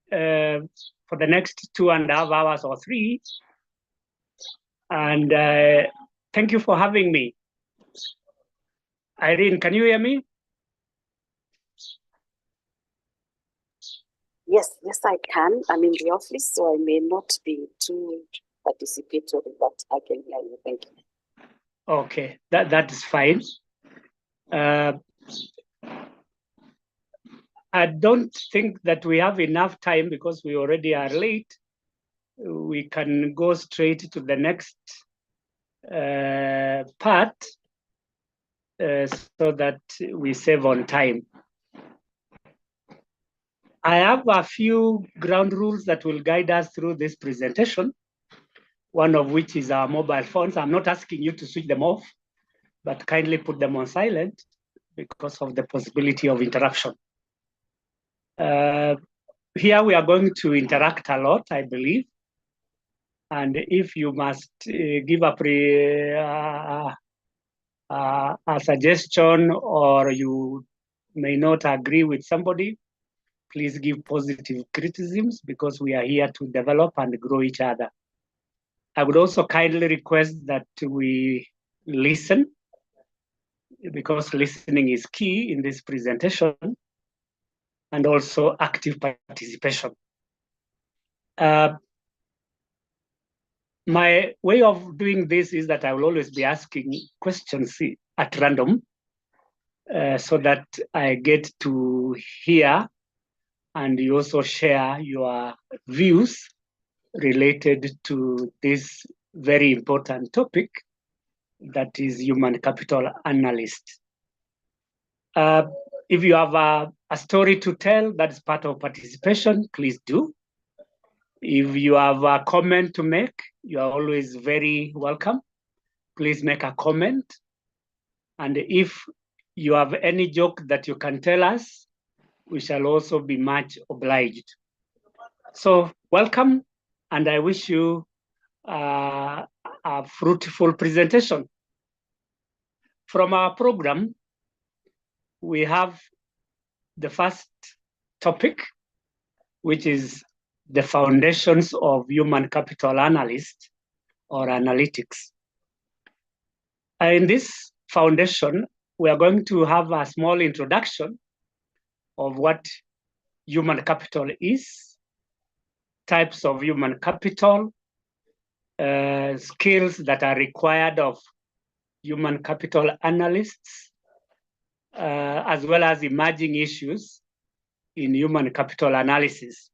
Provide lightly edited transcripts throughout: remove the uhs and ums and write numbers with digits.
for the next 2.5 hours or 3. And thank you for having me. Irene, can you hear me? Yes, I can. I'm in the office, so I may not be too participatory, but I can hear you. Thank you. Okay, that is fine. I don't think that we have enough time because we already are late. We can go straight to the next part so that we save on time. I have a few ground rules that will guide us through this presentation, one of which is our mobile phones. I'm not asking you to switch them off, but kindly put them on silent because of the possibility of interruption. Here we are going to interact a lot, I believe. And if you must give a suggestion or you may not agree with somebody, please give positive criticisms because we are here to develop and grow each other. I would also kindly request that we listen because listening is key in this presentation, and also active participation. My way of doing this is that I will always be asking questions at random so that I get to hear and you also share your views related to this very important topic that is human capital analyst. If you have a story to tell that is part of participation, please do. If you have a comment to make, you are always very welcome. Please make a comment. And if you have any joke that you can tell us, we shall also be much obliged. So welcome, and I wish you a fruitful presentation. From our program, we have the first topic, which is the foundations of human capital analyst or analytics. In this foundation, we are going to have a small introduction of what human capital is, types of human capital, skills that are required of human capital analysts, as well as emerging issues in human capital analysis.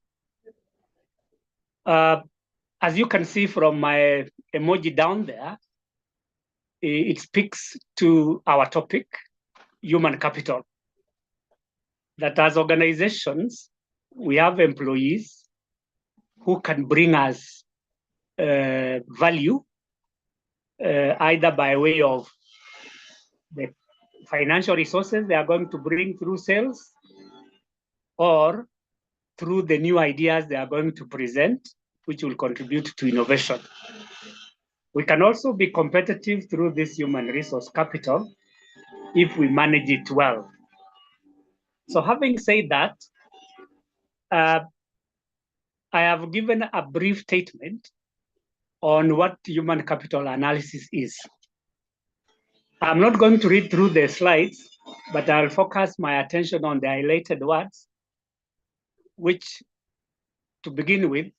As you can see from my emoji down there, it speaks to our topic, human capital. That as organizations, we have employees who can bring us value, either by way of the financial resources they are going to bring through sales, or through the new ideas they are going to present, which will contribute to innovation. We can also be competitive through this human resource capital if we manage it well. So having said that, I have given a brief statement on what human capital analysis is. I'm not going to read through the slides, but I'll focus my attention on the highlighted words, which, to begin with,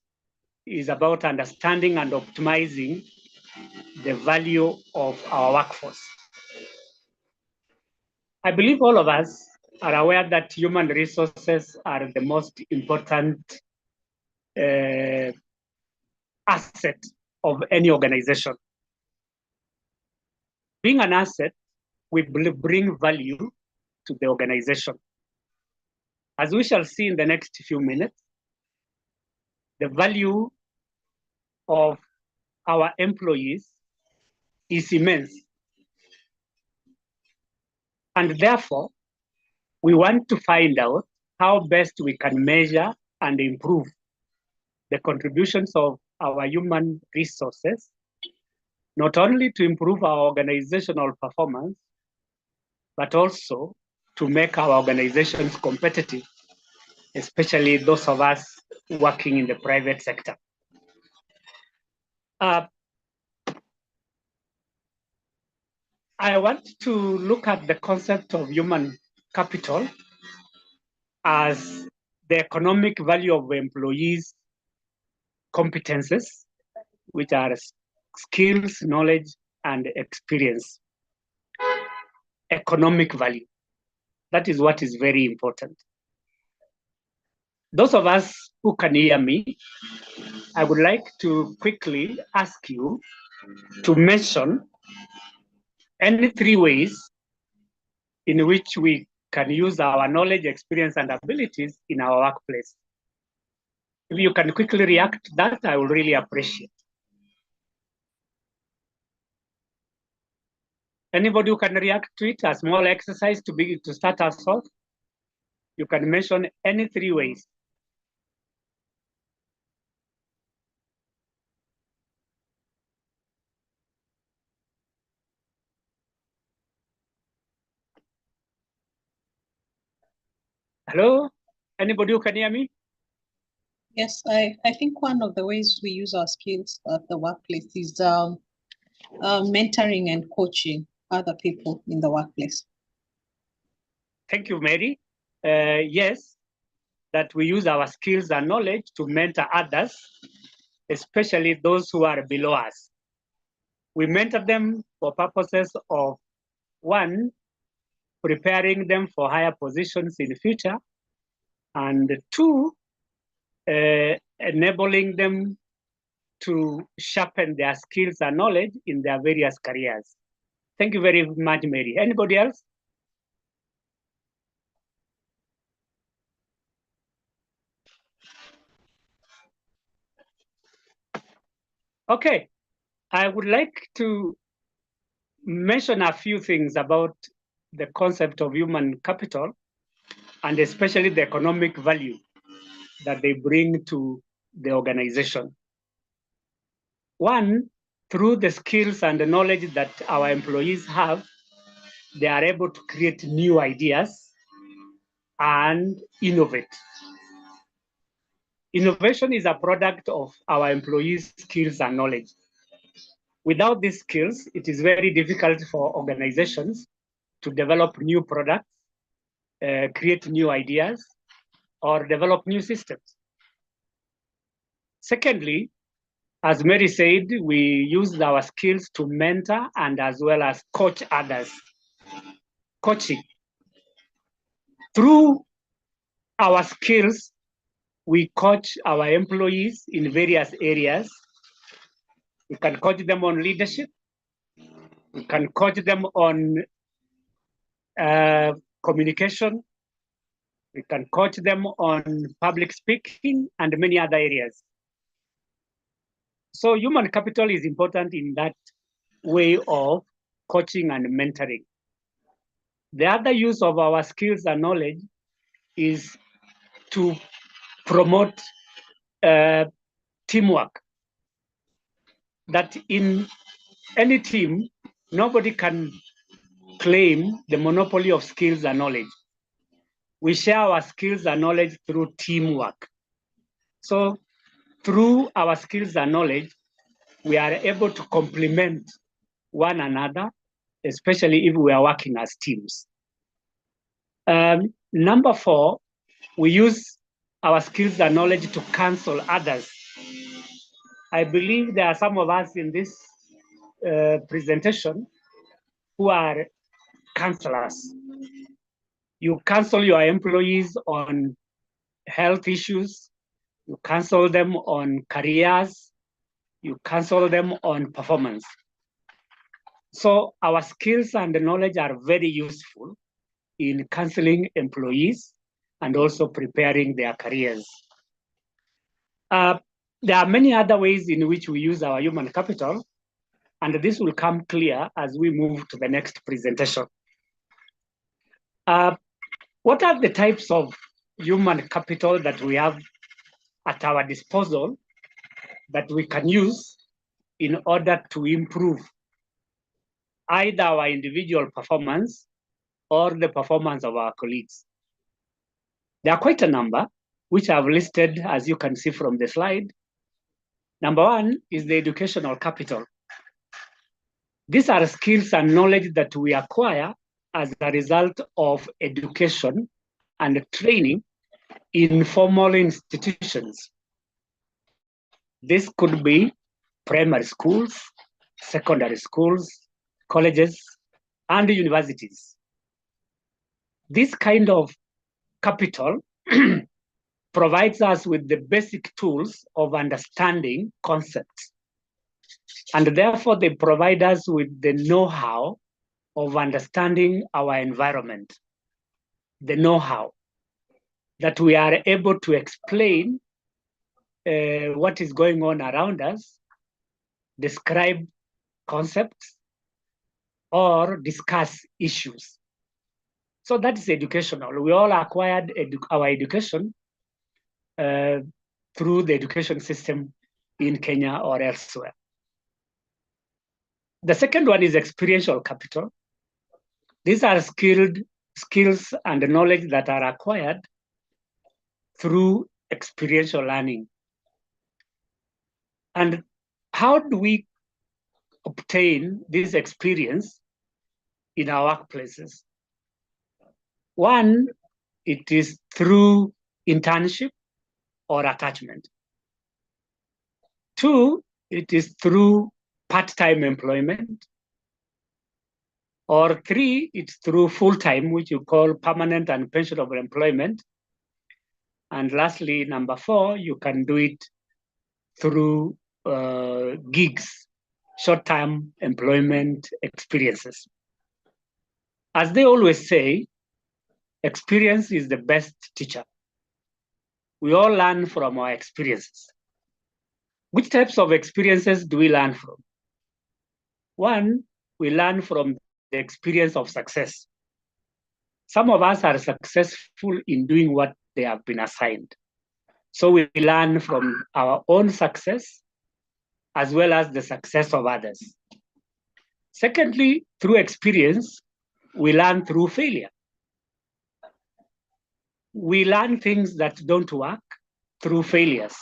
is about understanding and optimizing the value of our workforce. I believe all of us are aware that human resources are the most important asset of any organization. Being an asset, we bring value to the organization. As we shall see in the next few minutes, the value of our employees is immense. And therefore, we want to find out how best we can measure and improve the contributions of our human resources, not only to improve our organizational performance, but also to make our organizations competitive especially those of us working in the private sector. I want to look at the concept of human capital as the economic value of employees' competences, which are skills, knowledge, and experience. Economic value. That is what is very important. Those of us who can hear me, I would like to quickly ask you to mention any 3 ways in which we can use our knowledge, experience, and abilities in our workplace. If you can quickly react to that, I will really appreciate. Anybody who can react to it, a small exercise to start us off, you can mention any 3 ways. Hello? Anybody who can hear me? Yes, I think one of the ways we use our skills at the workplace is mentoring and coaching other people in the workplace. Thank you, Mary. Yes, that we use our skills and knowledge to mentor others, especially those who are below us. We mentor them for purposes of, 1, preparing them for higher positions in the future, and 2, enabling them to sharpen their skills and knowledge in their various careers. Thank you very much, Mary. Anybody else? Okay, I would like to mention a few things about the concept of human capital, and especially the economic value that they bring to the organization. 1, through the skills and the knowledge that our employees have, they are able to create new ideas and innovate. Innovation is a product of our employees' skills and knowledge. Without these skills, it is very difficult for organizations to develop new products, create new ideas, or develop new systems. Secondly, as Mary said, we use our skills to mentor and as well as coach others. Coaching. Through our skills, we coach our employees in various areas. We can coach them on leadership. We can coach them on communication. We can coach them on public speaking and many other areas. So human capital is important in that way of coaching and mentoring. The other use of our skills and knowledge is to promote teamwork. That in any team, nobody can claim the monopoly of skills and knowledge. We share our skills and knowledge through teamwork. So through our skills and knowledge, we are able to complement one another, especially if we are working as teams. Number 4, we use our skills and knowledge to counsel others. I believe there are some of us in this presentation who are counselors. You counsel your employees on health issues, you counsel them on careers, you counsel them on performance. So our skills and the knowledge are very useful in counseling employees and also preparing their careers. There are many other ways in which we use our human capital, and this will come clear as we move to the next presentation. What are the types of human capital that we have at our disposal that we can use in order to improve either our individual performance or the performance of our colleagues? There are quite a number, which I've listed as you can see from the slide. Number one is the educational capital. These are skills and knowledge that we acquire as a result of education and training in formal institutions. This could be primary schools, secondary schools, colleges, and universities. This kind of capital provides us with the basic tools of understanding concepts. And therefore, they provide us with the know-how of understanding our environment, the know-how that we are able to explain what is going on around us, describe concepts, or discuss issues. So that's educational. We all acquired our education through the education system in Kenya or elsewhere. The second one is experiential capital. These are skills and knowledge that are acquired through experiential learning. And how do we obtain this experience in our workplaces? One, it is through internship or attachment. Two, it is through part-time employment. Or three, it's through full-time, which you call permanent and pensionable employment. And lastly, number four, you can do it through gigs, short-term employment experiences. As they always say, experience is the best teacher. We all learn from our experiences. Which types of experiences do we learn from? One, we learn from the experience of success. Some of us are successful in doing what they have been assigned. So we learn from our own success as well as the success of others. Secondly, through experience, we learn through failure. We learn things that don't work through failures.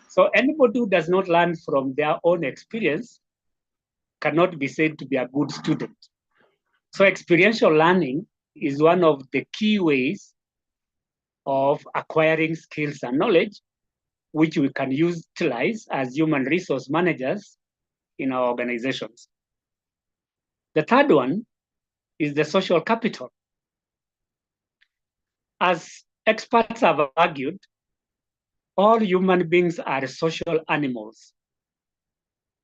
So anybody who does not learn from their own experience cannot be said to be a good student. So experiential learning is one of the key ways of acquiring skills and knowledge, which we can utilize as human resource managers in our organizations. The third one is the social capital. As experts have argued, all human beings are social animals.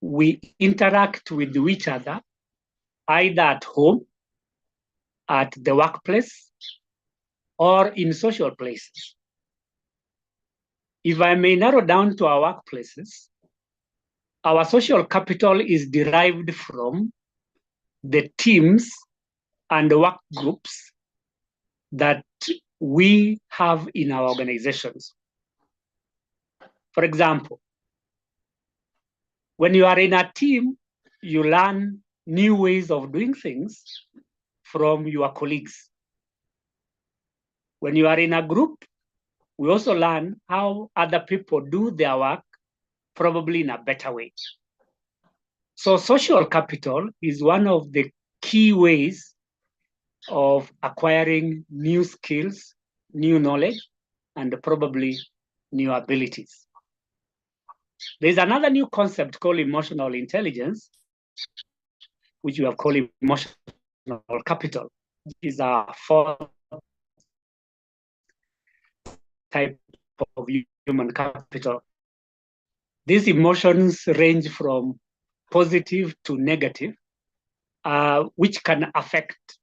We interact with each other, either at home, at the workplace, or in social places. If I may narrow down to our workplaces, our social capital is derived from the teams and the work groups that we have in our organizations. For example, when you are in a team, you learn new ways of doing things from your colleagues. When you are in a group, we also learn how other people do their work, probably in a better way. So social capital is one of the key ways of acquiring new skills, new knowledge, and probably new abilities. There's another new concept called emotional intelligence, which we have called emotional capital. This is a fourth type of human capital. These emotions range from positive to negative, which can affect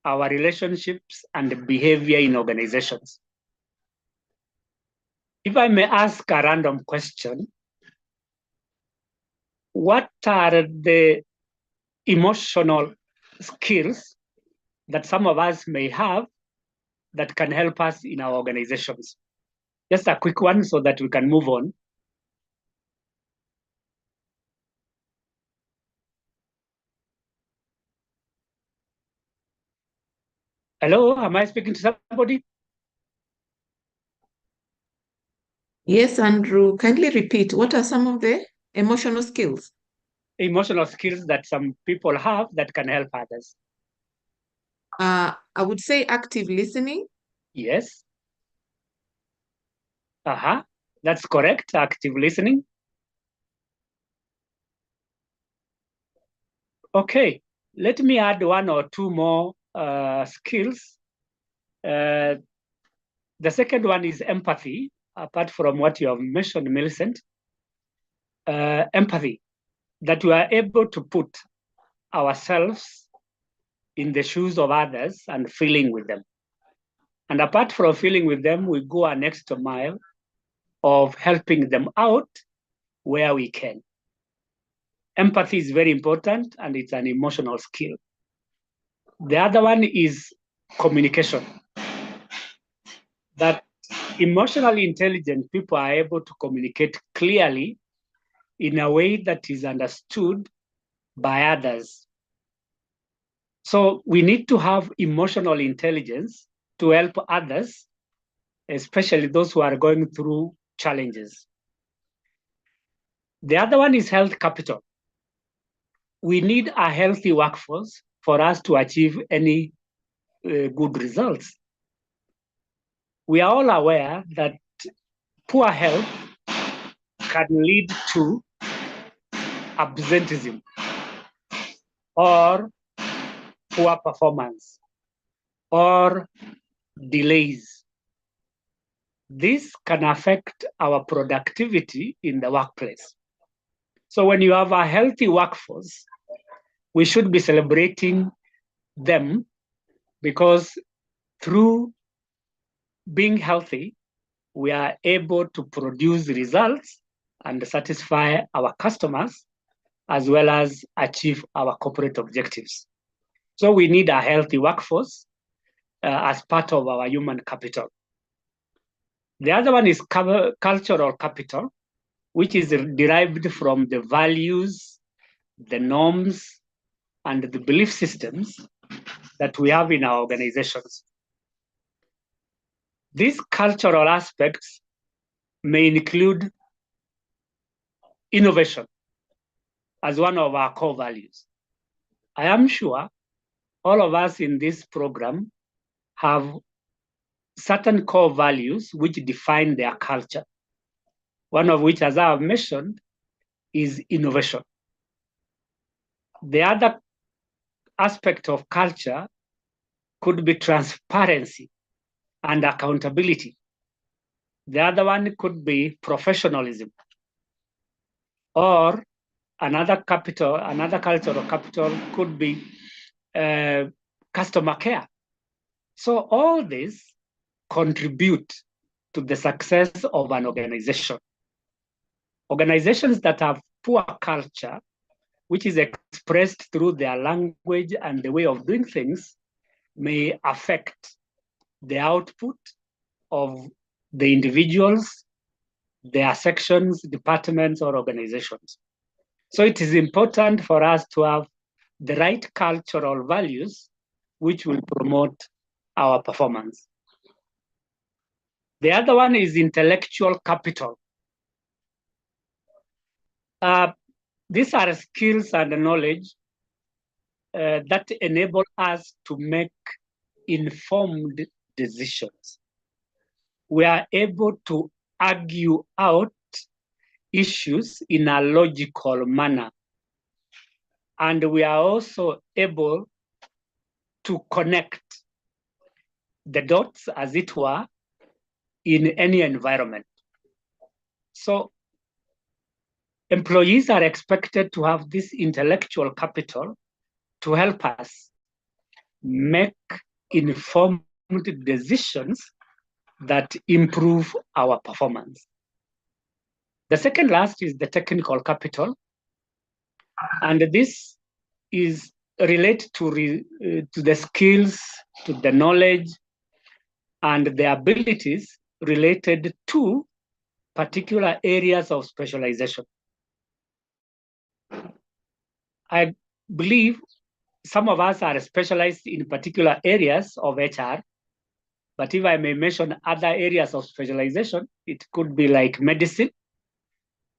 our relationships and behavior in organizations. If I may ask a random question, what are the emotional skills that some of us may have that can help us in our organizations? Just a quick one so that we can move on. Hello, am I speaking to somebody? Yes, Andrew, kindly repeat. What are some of the emotional skills? Emotional skills that some people have that can help others. I would say active listening. Yes. That's correct. Active listening. Okay, let me add one or two more skills. The second one is empathy, apart from what you have mentioned, Millicent. Empathy, that we are able to put ourselves in the shoes of others and feeling with them. And apart from feeling with them, we go an extra mile of helping them out where we can. Empathy is very important and it's an emotional skill. The other one is communication. That emotionally intelligent people are able to communicate clearly in a way that is understood by others. So we need to have emotional intelligence to help others, especially those who are going through challenges. The other one is health capital. We need a healthy workforce for us to achieve any good results. We are all aware that poor health can lead to absenteeism or poor performance or delays. This can affect our productivity in the workplace. So when you have a healthy workforce, we should be celebrating them, because through being healthy, we are able to produce results and satisfy our customers, as well as achieve our corporate objectives. So we need a healthy workforce as part of our human capital. The other one is cultural capital, which is derived from the values, the norms, and the belief systems that we have in our organizations. These cultural aspects may include innovation as one of our core values. I am sure all of us in this program have certain core values which define their culture. One of which, as I have mentioned, is innovation. The other aspect of culture could be transparency and accountability. The other one could be professionalism. Or another cultural capital could be customer care. So all this contribute to the success of an organization. Organizations that have poor culture, which is expressed through their language and the way of doing things, may affect the output of the individuals, their sections, departments, or organizations. So it is important for us to have the right cultural values which will promote our performance. The other one is intellectual capital. These are skills and knowledge that enable us to make informed decisions. We are able to argue out issues in a logical manner. And we are also able to connect the dots, as it were, in any environment. So employees are expected to have this intellectual capital to help us make informed decisions that improve our performance. The second last is the technical capital. And this is related to the skills, to the knowledge, and the abilities related to particular areas of specialization. I believe some of us are specialized in particular areas of HR, But if I may mention other areas of specialization, it could be like medicine,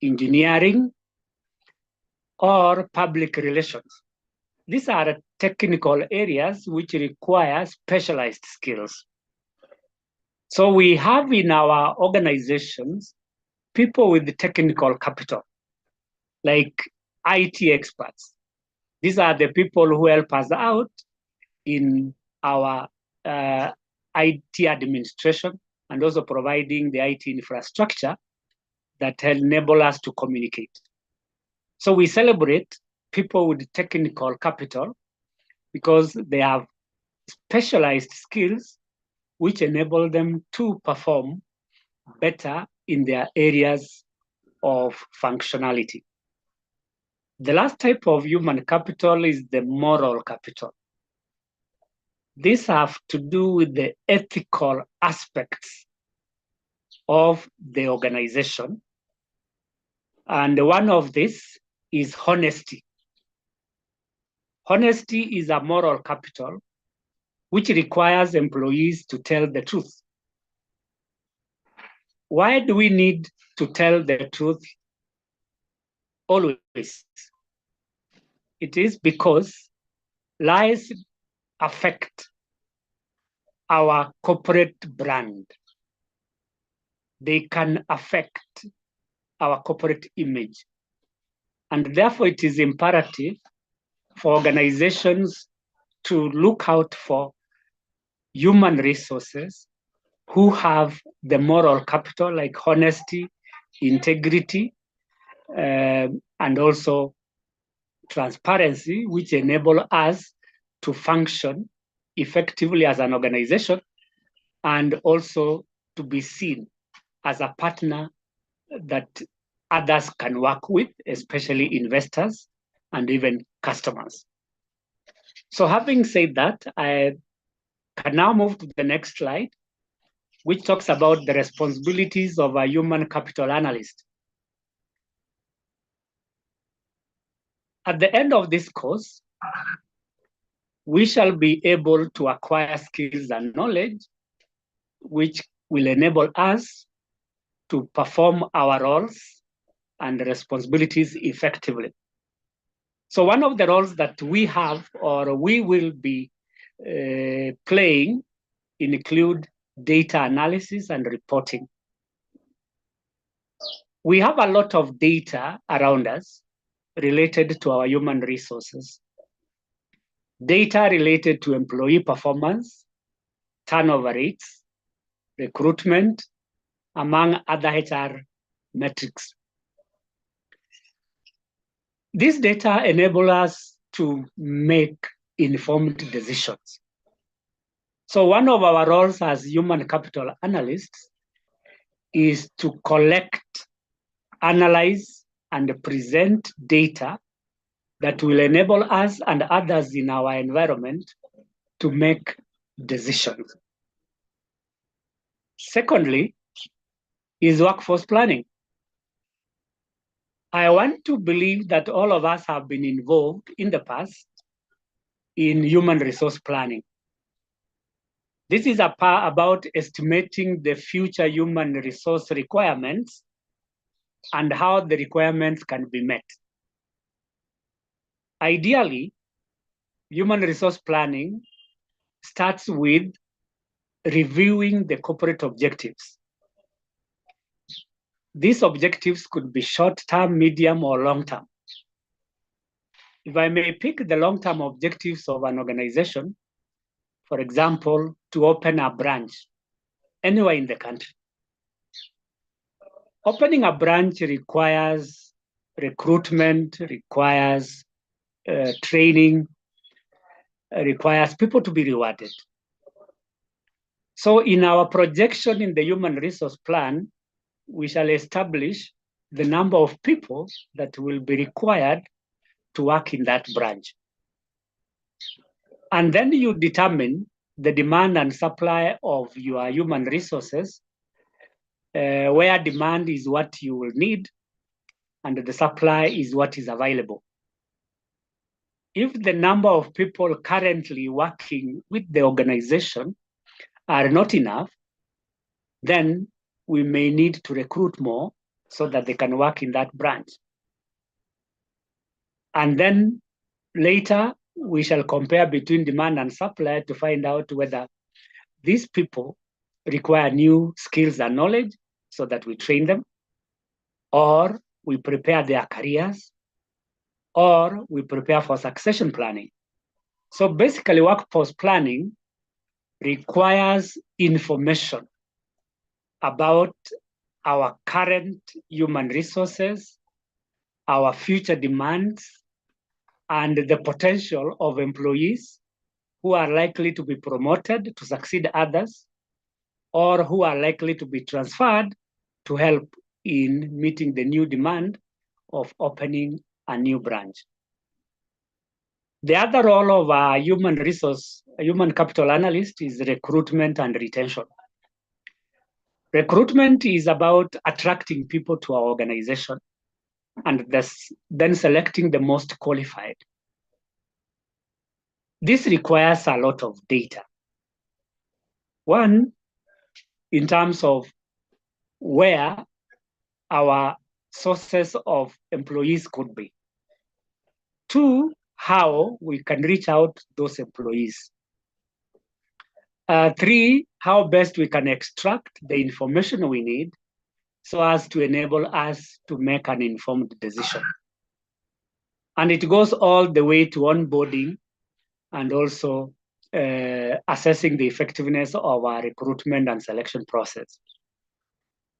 engineering, or public relations. These are technical areas which require specialized skills. So we have in our organizations people with technical capital, like IT experts. These are the people who help us out in our IT administration and also providing the IT infrastructure that enable us to communicate. So we celebrate people with technical capital because they have specialized skills which enable them to perform better in their areas of functionality. The last type of human capital is the moral capital. These have to do with the ethical aspects of the organization. And one of this is honesty. Honesty is a moral capital which requires employees to tell the truth. Why do we need to tell the truth always? It is because lies affect our corporate brand. They can affect our corporate image. And therefore, it is imperative for organizations to look out for human resources who have the moral capital like honesty, integrity, and also transparency, which enable us to function effectively as an organization and also to be seen as a partner that others can work with, especially investors and even customers. So having said that, I can now move to the next slide, which talks about the responsibilities of a human capital analyst. At the end of this course, we shall be able to acquire skills and knowledge which will enable us to perform our roles and responsibilities effectively. So one of the roles that we have or we will be playing include data analysis and reporting. We have a lot of data around us related to our human resources. Data related to employee performance, turnover rates, recruitment, among other HR metrics. This data enable us to make informed decisions. So one of our roles as human capital analysts is to collect, analyze, and present data that will enable us and others in our environment to make decisions. Secondly, is workforce planning. I want to believe that all of us have been involved in the past in human resource planning. This is about estimating the future human resource requirements and how the requirements can be met. Ideally, human resource planning starts with reviewing the corporate objectives. These objectives could be short-term, medium, or long-term. If I may pick the long-term objectives of an organization, for example, to open a branch anywhere in the country. Opening a branch requires recruitment, requires training, requires people to be rewarded. So in our projection in the human resource plan, we shall establish the number of people that will be required to work in that branch. And then you determine the demand and supply of your human resources, where demand is what you will need and the supply is what is available. If the number of people currently working with the organization are not enough, then we may need to recruit more so that they can work in that branch. And then later, we shall compare between demand and supply to find out whether these people require new skills and knowledge so that we train them, or we prepare their careers, or we prepare for succession planning. So basically, workforce planning requires information about our current human resources, our future demands, and the potential of employees who are likely to be promoted to succeed others, or who are likely to be transferred to help in meeting the new demand of opening a new branch. The other role of a human capital analyst is recruitment and retention. Recruitment is about attracting people to our organization and then selecting the most qualified. This requires a lot of data. One, in terms of where our sources of employees could be. Two, how we can reach out to those employees. Three, how best we can extract the information we need so as to enable us to make an informed decision. And it goes all the way to onboarding and also assessing the effectiveness of our recruitment and selection process.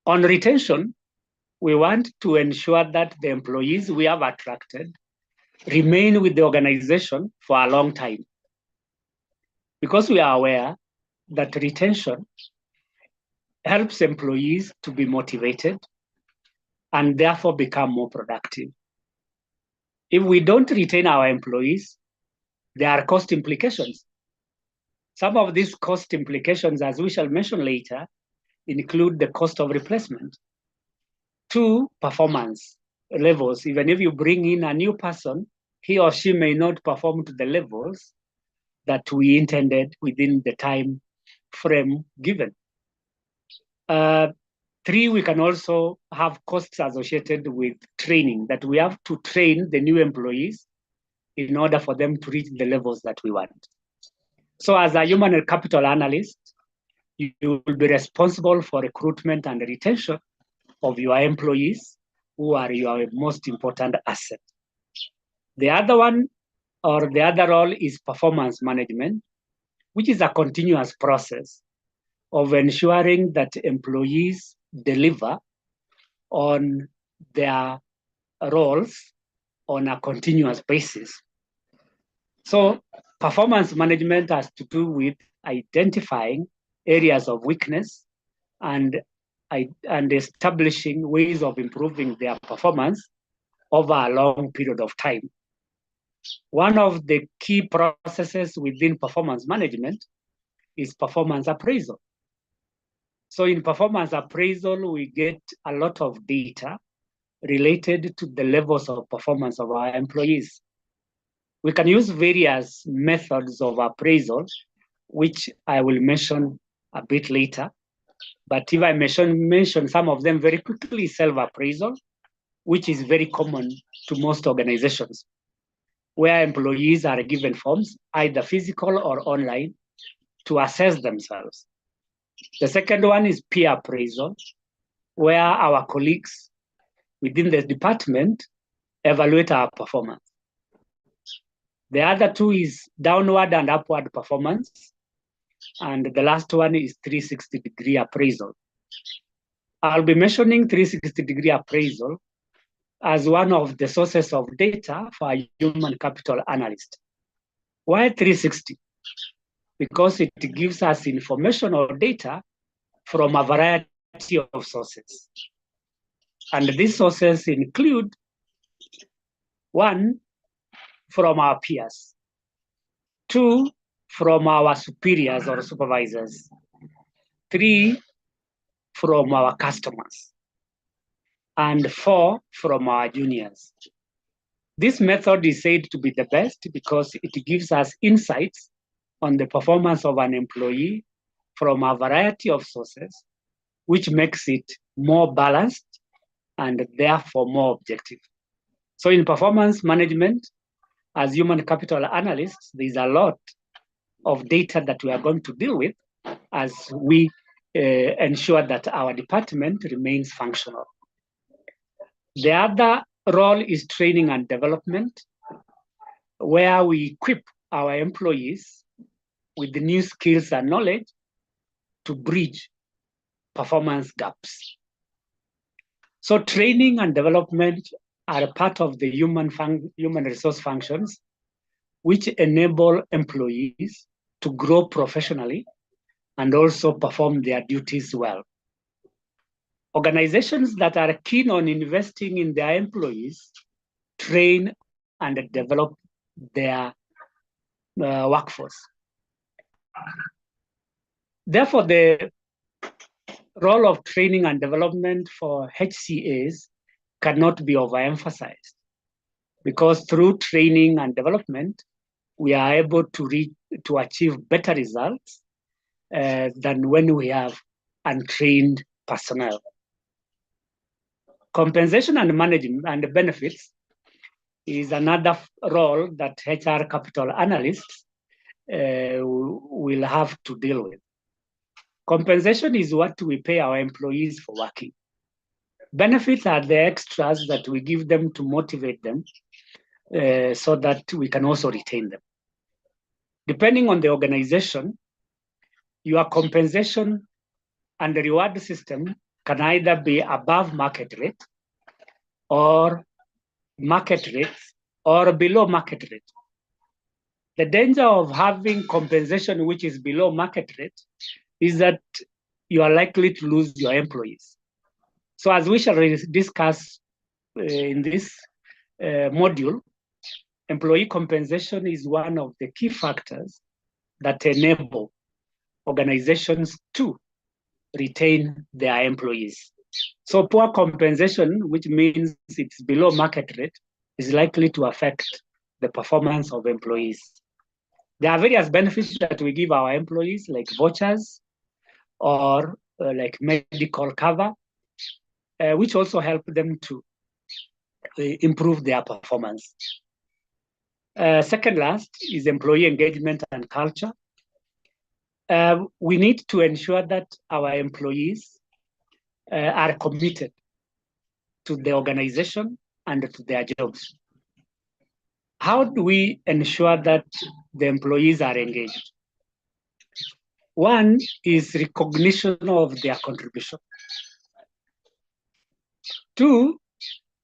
On retention, we want to ensure that the employees we have attracted remain with the organization for a long time, because we are aware that retention helps employees to be motivated and therefore become more productive. If we don't retain our employees, there are cost implications. Some of these cost implications, as we shall mention later, include the cost of replacement. Two, performance levels. Even if you bring in a new person, he or she may not perform to the levels that we intended within the time frame given. Three, we can also have costs associated with training, that we have to train the new employees in order for them to reach the levels that we want. So as a human capital analyst, you will be responsible for recruitment and retention of your employees, who are your most important asset. The other one, or the other role, is performance management, which is a continuous process of ensuring that employees deliver on their roles on a continuous basis. So performance management has to do with identifying areas of weakness and establishing ways of improving their performance over a long period of time. One of the key processes within performance management is performance appraisal. So in performance appraisal, we get a lot of data related to the levels of performance of our employees. We can use various methods of appraisal, which I will mention a bit later. But if I mention some of them very quickly, self-appraisal, which is very common to most organizations, where employees are given forms, either physical or online, to assess themselves. The second one is peer appraisal, where our colleagues within the department evaluate our performance. The other two is downward and upward performance. And the last one is 360-degree appraisal. I'll be mentioning 360-degree appraisal as one of the sources of data for a human capital analyst. Why 360? Because it gives us information or data from a variety of sources. And these sources include, one, from our peers, two, from our superiors or supervisors, three, from our customers, and four, from our juniors. This method is said to be the best because it gives us insights on the performance of an employee from a variety of sources, which makes it more balanced and therefore more objective. So in performance management, as human capital analysts, there's a lot of data that we are going to deal with as we ensure that our department remains functional. The other role is training and development, where we equip our employees with the new skills and knowledge to bridge performance gaps. So training and development are a part of the human resource functions, which enable employees to grow professionally and also perform their duties well. Organizations that are keen on investing in their employees train and develop their workforce. Therefore, the role of training and development for HCAs cannot be overemphasized, because through training and development, we are able to achieve better results than when we have untrained personnel. Compensation and management and benefits is another role that HR capital analysts will have to deal with. Compensation is what we pay our employees for working. Benefits are the extras that we give them to motivate them so that we can also retain them. Depending on the organization, your compensation and the reward system can either be above market rate or market rates or below market rate. The danger of having compensation which is below market rate is that you are likely to lose your employees. So as we shall discuss in this module, employee compensation is one of the key factors that enable organizations to retain their employees. So poor compensation, which means it's below market rate, is likely to affect the performance of employees. There are various benefits that we give our employees, like vouchers or like medical cover, which also help them to improve their performance. Second last is employee engagement and culture. We need to ensure that our employees are committed to the organization and to their jobs. How do we ensure that the employees are engaged? One is recognition of their contribution. Two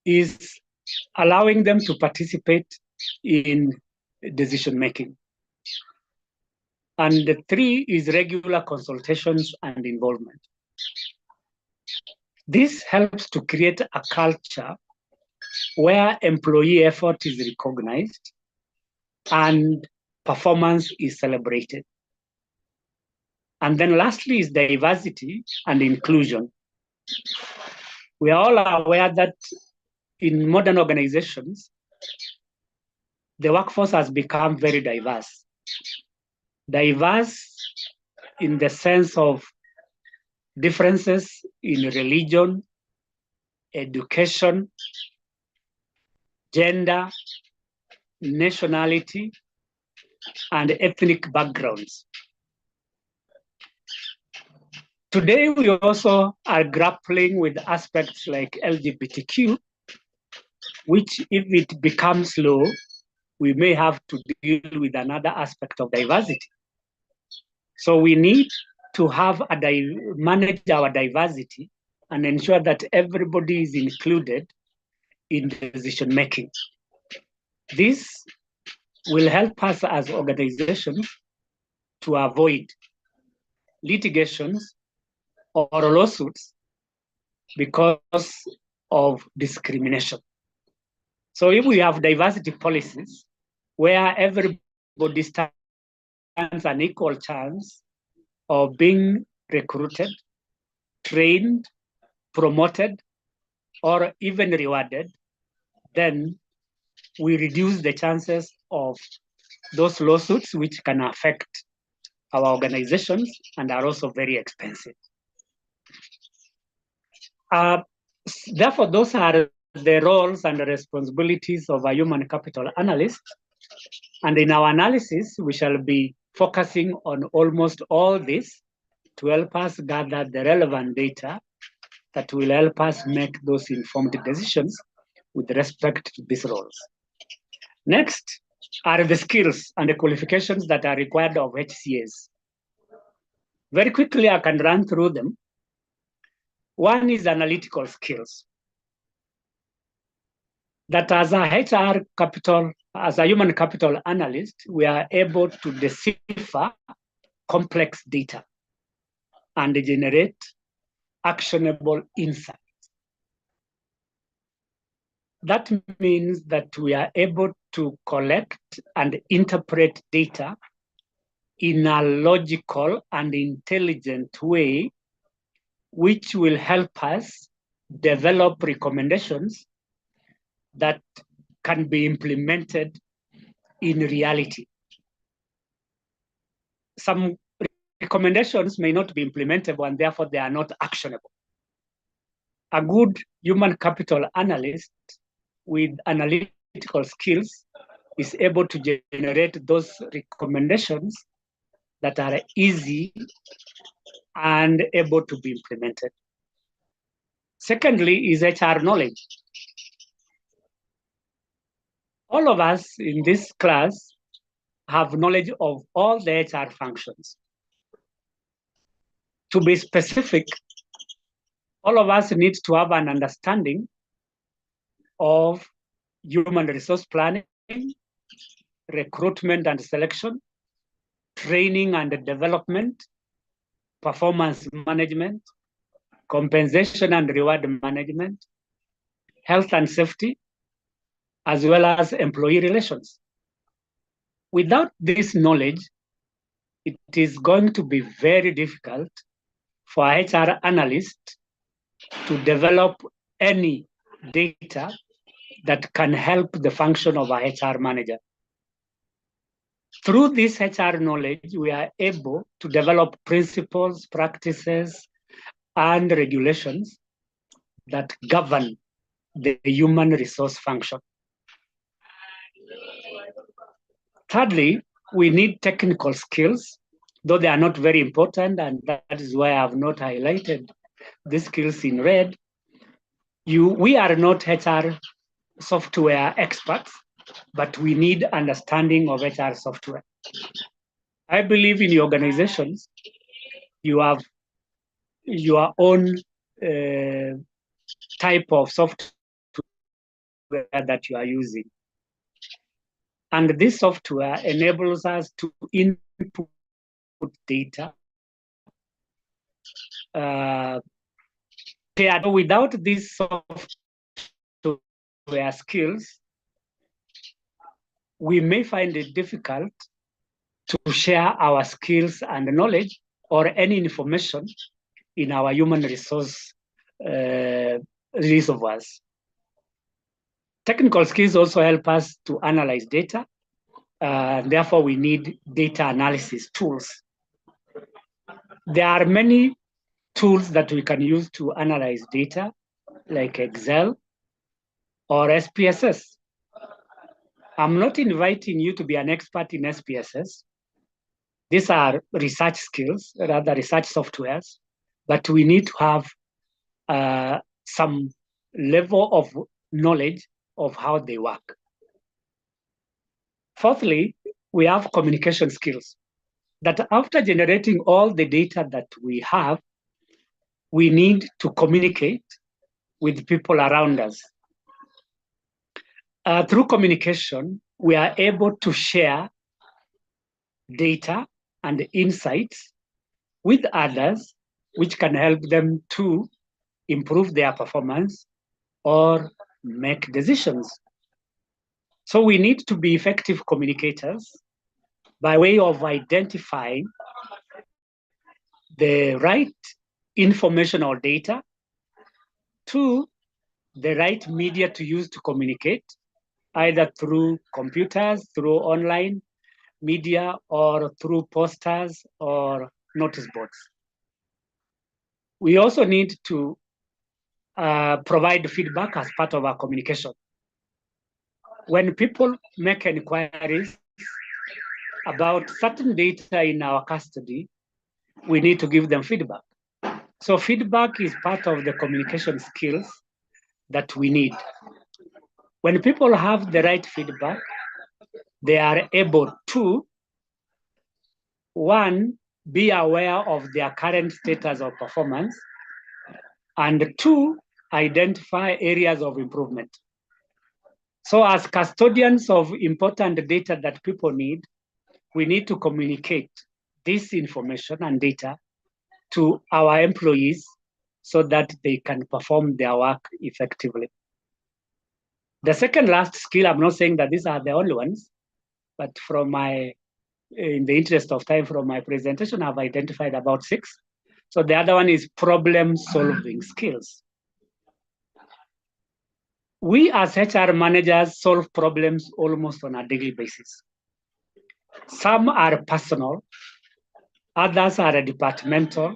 is allowing them to participate in decision-making. And three is regular consultations and involvement. This helps to create a culture where employee effort is recognized and performance is celebrated. And then lastly is diversity and inclusion. We are all aware that in modern organizations, the workforce has become very diverse. Diverse in the sense of differences in religion, education, gender, nationality, and ethnic backgrounds. Today, we also are grappling with aspects like LGBTQ, which if it becomes law, we may have to deal with another aspect of diversity. So we need to have manage our diversity and ensure that everybody is included in decision making. This will help us as organizations to avoid litigations or lawsuits because of discrimination. So if we have diversity policies where everybody stands an equal chance of being recruited, trained, promoted, or even rewarded, then we reduce the chances of those lawsuits which can affect our organizations and are also very expensive. Therefore, those are the roles and the responsibilities of a human capital analyst. And in our analysis, we shall be focusing on almost all this to help us gather the relevant data that will help us make those informed decisions with respect to these roles. Next are the skills and the qualifications that are required of HCAs. Very quickly, I can run through them. One is analytical skills. That as a human capital analyst, we are able to decipher complex data and generate actionable insights. That means that we are able to collect and interpret data in a logical and intelligent way, which will help us develop recommendations that can be implemented in reality. Some recommendations may not be implementable and therefore they are not actionable. A good human capital analyst with analytical skills is able to generate those recommendations that are easy and able to be implemented. Secondly is HR knowledge. All of us in this class have knowledge of all the HR functions. To be specific, all of us need to have an understanding of human resource planning, recruitment and selection, training and development, performance management, compensation and reward management, health and safety, as well as employee relations. Without this knowledge, it is going to be very difficult for a HR analyst to develop any data that can help the function of a HR manager. Through this HR knowledge, we are able to develop principles, practices, and regulations that govern the human resource function. Thirdly, we need technical skills, though they are not very important, and that is why I have not highlighted the skills in red. We are not HR software experts, but we need understanding of HR software. I believe in your organizations, you have your own type of software that you are using. And this software enables us to input data. Without these software skills, we may find it difficult to share our skills and knowledge or any information in our human resource reservoirs. Technical skills also help us to analyze data. Therefore, we need data analysis tools. There are many tools that we can use to analyze data, like Excel or SPSS. I'm not inviting you to be an expert in SPSS. These are research skills, rather research softwares, but we need to have some level of knowledge of how they work. Fourthly, we have communication skills, that after generating all the data that we have, we need to communicate with people around us. Through communication, we are able to share data and insights with others, which can help them to improve their performance or make decisions. So we need to be effective communicators by way of identifying the right information or data to the right media to use to communicate, either through computers, through online media or through posters or notice boards. We also need to provide feedback as part of our communication. When people make inquiries about certain data in our custody, we need to give them feedback. So feedback is part of the communication skills that we need. When people have the right feedback, they are able to, one, be aware of their current status of performance, and two, identify areas of improvement. So as custodians of important data that people need, we need to communicate this information and data to our employees so that they can perform their work effectively. The second last skill, I'm not saying that these are the only ones, but in the interest of time from my presentation, I've identified about 6. So the other one is problem-solving skills. We as HR managers solve problems almost on a daily basis. Some are personal, others are departmental,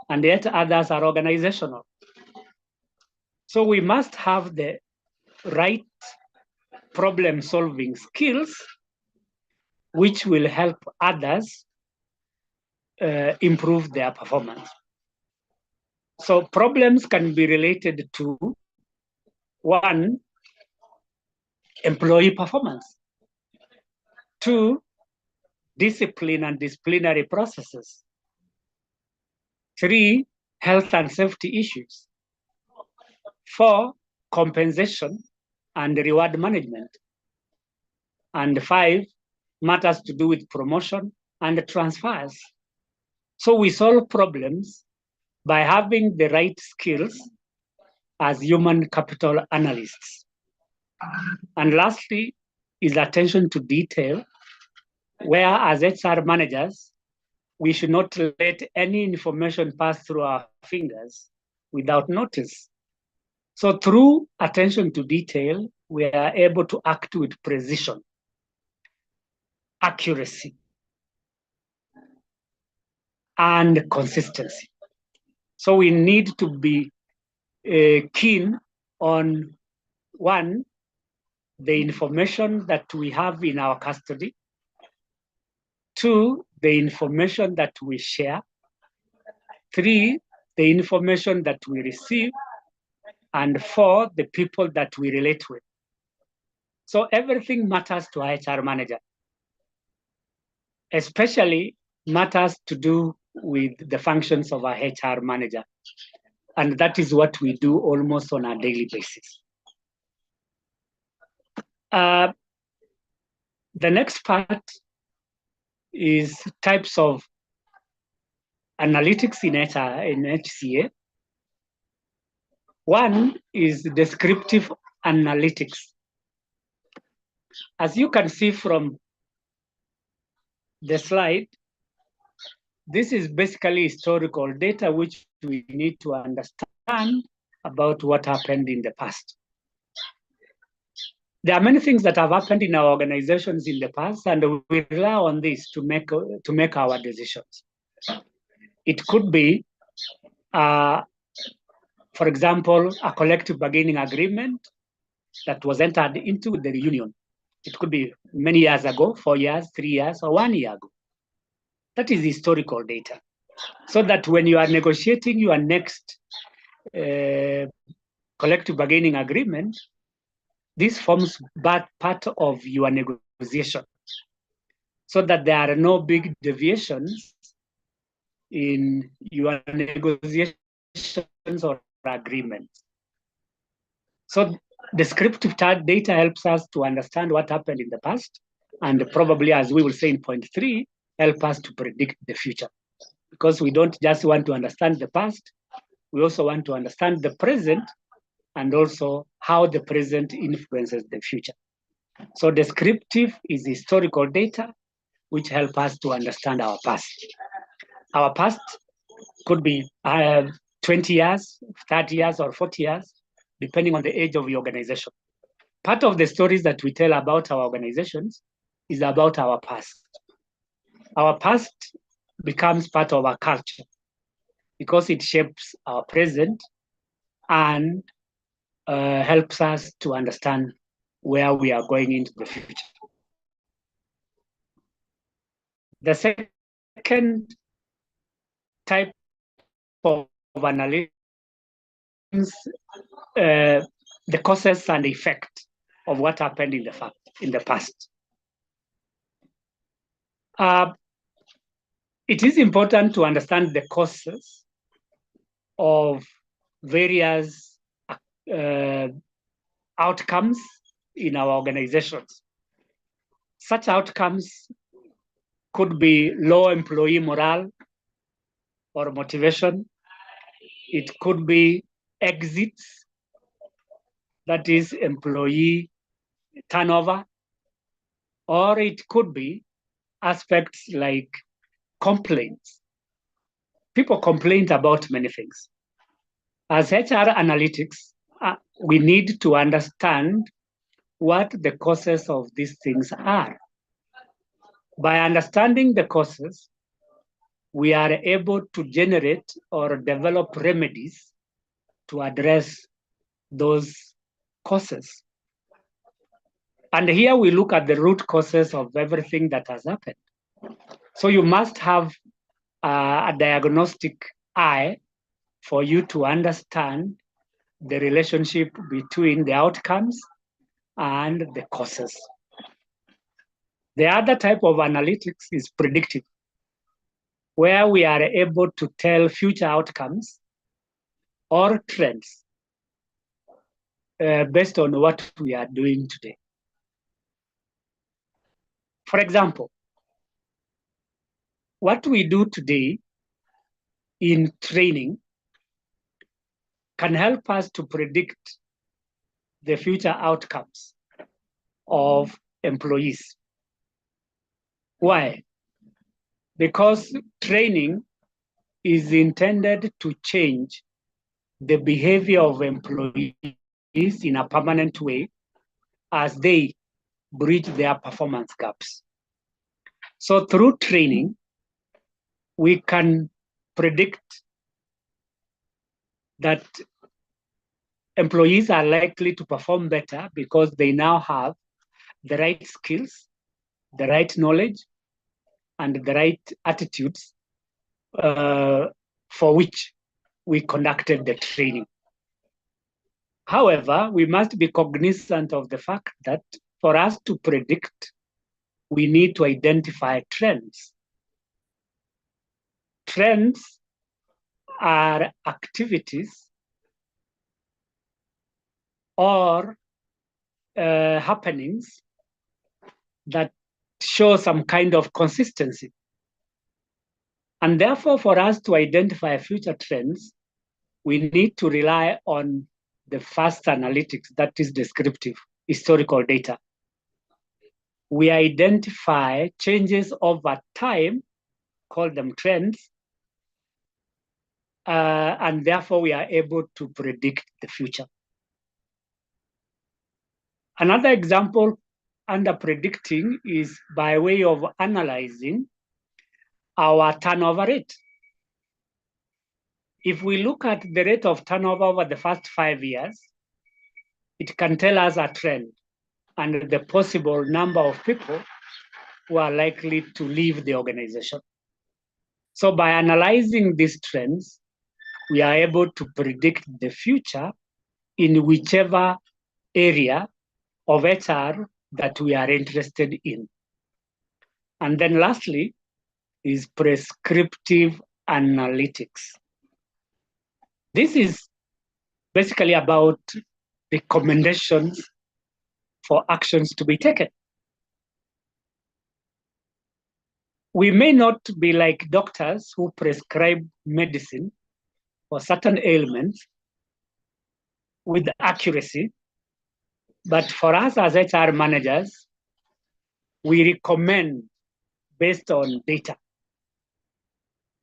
and yet others are organizational. So we must have the right problem-solving skills, which will help others improve their performance. So problems can be related to, one, employee performance, 2, discipline and disciplinary processes, 3, health and safety issues, 4, compensation and reward management, and 5, matters to do with promotion and transfers. So we solve problems by having the right skills as human capital analysts. And lastly is attention to detail, where as HR managers, we should not let any information pass through our fingers without notice. So through attention to detail, we are able to act with precision, accuracy, and consistency. So we need to be keen on, one, the information that we have in our custody, 2, the information that we share, 3, the information that we receive, and 4, the people that we relate with. So everything matters to a HR manager, especially matters to do with the functions of a HR manager. And that is what we do almost on a daily basis. The next part is types of analytics in HCA. One is descriptive analytics. As you can see from the slide, this is basically historical data which we need to understand about what happened in the past. There are many things that have happened in our organizations in the past, and we rely on this to make our decisions. It could be, for example, a collective bargaining agreement that was entered into the union. It could be many years ago, 4 years, 3 years, or 1 year ago. That is historical data. So that when you are negotiating your next collective bargaining agreement, this forms part of your negotiation, so that there are no big deviations in your negotiations or agreements. So descriptive data helps us to understand what happened in the past, and probably, as we will say in point 3, help us to predict the future. Because we don't just want to understand the past, we also want to understand the present and also how the present influences the future. So descriptive is historical data which help us to understand our past. Our past could be 20 years, 30 years, or 40 years, depending on the age of the organization. Part of the stories that we tell about our organizations is about our past. Our past becomes part of our culture because it shapes our present and helps us to understand where we are going into the future. The second type of analysis, the causes and effect of what happened in the past. It is important to understand the causes of various outcomes in our organizations. Such outcomes could be low employee morale or motivation. It could be exits, that is employee turnover, or it could be aspects like complaints. People complain about many things. As HR analytics, we need to understand what the causes of these things are. By understanding the causes, we are able to generate or develop remedies to address those causes. And here we look at the root causes of everything that has happened. So you must have a diagnostic eye for you to understand the relationship between the outcomes and the causes. The other type of analytics is predictive, where we are able to tell future outcomes or trends based on what we are doing today. For example, what we do today in training can help us to predict the future outcomes of employees. Why? Because training is intended to change the behavior of employees in a permanent way as they bridge their performance gaps. So through training, we can predict that employees are likely to perform better because they now have the right skills, the right knowledge, and the right attitudes for which we conducted the training. However, we must be cognizant of the fact that for us to predict, we need to identify trends. Trends are activities or happenings that show some kind of consistency. And therefore, for us to identify future trends, we need to rely on the first analytics, that is descriptive, historical data. We identify changes over time, call them trends, and therefore we are able to predict the future. Another example under predicting is by way of analyzing our turnover rate. If we look at the rate of turnover over the first 5 years, it can tell us a trend and the possible number of people who are likely to leave the organization. So by analyzing these trends, we are able to predict the future in whichever area of HR that we are interested in. And then lastly is prescriptive analytics. This is basically about recommendations for actions to be taken. We may not be like doctors who prescribe medicine for certain ailments with accuracy, but for us as HR managers, we recommend based on data.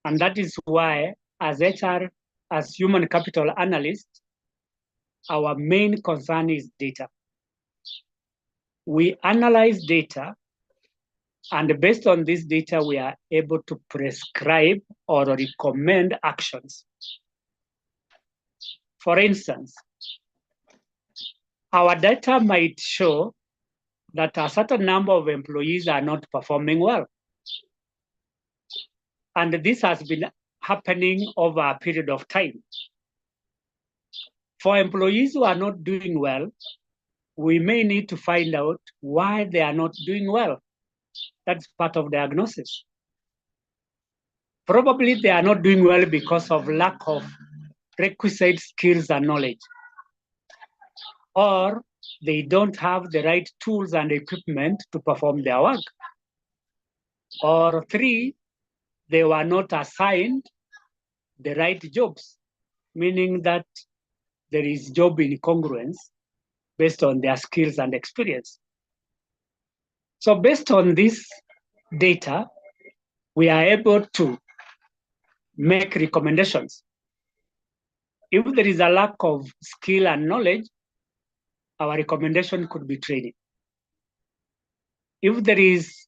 And that is why as HR, as human capital analysts, our main concern is data. We analyze data And based on this data, we are able to prescribe or recommend actions. For instance, our data might show that a certain number of employees are not performing well. And this has been happening over a period of time. For employees who are not doing well, we may need to find out why they are not doing well. That's part of diagnosis. Probably they are not doing well because of lack of requisite skills and knowledge, or they don't have the right tools and equipment to perform their work. Or 3, they were not assigned the right jobs, meaning that there is job incongruence based on their skills and experience. So based on this data, we are able to make recommendations. If there is a lack of skill and knowledge, our recommendation could be training. If there is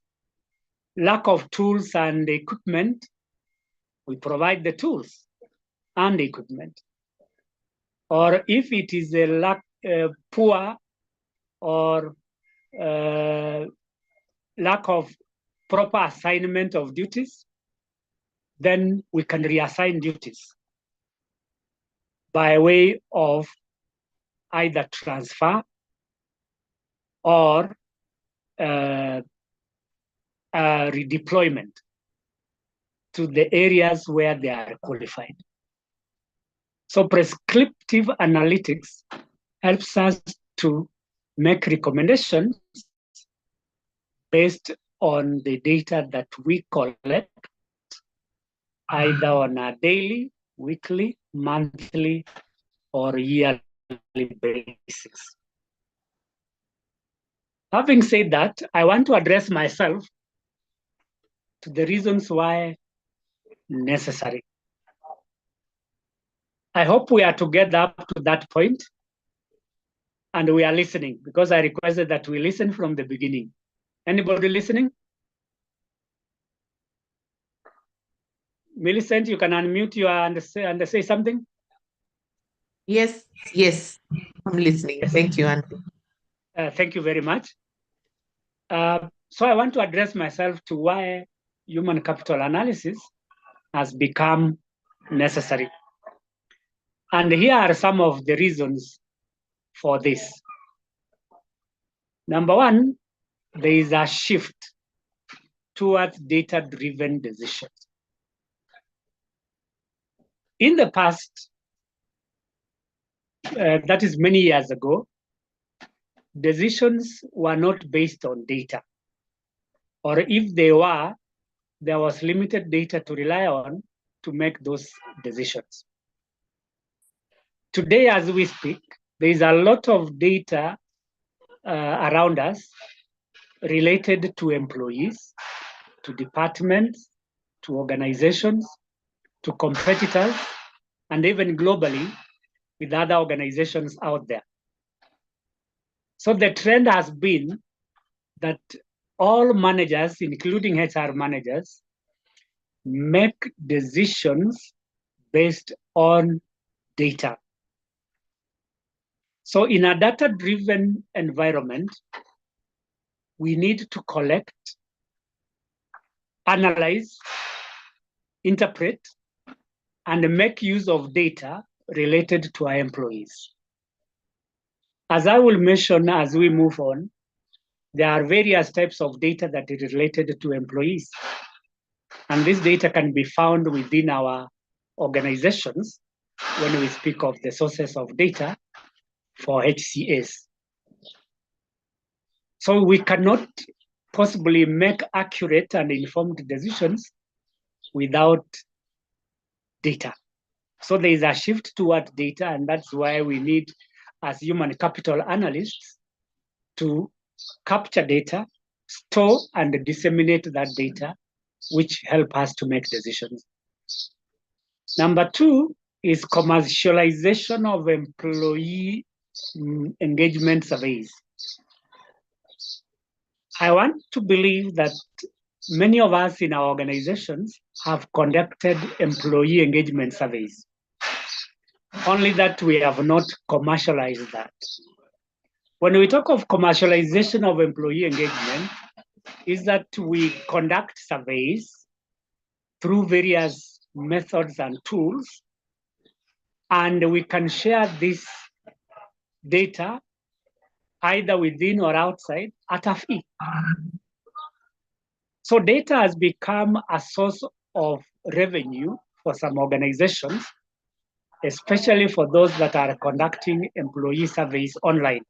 lack of tools and equipment, we provide the tools and equipment. Or if it is a poor or lack of proper assignment of duties, then we can reassign duties by way of either transfer or redeployment to the areas where they are qualified. So prescriptive analytics helps us to make recommendations based on the data that we collect, either on a daily, weekly, monthly, or yearly basis. Having said that, I want to address myself to the reasons why necessary. I hope we are together up to that point and we are listening, because I requested that we listen from the beginning. Anybody listening? Millicent, you can unmute your and say something. Yes, I'm listening. Thank you, Andy. Thank you very much. So I want to address myself to why human capital analysis has become necessary. And here are some of the reasons for this. Number one, there is a shift towards data-driven decisions. In the past, that is many years ago, decisions were not based on data. Or if they were, there was limited data to rely on to make those decisions. Today, as we speak, there is a lot of data around us related to employees, to departments, to organizations, to competitors, and even globally with other organizations out there. So the trend has been that all managers, including HR managers, make decisions based on data. So in a data-driven environment, we need to collect, analyze, interpret, and make use of data related to our employees. As I will mention as we move on, there are various types of data that is related to employees. And this data can be found within our organizations when we speak of the sources of data for HCAs. So we cannot possibly make accurate and informed decisions without data. So there is a shift toward data, and that's why we need, as human capital analysts, to capture data, store and disseminate that data, which help us to make decisions. Number two is commercialization of employee engagement surveys. I want to believe that many of us in our organizations have conducted employee engagement surveys, only that we have not commercialized that. When we talk of commercialization of employee engagement, is that we conduct surveys through various methods and tools, and we can share this data either within or outside at a fee. So data has become a source of revenue for some organizations, especially for those that are conducting employee surveys online.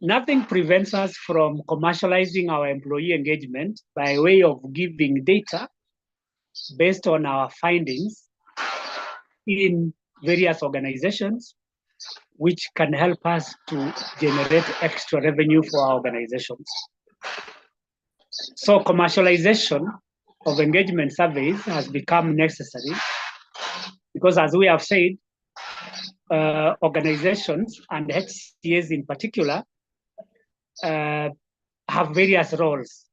Nothing prevents us from commercializing our employee engagement by way of giving data based on our findings in various organizations, which can help us to generate extra revenue for our organizations. So commercialization of engagement surveys has become necessary because, as we have said, organizations and HCAs in particular have various roles,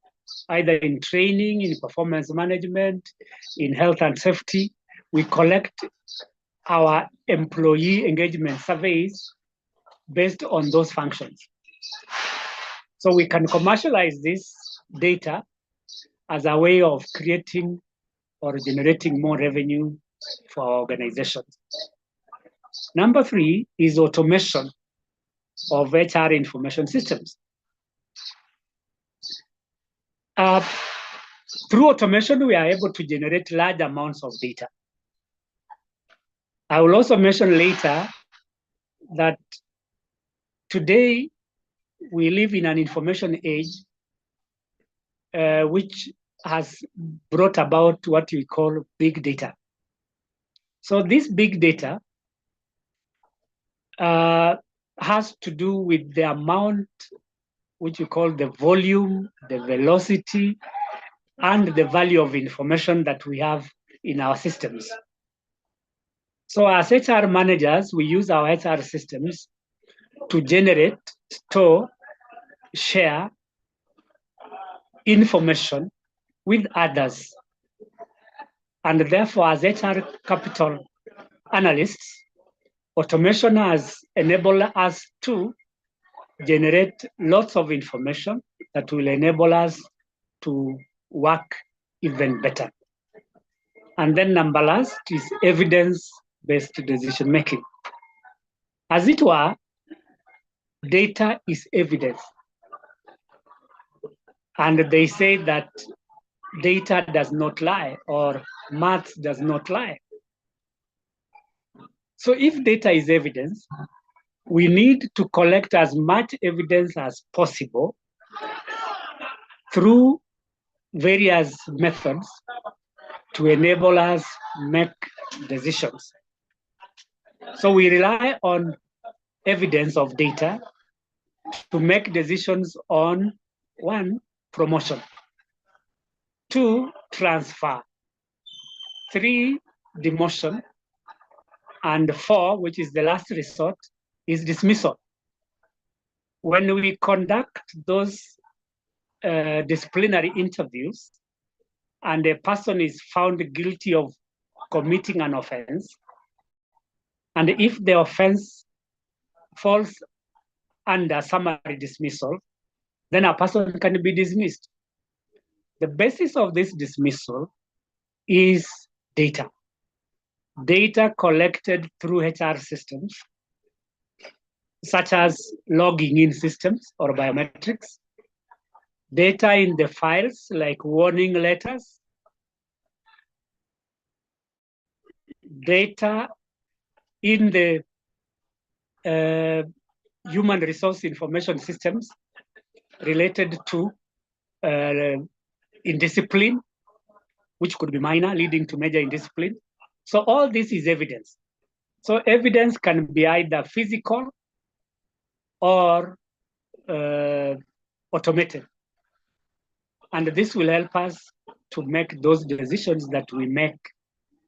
either in training, in performance management, in health and safety. We collect our employee engagement surveys based on those functions. So we can commercialize this data as a way of creating or generating more revenue for our organizations. Number 3 is automation of HR information systems. Through automation, we are able to generate large amounts of data. I will also mention later that today we live in an information age which has brought about what we call big data. So this big data has to do with the amount which we call the volume, the velocity, and the value of information that we have in our systems. So as HR managers, we use our HR systems to generate, store, share information with others. And therefore, as HR capital analysts, automation has enabled us to generate lots of information that will enable us to work even better. And then number last is evidence-based decision making. As it were, data is evidence. And they say that data does not lie, or math does not lie. So if data is evidence, we need to collect as much evidence as possible through various methods to enable us make decisions. So we rely on evidence of data to make decisions on 1, promotion, 2, transfer, 3, demotion, and 4, which is the last resort, is dismissal. When we conduct those disciplinary interviews and a person is found guilty of committing an offense, and if the offense falls under summary dismissal, then a person can be dismissed. The basis of this dismissal is data. Data collected through HR systems, such as logging in systems or biometrics, data in the files like warning letters, data in the human resource information systems related to indiscipline, which could be minor, leading to major indiscipline. So all this is evidence. So evidence can be either physical or automated. And this will help us to make those decisions that we make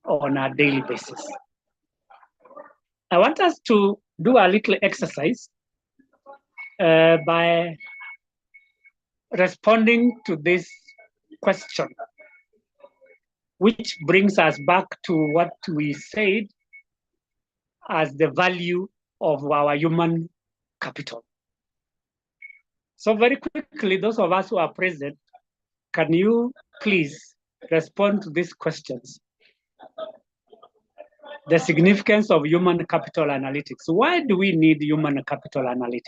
on a daily basis. I want us to do a little exercise by responding to this question, which brings us back to what we said as the value of our human capital. So very quickly, those of us who are present, can you please respond to these questions? The significance of human capital analytics. Why do we need human capital analytics?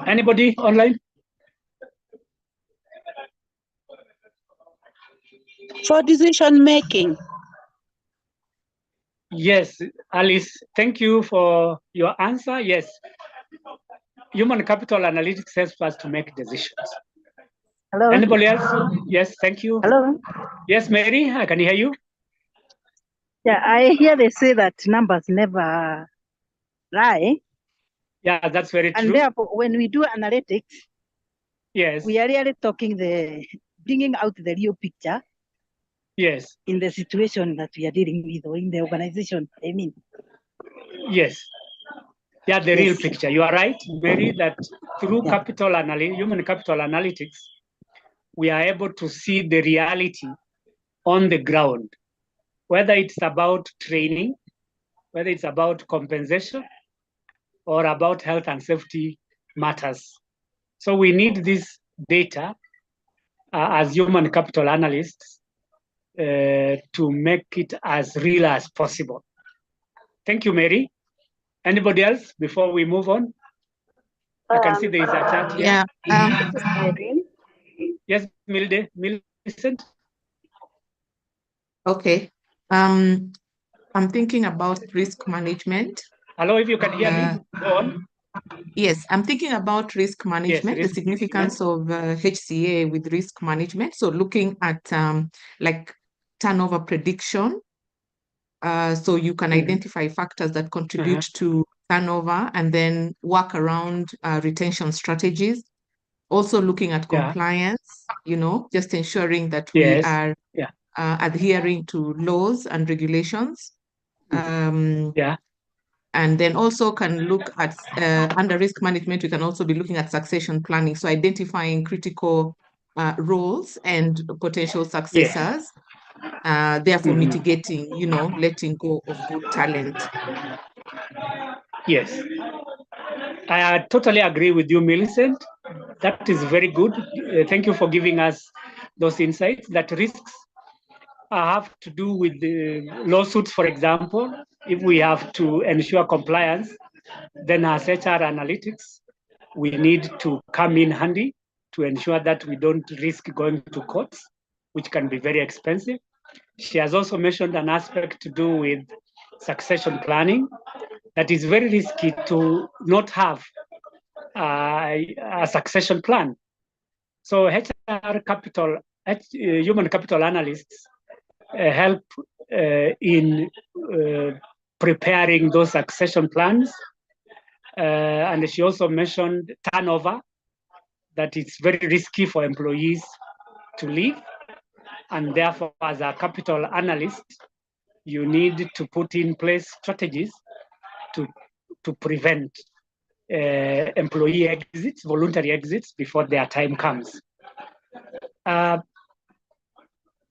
Anybody online? For decision making. Yes, Alice, thank you for your answer. Yes, human capital analytics helps us to make decisions. Hello. Anybody else? Yes, thank you. Hello. Yes, Mary, I can hear you. Yeah, I hear they say that numbers never lie. Yeah, that's very And true. therefore, when we do analytics, Yes, we are really bringing out the real picture yes, in the situation that we are dealing with or in the organization. I mean, yes. Yeah, the real Yes. picture. You are right, Mary, that through Yeah. human capital analytics, we are able to see the reality on the ground, whether it's about training, whether it's about compensation, or about health and safety matters. So we need this data as human capital analysts to make it as real as possible. Thank you, Mary. Anybody else before we move on? I can see there is a chat here. Yeah. This is Irene. Yes, Millicent. Okay. I'm thinking about risk management. Hello, if you can hear me, go on. Yes, I'm thinking about risk management, risk the significance of HCA with risk management. So looking at like turnover prediction. So you can identify factors that contribute to turnover and then work around retention strategies. Also looking at compliance, just ensuring that we are adhering to laws and regulations. And then also can look at, under risk management, we can also be looking at succession planning. So identifying critical roles and potential successors, therefore mitigating, letting go of good talent. Yes, I totally agree with you, Millicent. That is very good. Thank you for giving us those insights. That risks have to do with the lawsuits, for example. If we have to ensure compliance, then as HR analytics, we need to come in handy to ensure that we don't risk going to courts, which can be very expensive. She has also mentioned an aspect to do with succession planning that is very risky to not have a succession plan. So human capital analysts help in preparing those succession plans. And she also mentioned turnover, that it's very risky for employees to leave. And therefore, as a capital analyst, you need to put in place strategies to prevent employee exits, voluntary exits, before their time comes.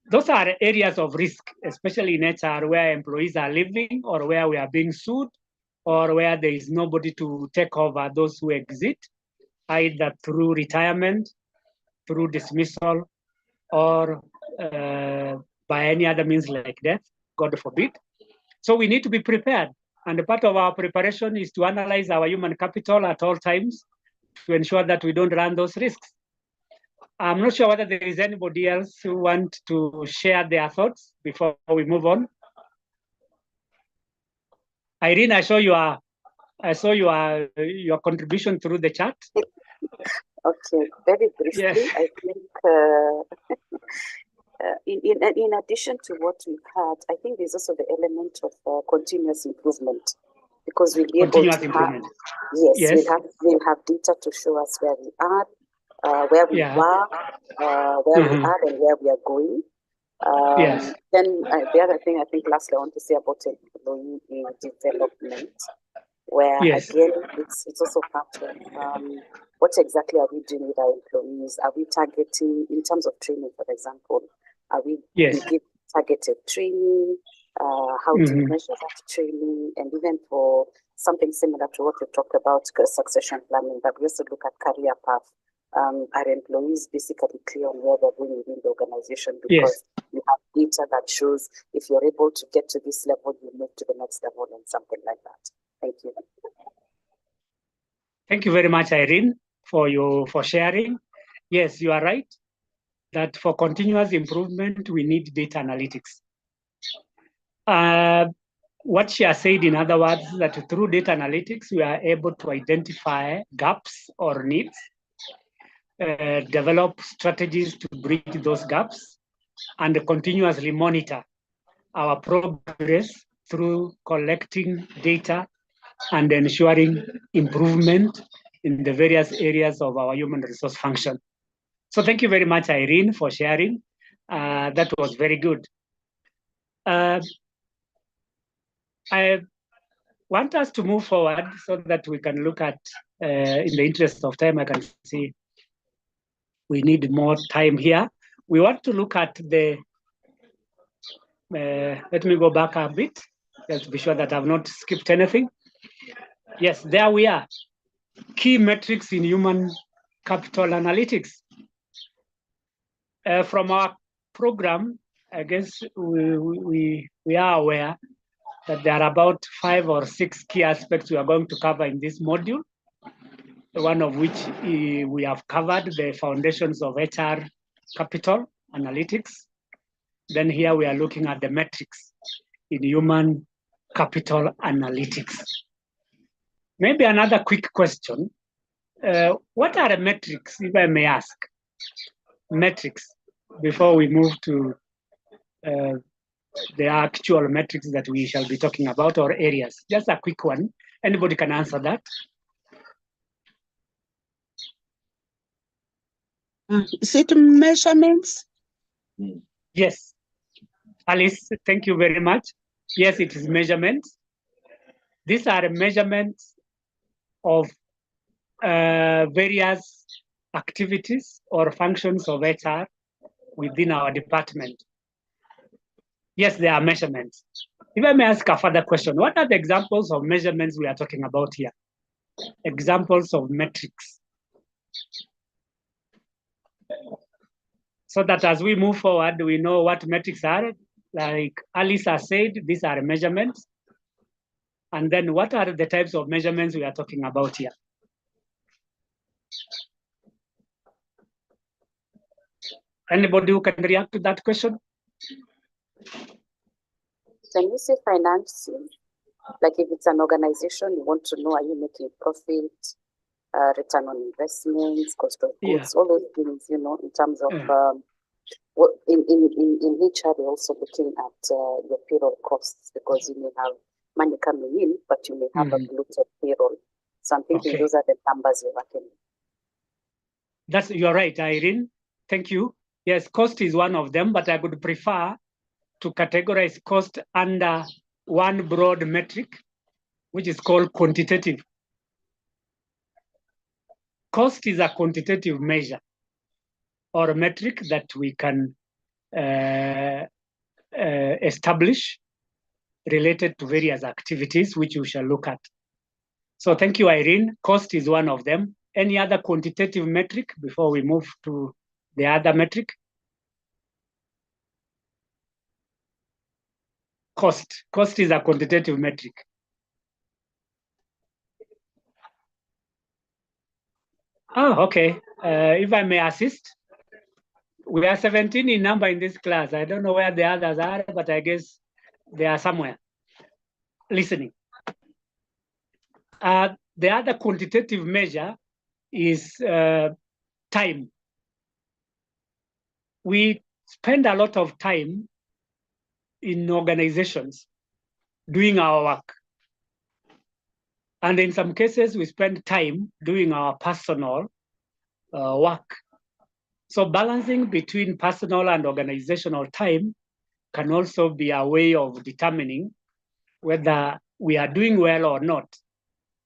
Those are areas of risk, especially in HR, where employees are leaving or where we are being sued or where there is nobody to take over those who exit, either through retirement, through dismissal, or by any other means like death, God forbid. So we need to be prepared. And part of our preparation is to analyze our human capital at all times to ensure that we don't run those risks. I'm not sure whether there is anybody else who want to share their thoughts before we move on. Irene, I saw your contribution through the chat. Okay, very briefly, Yes. I think in addition to what we've had, I think there's also the element of continuous improvement, because we'll be able to have, yes. We'll have data to show us where we are, where we were, where we are, and where we are going. Yes. Then the other thing I think lastly I want to say about employee development, where Yes. again it's also part of what exactly are we doing with our employees? Are we targeting in terms of training, for example? Are we give targeted training? How do you measure that training? And even for something similar to what we talked about, succession planning, but we also look at career path. Are employees basically clear on where they're going within the organization? Because you have data that shows if you're able to get to this level, you move to the next level and something like that. Thank you. Thank you very much, Irene, for sharing. Yes, you are right that for continuous improvement, we need data analytics. What she has said, in other words, that through data analytics, we are able to identify gaps or needs, develop strategies to bridge those gaps, and continuously monitor our progress through collecting data and ensuring improvement in the various areas of our human resource function. So thank you very much, Irene, for sharing. That was very good. I want us to move forward so that we can look at, in the interest of time, I can see we need more time here. We want to look at the, let me go back a bit, just to be sure that I've not skipped anything. Yes, there we are. Key metrics in human capital analytics. From our program, I guess we are aware that there are about 5 or 6 key aspects we are going to cover in this module, one of which we have covered, the foundations of HR capital analytics. Then here we are looking at the metrics in human capital analytics. Maybe another quick question. What are the metrics, if I may ask? Metrics, before we move to the actual metrics that we shall be talking about, or areas. Just a quick one. Anybody can answer that. Is it measurements? Yes. Alice, thank you very much. Yes, it is measurements. These are measurements of various activities or functions of HR within our department. Yes, there are measurements. If I may ask a further question, what are the examples of measurements we are talking about here? Examples of metrics. So that as we move forward, we know what metrics are. Like Alice has said, these are measurements. And then what are the types of measurements we are talking about here? Anybody who can react to that question? Can you say financing? Like if it's an organization, you want to know, are you making profit, return on investments, cost of goods, all those things, you know, in terms of, in HR, you're also looking at your payroll costs, because you may have money coming in, but you may have a bloated payroll. So I'm thinking those are the numbers you're working with. You're right, Irene. Thank you. Yes, cost is one of them, but I would prefer to categorize cost under one broad metric, which is called quantitative. Cost is a quantitative measure or a metric that we can establish related to various activities, which we shall look at. So thank you, Irene. Cost is one of them. Any other quantitative metric before we move to the other metric? Cost. Cost is a quantitative metric. Oh, okay. If I may assist, we are 17 in number in this class. I don't know where the others are, but I guess they are somewhere listening. The other quantitative measure is time. We spend a lot of time in organizations doing our work. And in some cases, we spend time doing our personal work. So balancing between personal and organizational time can also be a way of determining whether we are doing well or not.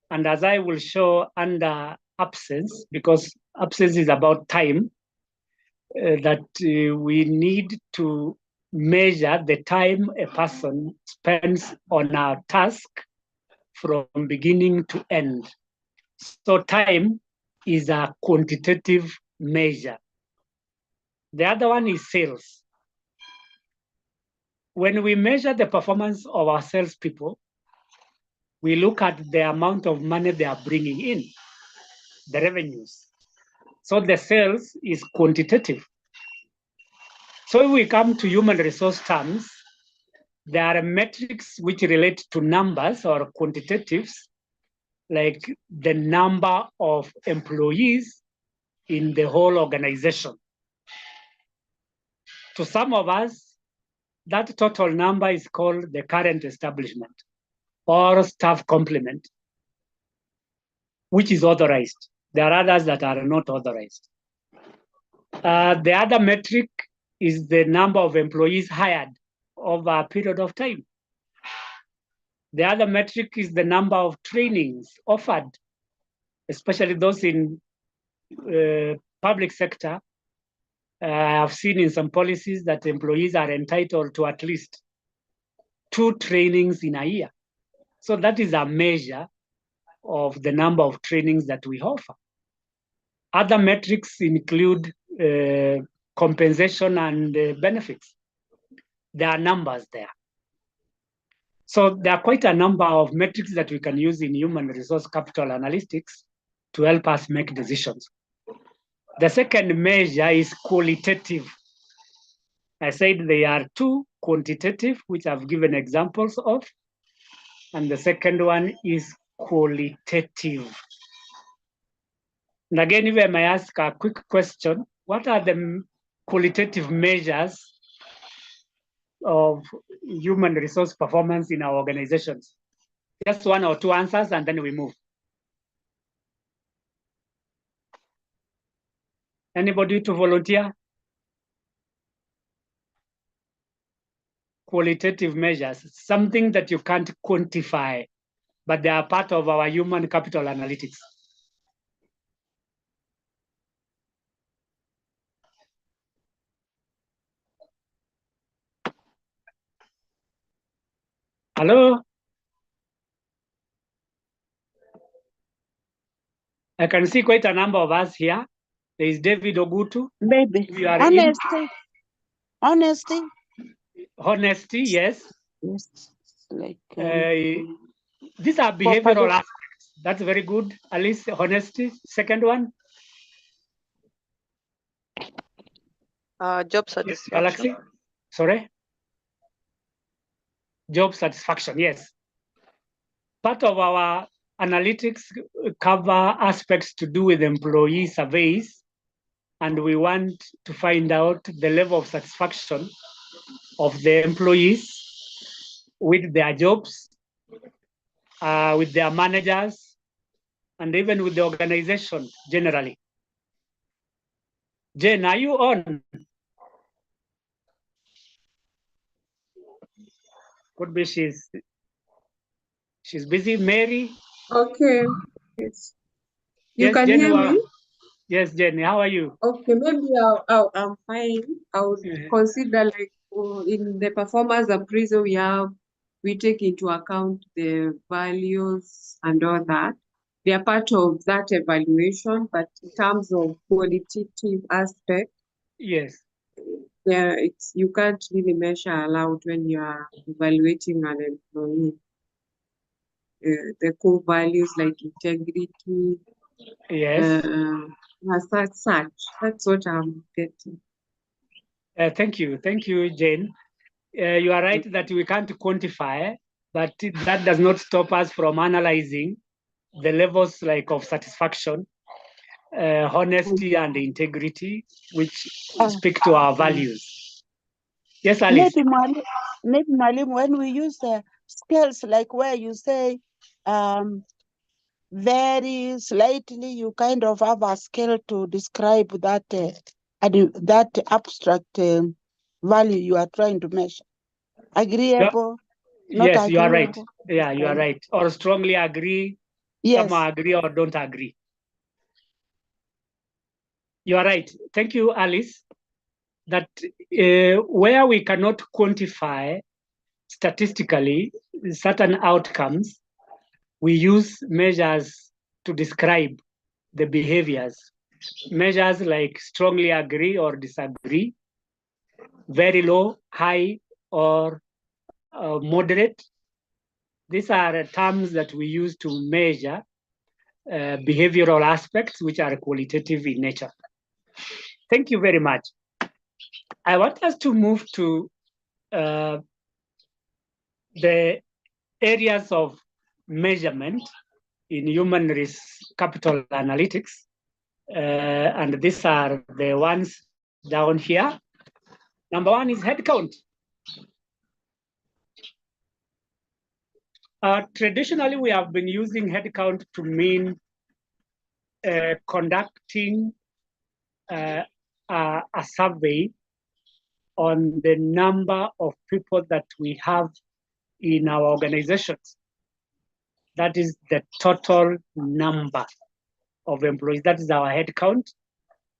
And as I will show under absence, because absence is about time, that we need to measure the time a person spends on a task from beginning to end. So time is a quantitative measure. The other one is sales. When we measure the performance of our salespeople, we look at the amount of money they are bringing in, the revenues. So the sales is quantitative. So if we come to human resource terms, there are metrics which relate to numbers or quantitatives, like the number of employees in the whole organization. To some of us, that total number is called the current establishment or staff complement, which is authorized. There are others that are not authorized. The other metric is the number of employees hired over a period of time. The other metric is the number of trainings offered, especially those in public sector. I've seen in some policies that employees are entitled to at least 2 trainings in a year. So that is a measure of the number of trainings that we offer. Other metrics include compensation and benefits. There are numbers there. So there are quite a number of metrics that we can use in human resource capital analytics to help us make decisions. The second measure is qualitative. I said there are 2, quantitative, which I've given examples of, and the second one is qualitative. And again, if I may ask a quick question, what are the qualitative measures of human resource performance in our organizations? Just 1 or 2 answers, and then we move. Anybody to volunteer? Qualitative measures, something that you can't quantify, but they are part of our human capital analytics. Hello? I can see quite a number of us here. There is David Ogutu. Maybe. Honesty. Honesty, yes. Yes. Like these are behavioral aspects. That's very good. Alice, honesty. Second one. Job satisfaction. Galaxy? Sorry? Job satisfaction, yes. Part of our analytics cover aspects to do with employee surveys, and we want to find out the level of satisfaction of the employees with their jobs, with their managers, and even with the organization generally. Jane, are you on? Could be she's busy. Mary? Okay. Yes. You yes, can Jenny, hear me? Yes, Jenny, how are you? Okay, maybe I'm fine. I would consider like in the performance appraisal we take into account the values and all that. They are part of that evaluation, but in terms of qualitative aspect, yes, you can't really measure aloud when you are evaluating an employee. The core values like integrity, yes, such. That's what I'm getting. Thank you, Jane. You are right that we can't quantify, but that does not stop us from analyzing the levels like of satisfaction, honesty, and integrity, which speak to our values. Yes, Alice. Maybe Malim, when we use the scales, like where you say very slightly, you kind of have a scale to describe that that abstract value you are trying to measure. Agreeable? Yeah. Yes, you are right. Yeah, you are right. Or strongly agree, yes. Some agree or don't agree. You are right. Thank you, Alice. That where we cannot quantify statistically certain outcomes, we use measures to describe the behaviors. Measures like strongly agree or disagree, very low, high, or moderate. These are terms that we use to measure behavioral aspects which are qualitative in nature. Thank you very much. I want us to move to the areas of measurement in human capital analytics. And these are the ones down here. Number one is headcount. Traditionally, we have been using headcount to mean conducting a survey on the number of people that we have in our organizations. That is the total number of employees. That is our headcount.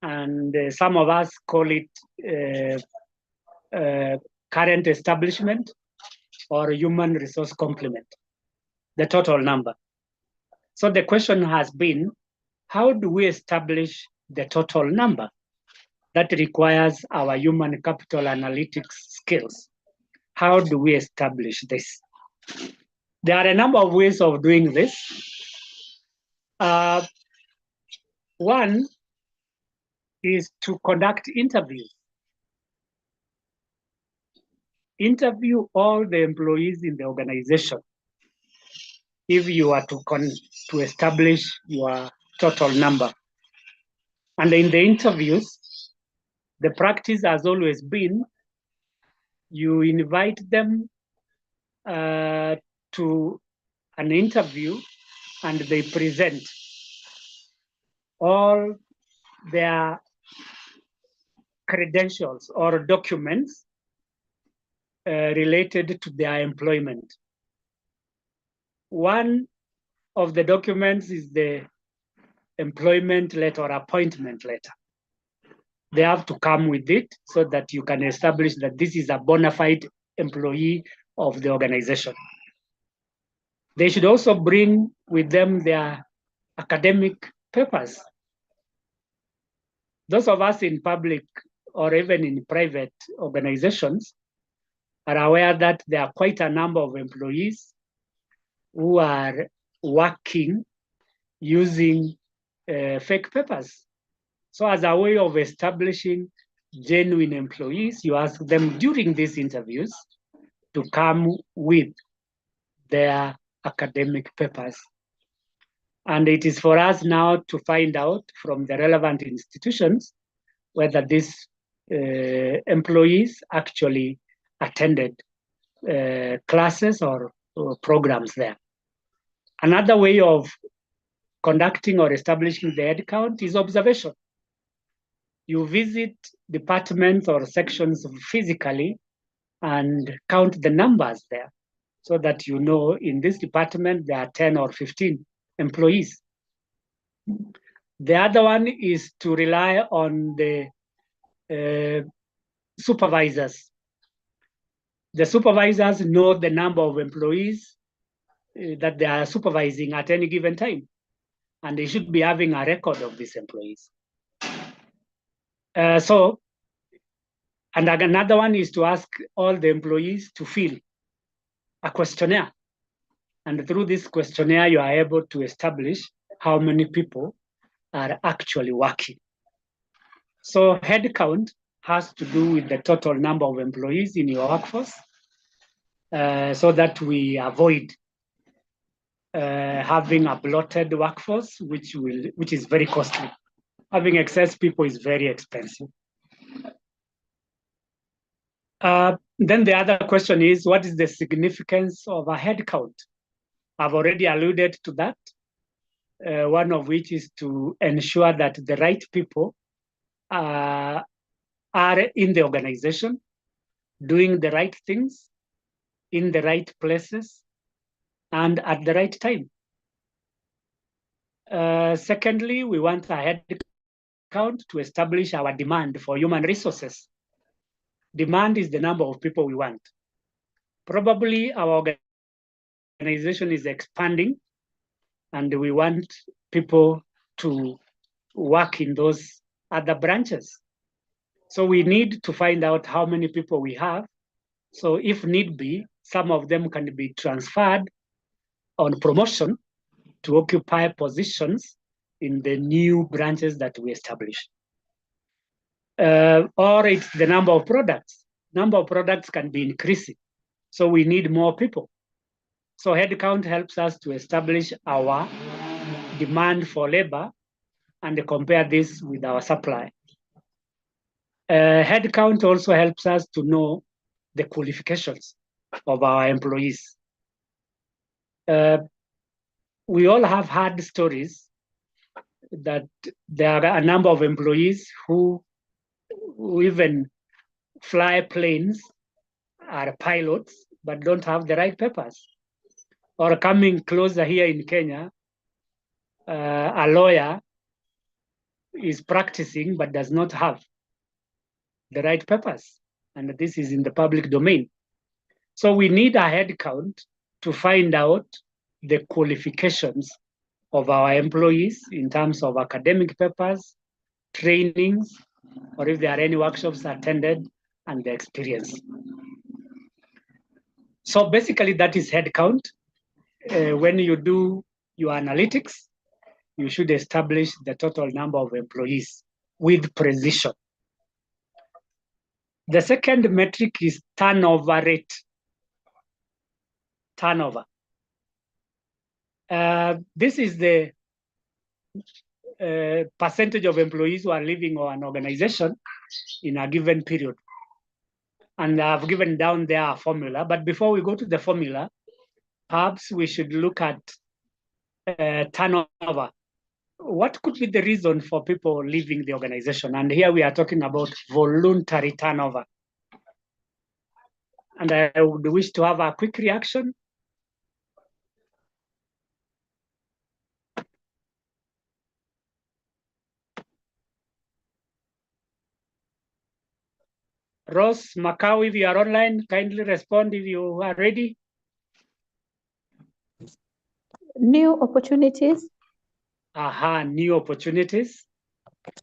And some of us call it current establishment or human resource complement, the total number. So the question has been, how do we establish the total number? That requires our human capital analytics skills. How do we establish this? There are a number of ways of doing this. One is to conduct interviews. Interview all the employees in the organization if you are to establish your total number. And in the interviews, the practice has always been you invite them to an interview and they present all their credentials or documents related to their employment. One of the documents is the employment letter or appointment letter. They have to come with it so that you can establish that this is a bona fide employee of the organization. They should also bring with them their academic papers. Those of us in public or even in private organizations are aware that there are quite a number of employees who are working using fake papers. So as a way of establishing genuine employees, you ask them during these interviews to come with their academic papers. And it is for us now to find out from the relevant institutions whether these employees actually attended classes or programs there. Another way of conducting or establishing the headcount is observation. You visit departments or sections physically and count the numbers there so that you know in this department there are 10 or 15 employees. The other one is to rely on the supervisors. The supervisors know the number of employees that they are supervising at any given time, and they should be having a record of these employees. And another one is to ask all the employees to fill a questionnaire. And through this questionnaire, you are able to establish how many people are actually working. So headcount has to do with the total number of employees in your workforce so that we avoid having a bloated workforce, which is very costly. Having excess people is very expensive. Then the other question is, what is the significance of a headcount? I've already alluded to that. One of which is to ensure that the right people are in the organization, doing the right things, in the right places, and at the right time. Secondly, we want a head count to establish our demand for human resources. Demand is the number of people we want. Probably our organization is expanding and we want people to work in those other branches. So we need to find out how many people we have. So if need be, some of them can be transferred on promotion to occupy positions in the new branches that we establish. Or it's the number of products. Number of products can be increasing. So we need more people. So headcount helps us to establish our demand for labor and compare this with our supply. Headcount also helps us to know the qualifications of our employees. We all have heard stories that there are a number of employees who even fly planes, are pilots, but don't have the right papers. Or coming closer here in Kenya, a lawyer is practicing but does not have the right papers. And this is in the public domain. So we need a head count to find out the qualifications of our employees in terms of academic papers, trainings, or if there are any workshops attended, and the experience. So basically that is head count. When you do your analytics, you should establish the total number of employees with precision. The second metric is turnover rate. Turnover. This is the percentage of employees who are leaving an organization in a given period. And I've given down there a formula, but before we go to the formula, perhaps we should look at turnover. What could be the reason for people leaving the organization? And here we are talking about voluntary turnover. And I would wish to have a quick reaction. Ross Macau, if you are online, kindly respond if you are ready. New opportunities. Aha, new opportunities.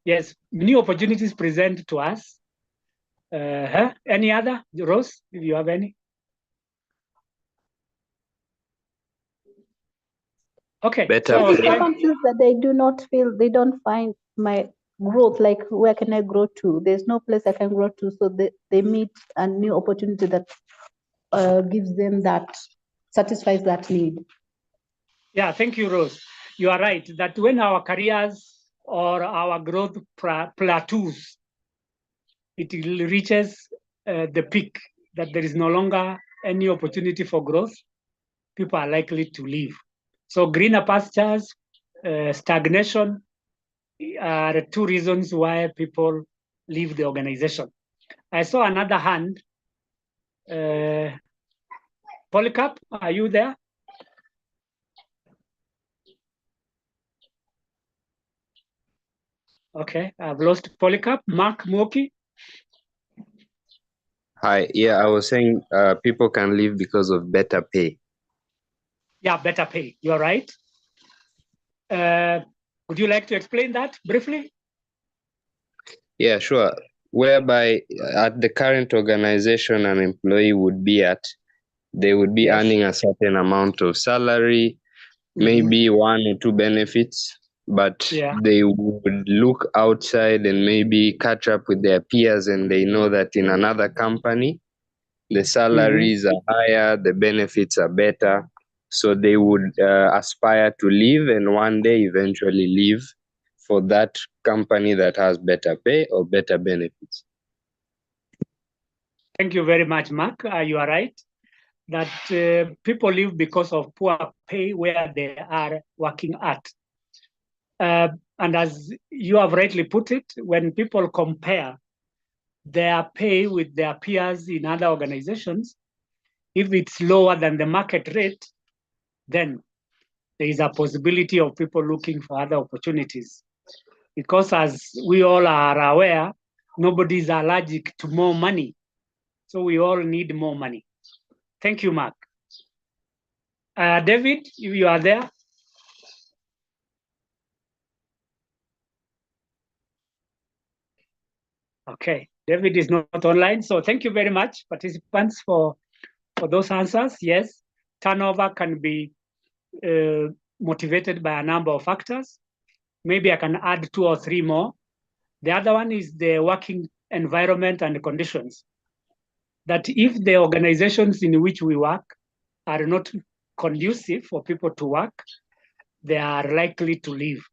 Yes, new opportunities present to us. Any other, Rose, if you have any? Okay. Better. So that they do not feel, they don't find my growth, like where can I grow to? There's no place I can grow to. So they meet a new opportunity that gives them that, satisfies that need. Yeah, thank you, Rose. You are right that when our careers or our growth plateaus, it reaches the peak, that there is no longer any opportunity for growth, people are likely to leave. So greener pastures, stagnation are two reasons why people leave the organization. I saw another hand. Polycarp, are you there? Okay, I've lost Polycarp. Mark Moki. Hi, yeah, I was saying people can leave because of better pay. Yeah, better pay, you're right. Would you like to explain that briefly? Yeah, sure. Whereby at the current organization an employee would be at, they would be earning a certain amount of salary, maybe one or two benefits, but they would look outside and maybe catch up with their peers, and they know that in another company, the salaries are higher, the benefits are better. So they would aspire to leave and one day eventually leave for that company that has better pay or better benefits. Thank you very much, Mark. You are right that people leave because of poor pay where they are working at. And as you have rightly put it, when people compare their pay with their peers in other organizations, if it's lower than the market rate, then there is a possibility of people looking for other opportunities. Because as we all are aware, nobody is allergic to more money. So we all need more money. Thank you, Mark. David, if you are there. Okay, David is not online. So thank you very much, participants, for those answers. Yes, turnover can be motivated by a number of factors. Maybe I can add 2 or 3 more. The other one is the working environment and conditions. That if the organizations in which we work are not conducive for people to work, they are likely to leave.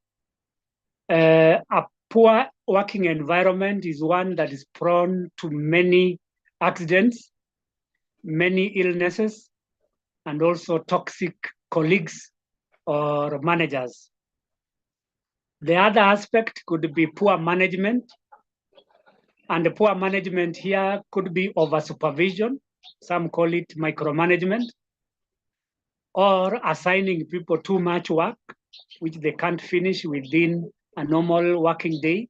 A poor working environment is one that is prone to many accidents, many illnesses, and also toxic colleagues or managers. The other aspect could be poor management. And the poor management here could be over supervision. Some call it micromanagement, or assigning people too much work, which they can't finish within a normal working day,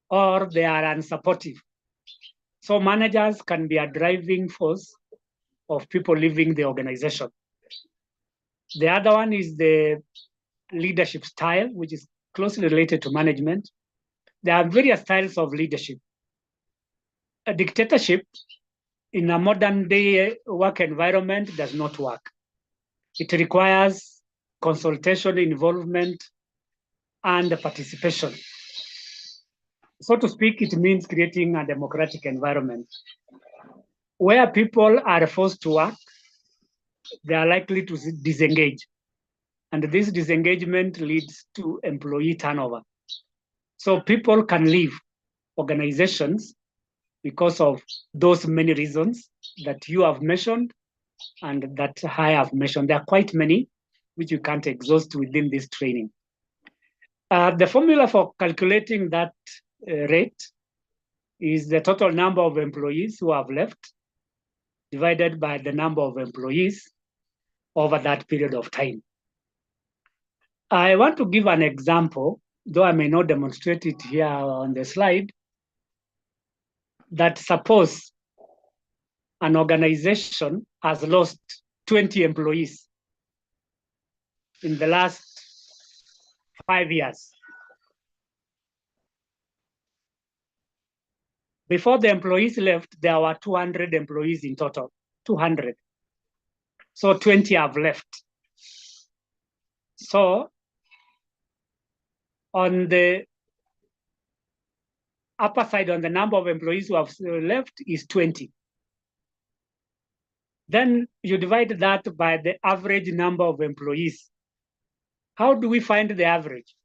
or they are unsupportive. So managers can be a driving force of people leaving the organization. The other one is the leadership style, which is closely related to management. There are various styles of leadership. A dictatorship in a modern day work environment does not work. It requires consultation, involvement, and participation. So to speak, it means creating a democratic environment. Where people are forced to work, they are likely to disengage. And this disengagement leads to employee turnover. So people can leave organizations because of those many reasons that you have mentioned and that I have mentioned. There are quite many, which you can't exhaust within this training. The formula for calculating that rate is the total number of employees who have left divided by the number of employees over that period of time. I want to give an example, though I may not demonstrate it here on the slide, that suppose an organization has lost 20 employees in the last 5 years. Before the employees left, there were 200 employees in total, 200. So 20 have left. So on the upper side, on the number of employees who have left is 20. Then you divide that by the average number of employees. How do we find the average?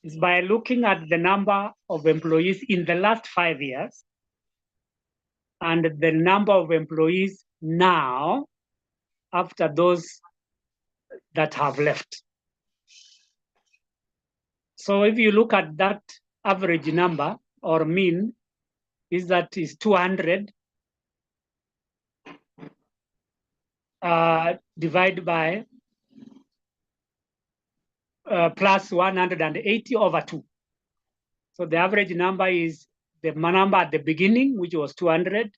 It's by looking at the number of employees in the last 5 years and the number of employees now after those that have left. So if you look at that average number or mean, is 200 divided by plus 180 over 2. So the average number is the number at the beginning, which was 200,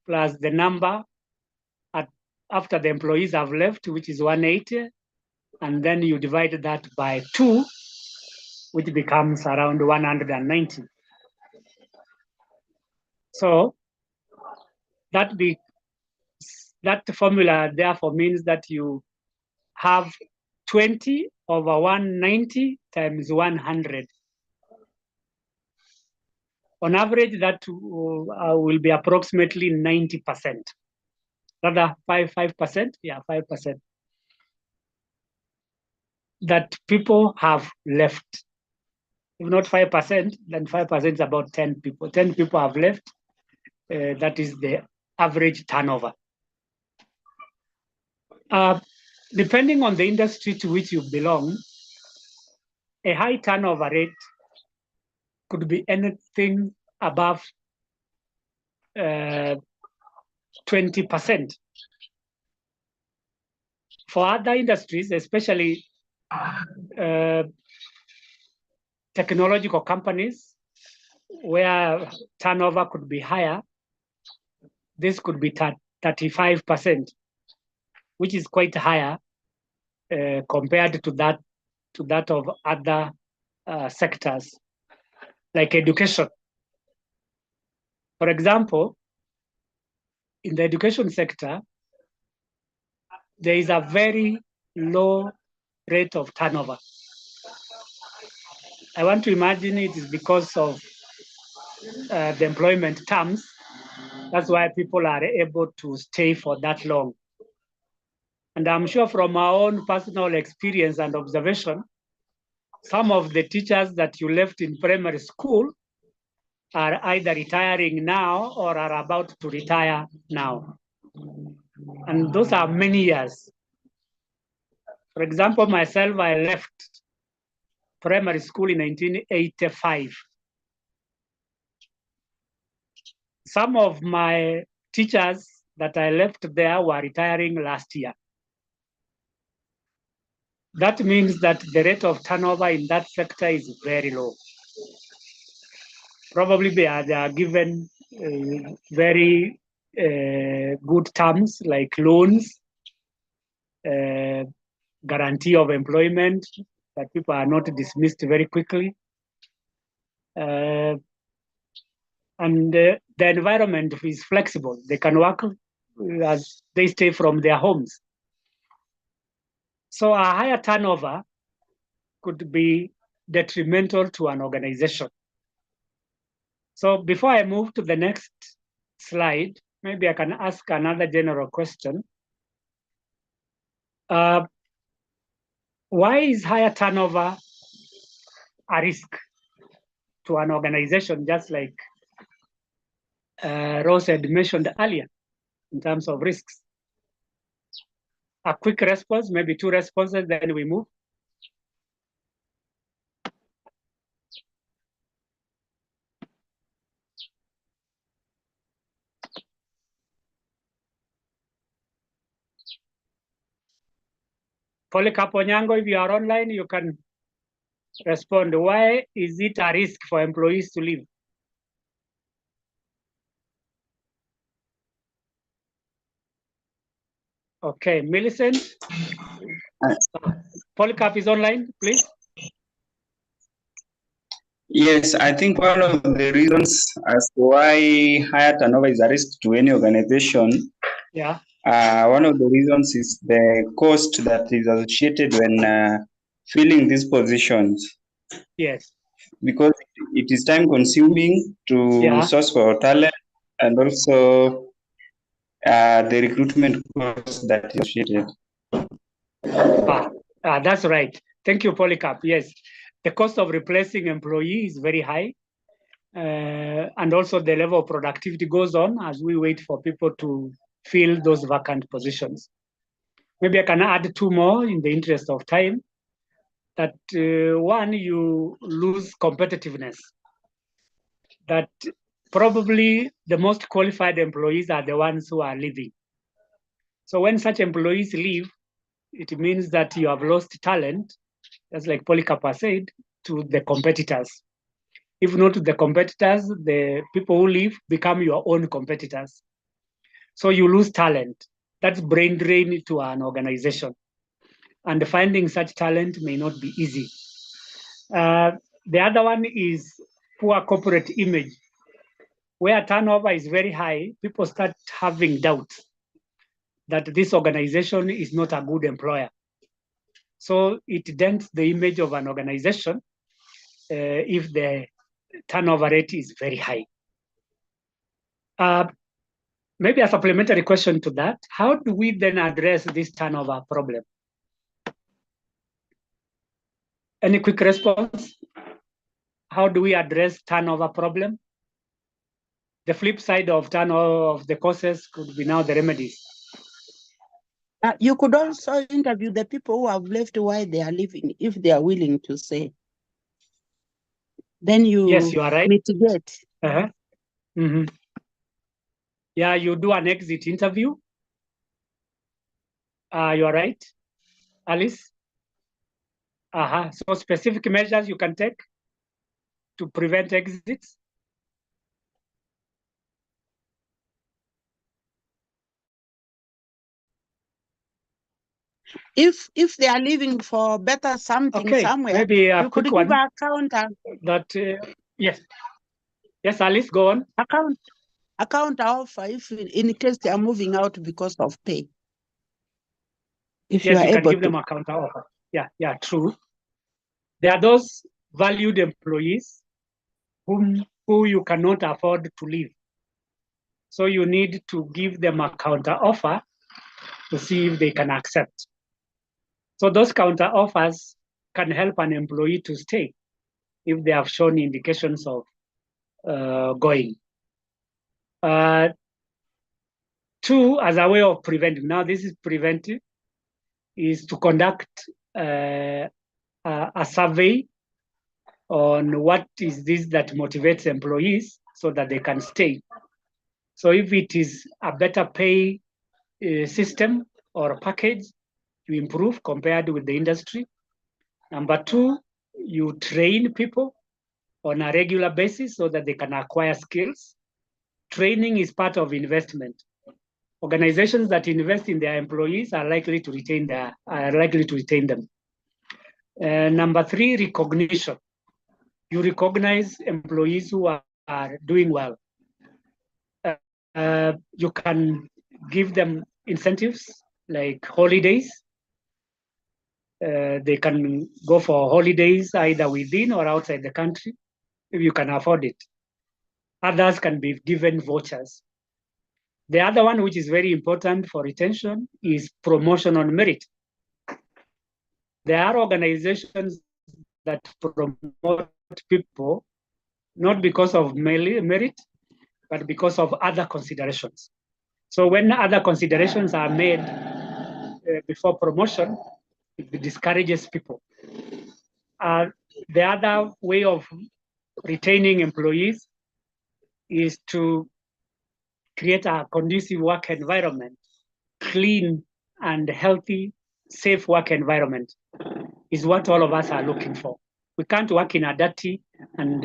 plus the number after the employees have left, which is 180, and then you divide that by 2, which becomes around 190. So that formula therefore means that you have 20 over 190 times 100. On average, that will be approximately 90%. Rather, 5%, yeah, 5%. That people have left. If not 5%, then 5% is about 10 people. 10 people have left. That is the average turnover. Depending on the industry to which you belong, a high turnover rate could be anything above 20%. For other industries, especially technological companies, where turnover could be higher, this could be 35%, which is quite higher compared to that of other sectors, like education. For example, in the education sector, there is a very low rate of turnover. I want to imagine it is because of the employment terms. That's why people are able to stay for that long. And I'm sure from our own personal experience and observation, some of the teachers that you left in primary school are either retiring now or are about to retire now. And those are many years. For example, myself, I left primary school in 1985. Some of my teachers that I left there were retiring last year. That means that the rate of turnover in that sector is very low. Probably they are given very good terms like loans, guarantee of employment, that people are not dismissed very quickly. And the environment is flexible. They can work as they stay from their homes. So a higher turnover could be detrimental to an organization. So before I move to the next slide, maybe I can ask another general question. Why is higher turnover a risk to an organization, just like Rose had mentioned earlier, in terms of risks? A quick response, maybe 2 responses, then we move. Polycarp Onyango, if you are online, you can respond. Why is it a risk for employees to leave? Okay, Millicent. Polycarp is online, please. Yes, I think one of the reasons as to why higher turnover is a risk to any organization, one of the reasons is the cost that is associated when filling these positions. Yes. Because it is time consuming to source for talent, and also the recruitment cost that is associated. That's right. Thank you, Polycarp. Yes, the cost of replacing employees is very high. And also the level of productivity goes on as we wait for people to fill those vacant positions. Maybe I can add 2 more in the interest of time. That one, you lose competitiveness. That probably the most qualified employees are the ones who are leaving. So when such employees leave, it means that you have lost talent, as like Polycarp said, to the competitors. If not to the competitors, the people who leave become your own competitors. So you lose talent. That's brain drain to an organization. And finding such talent may not be easy. The other one is poor corporate image. Where turnover is very high, people start having doubts that this organization is not a good employer. So it dents the image of an organization if the turnover rate is very high. Maybe a supplementary question to that, how do we then address this turnover problem? Any quick response? How do we address turnover problem? The flip side of turnover of the causes could be now the remedies. You could also interview the people who have left why they are leaving, if they are willing to say. then you yes, you are right. mitigate. Yeah, you do an exit interview. You are right, Alice. So specific measures you can take to prevent exits. If they are leaving for better something somewhere, maybe a you could quick give one. account That yes, Alice, go on. Account offer if in case they are moving out because of pay. If yes, you are you can able give to. them a counter offer. Yeah, true. There are those valued employees who you cannot afford to leave. So you need to give them a counter offer to see if they can accept. So those counter offers can help an employee to stay if they have shown indications of going. Two, as a way of preventing, now this is preventive, is to conduct a survey on what is this that motivates employees so that they can stay. So if it is a better pay system or a package, you improve compared with the industry. Number two, you train people on a regular basis so that they can acquire skills. Training is part of investment. Organizations that invest in their employees are likely to retain them. Number three, recognition. You recognize employees who are doing well. You can give them incentives like holidays. They can go for holidays either within or outside the country if you can afford it. Others can be given vouchers. The other one, which is very important for retention, is promotion on merit. There are organizations that promote people not because of merit, but because of other considerations. So when other considerations are made before promotion, it discourages people. The other way of retaining employees is to create a conducive work environment, clean and healthy, safe work environment is what all of us are looking for. We can't work in a dirty and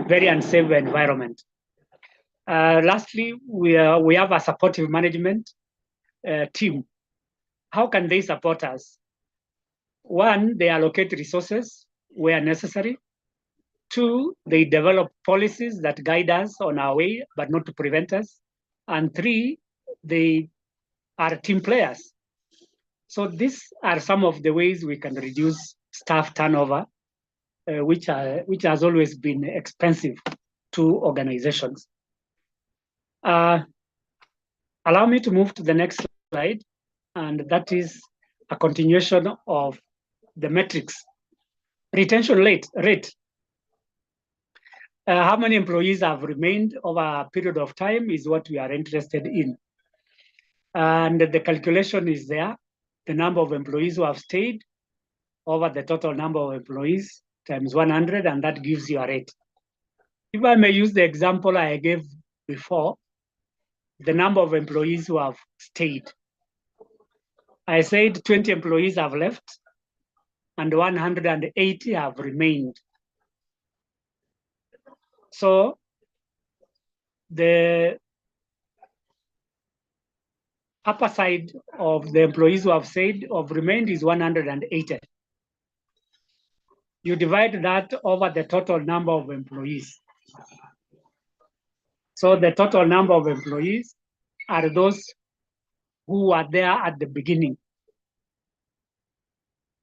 very unsafe environment. Lastly, we have a supportive management team. How can they support us? One, they allocate resources where necessary. Two, they develop policies that guide us on our way, but not to prevent us. And three, they are team players. So these are some of the ways we can reduce staff turnover, which has always been expensive to organizations. Allow me to move to the next slide, and that is a continuation of the metrics. Retention rate. How many employees have remained over a period of time is what we are interested in. And the calculation is there, the number of employees who have stayed over the total number of employees times 100, and that gives you a rate. If I may use the example I gave before, the number of employees who have stayed. I said 20 employees have left and 180 have remained. So the upper side of the employees who have stayed of remained is 180. You divide that over the total number of employees. So the total number of employees are those who were there at the beginning.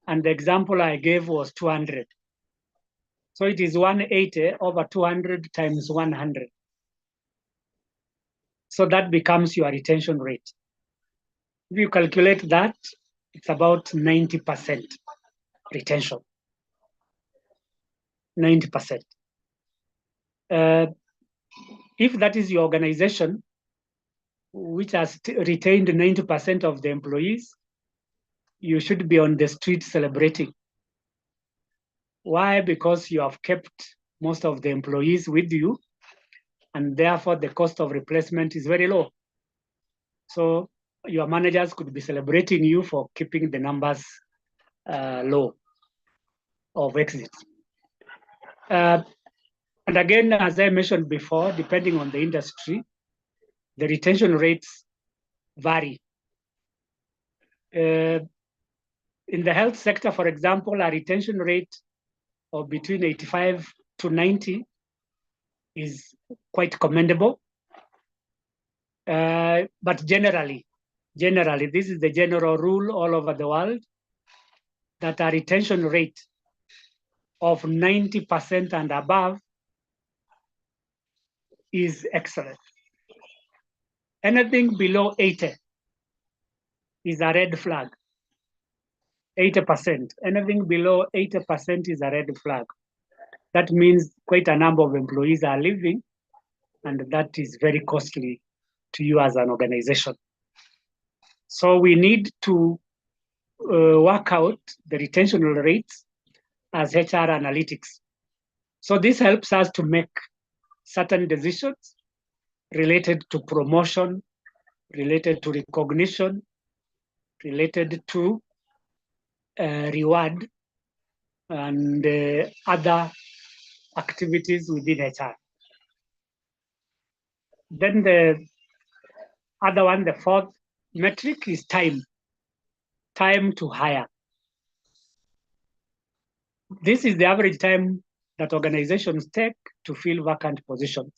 And the example I gave was 200. So it is 180 over 200 times 100. So that becomes your retention rate. If you calculate that, it's about 90% retention. 90%. If that is your organization, which has retained 90% of the employees, you should be on the street celebrating. Why? Because you have kept most of the employees with you, and therefore the cost of replacement is very low. So your managers could be celebrating you for keeping the numbers low of exits. And again, as I mentioned before, depending on the industry, the retention rates vary. In the health sector, for example, a retention rate of between 85 to 90 is quite commendable. But generally, this is the general rule all over the world, that a retention rate of 90% and above is excellent. Anything below 80 is a red flag. 80%. Anything below 80% is a red flag. That means quite a number of employees are leaving, and that is very costly to you as an organization. So we need to work out the retention rates as HR analytics. So this helps us to make certain decisions related to promotion, related to recognition, related to reward, and other activities within HR. Then the other one, the fourth metric, is time to hire. This is the average time that organizations take to fill vacant positions.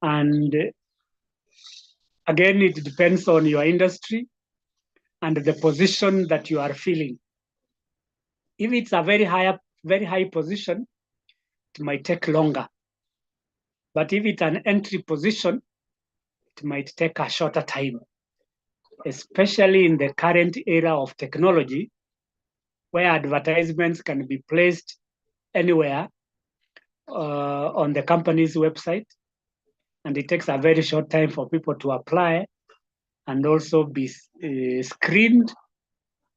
And again, it depends on your industry and the position that you are filling. If it's a very high position, it might take longer. But if it's an entry position, it might take a shorter time, especially in the current era of technology, where advertisements can be placed anywhere on the company's website, and it takes a very short time for people to apply and also be screened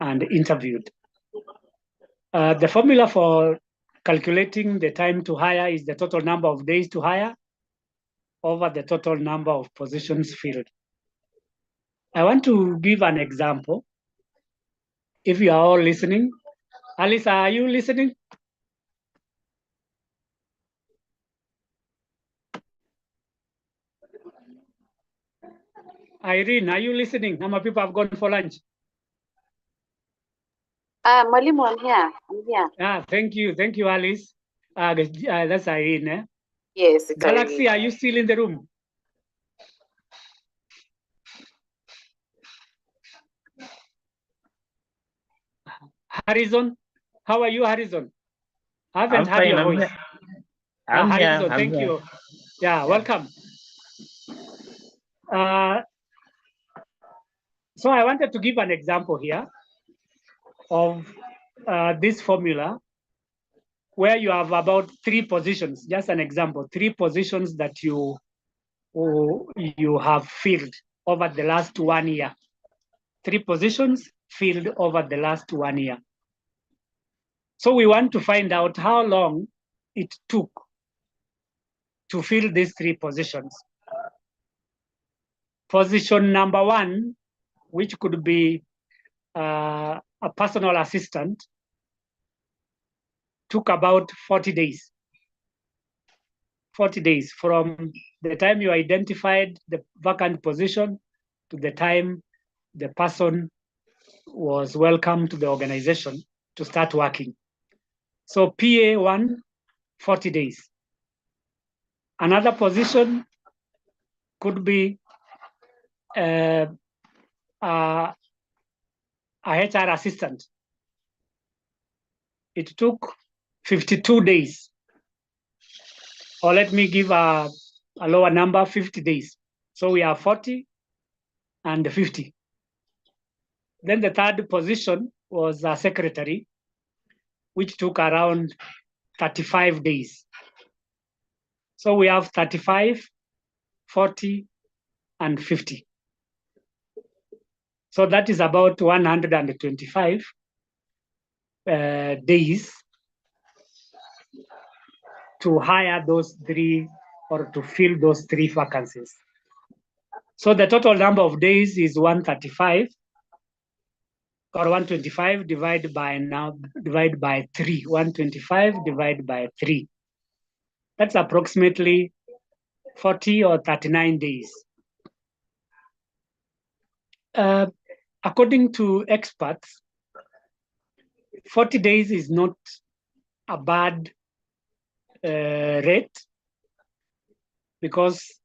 and interviewed. The formula for calculating the time to hire is the total number of days to hire over the total number of positions filled. I want to give an example. If you are all listening, Alice, are you listening? Irene, are you listening? How many people have gone for lunch? Mwalimu, I'm here. Thank you, Alice. That's Irene. Eh? Yes, it's Galaxy, Irene. are you still in the room? Harrison, how are you, Harrison? I haven't heard your voice. I'm Harrison, here. thank you. Yeah, welcome. So I wanted to give an example here of this formula where you have about 3 positions, just an example, 3 positions that you have filled over the last 1 year. 3 positions filled over the last 1 year. So we want to find out how long it took to fill these 3 positions. Position number 1, which could be a personal assistant, took about 40 days. 40 days from the time you identified the vacant position to the time the person was welcomed to the organization to start working. So PA1, 40 days. Another position could be a HR assistant. It took 52 days. Or let me give a lower number, 50 days. So we have 40 and 50. Then the third position was a secretary, which took around 35 days. So we have 35, 40, and 50. So that is about 125 days to hire those three or to fill those three vacancies. So the total number of days is 135 or 125 divided by 3. 125 divided by 3. That's approximately 40 or 39 days. According to experts, 40 days is not a bad rate because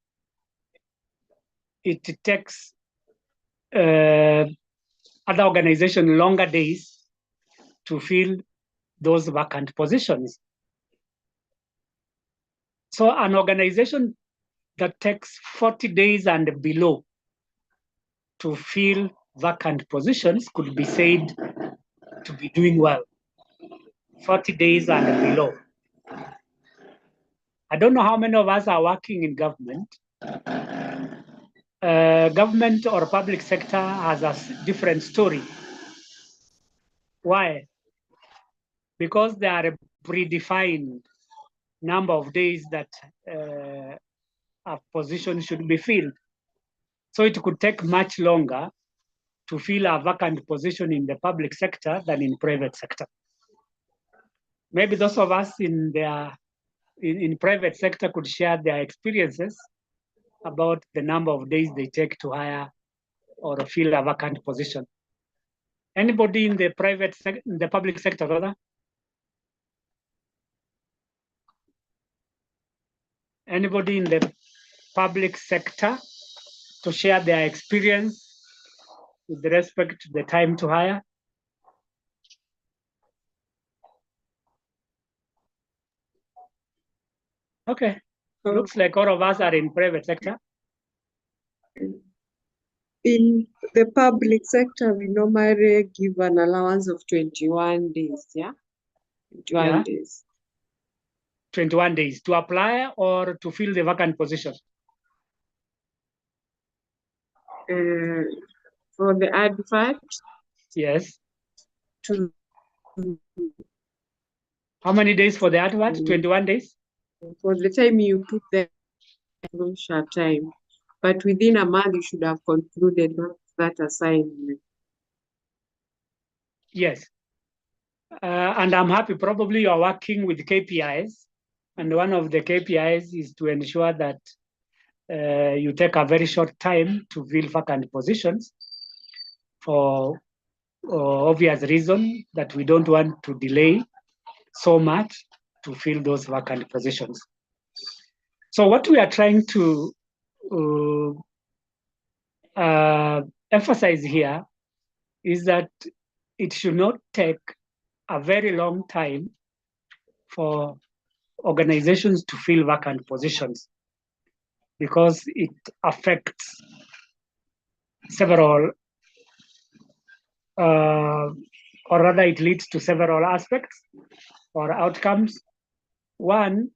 it takes other organizations longer days to fill those vacant positions. So an organization that takes 40 days and below to fill vacant positions could be said to be doing well. 40 days and below. I don't know how many of us are working in government. Government or public sector has a different story. Why? Because there are a predefined number of days that a position should be filled. So it could take much longer to fill a vacant position in the public sector than in private sector. Maybe those of us in private sector could share their experiences about the number of days they take to hire or fill a vacant position. Anybody in the public sector, rather? Anybody in the public sector to share their experience with respect to the time to hire? Okay, looks like all of us are in private sector. In the public sector, we normally give an allowance of 21 days, yeah? 21 days. 21 days to apply or to fill the vacant position? For the advert? Yes. How many days for the advert? 21 days? For the time you put the short time, but within a month you should have concluded that assignment. Yes. And I'm happy probably you're working with KPIs, and one of the KPIs is to ensure that you take a very short time to fill vacant positions for obvious reason that we don't want to delay so much to fill those vacant positions. So what we are trying to emphasize here is that it should not take a very long time for organizations to fill vacant positions because it affects several, or rather it leads to several aspects or outcomes. One,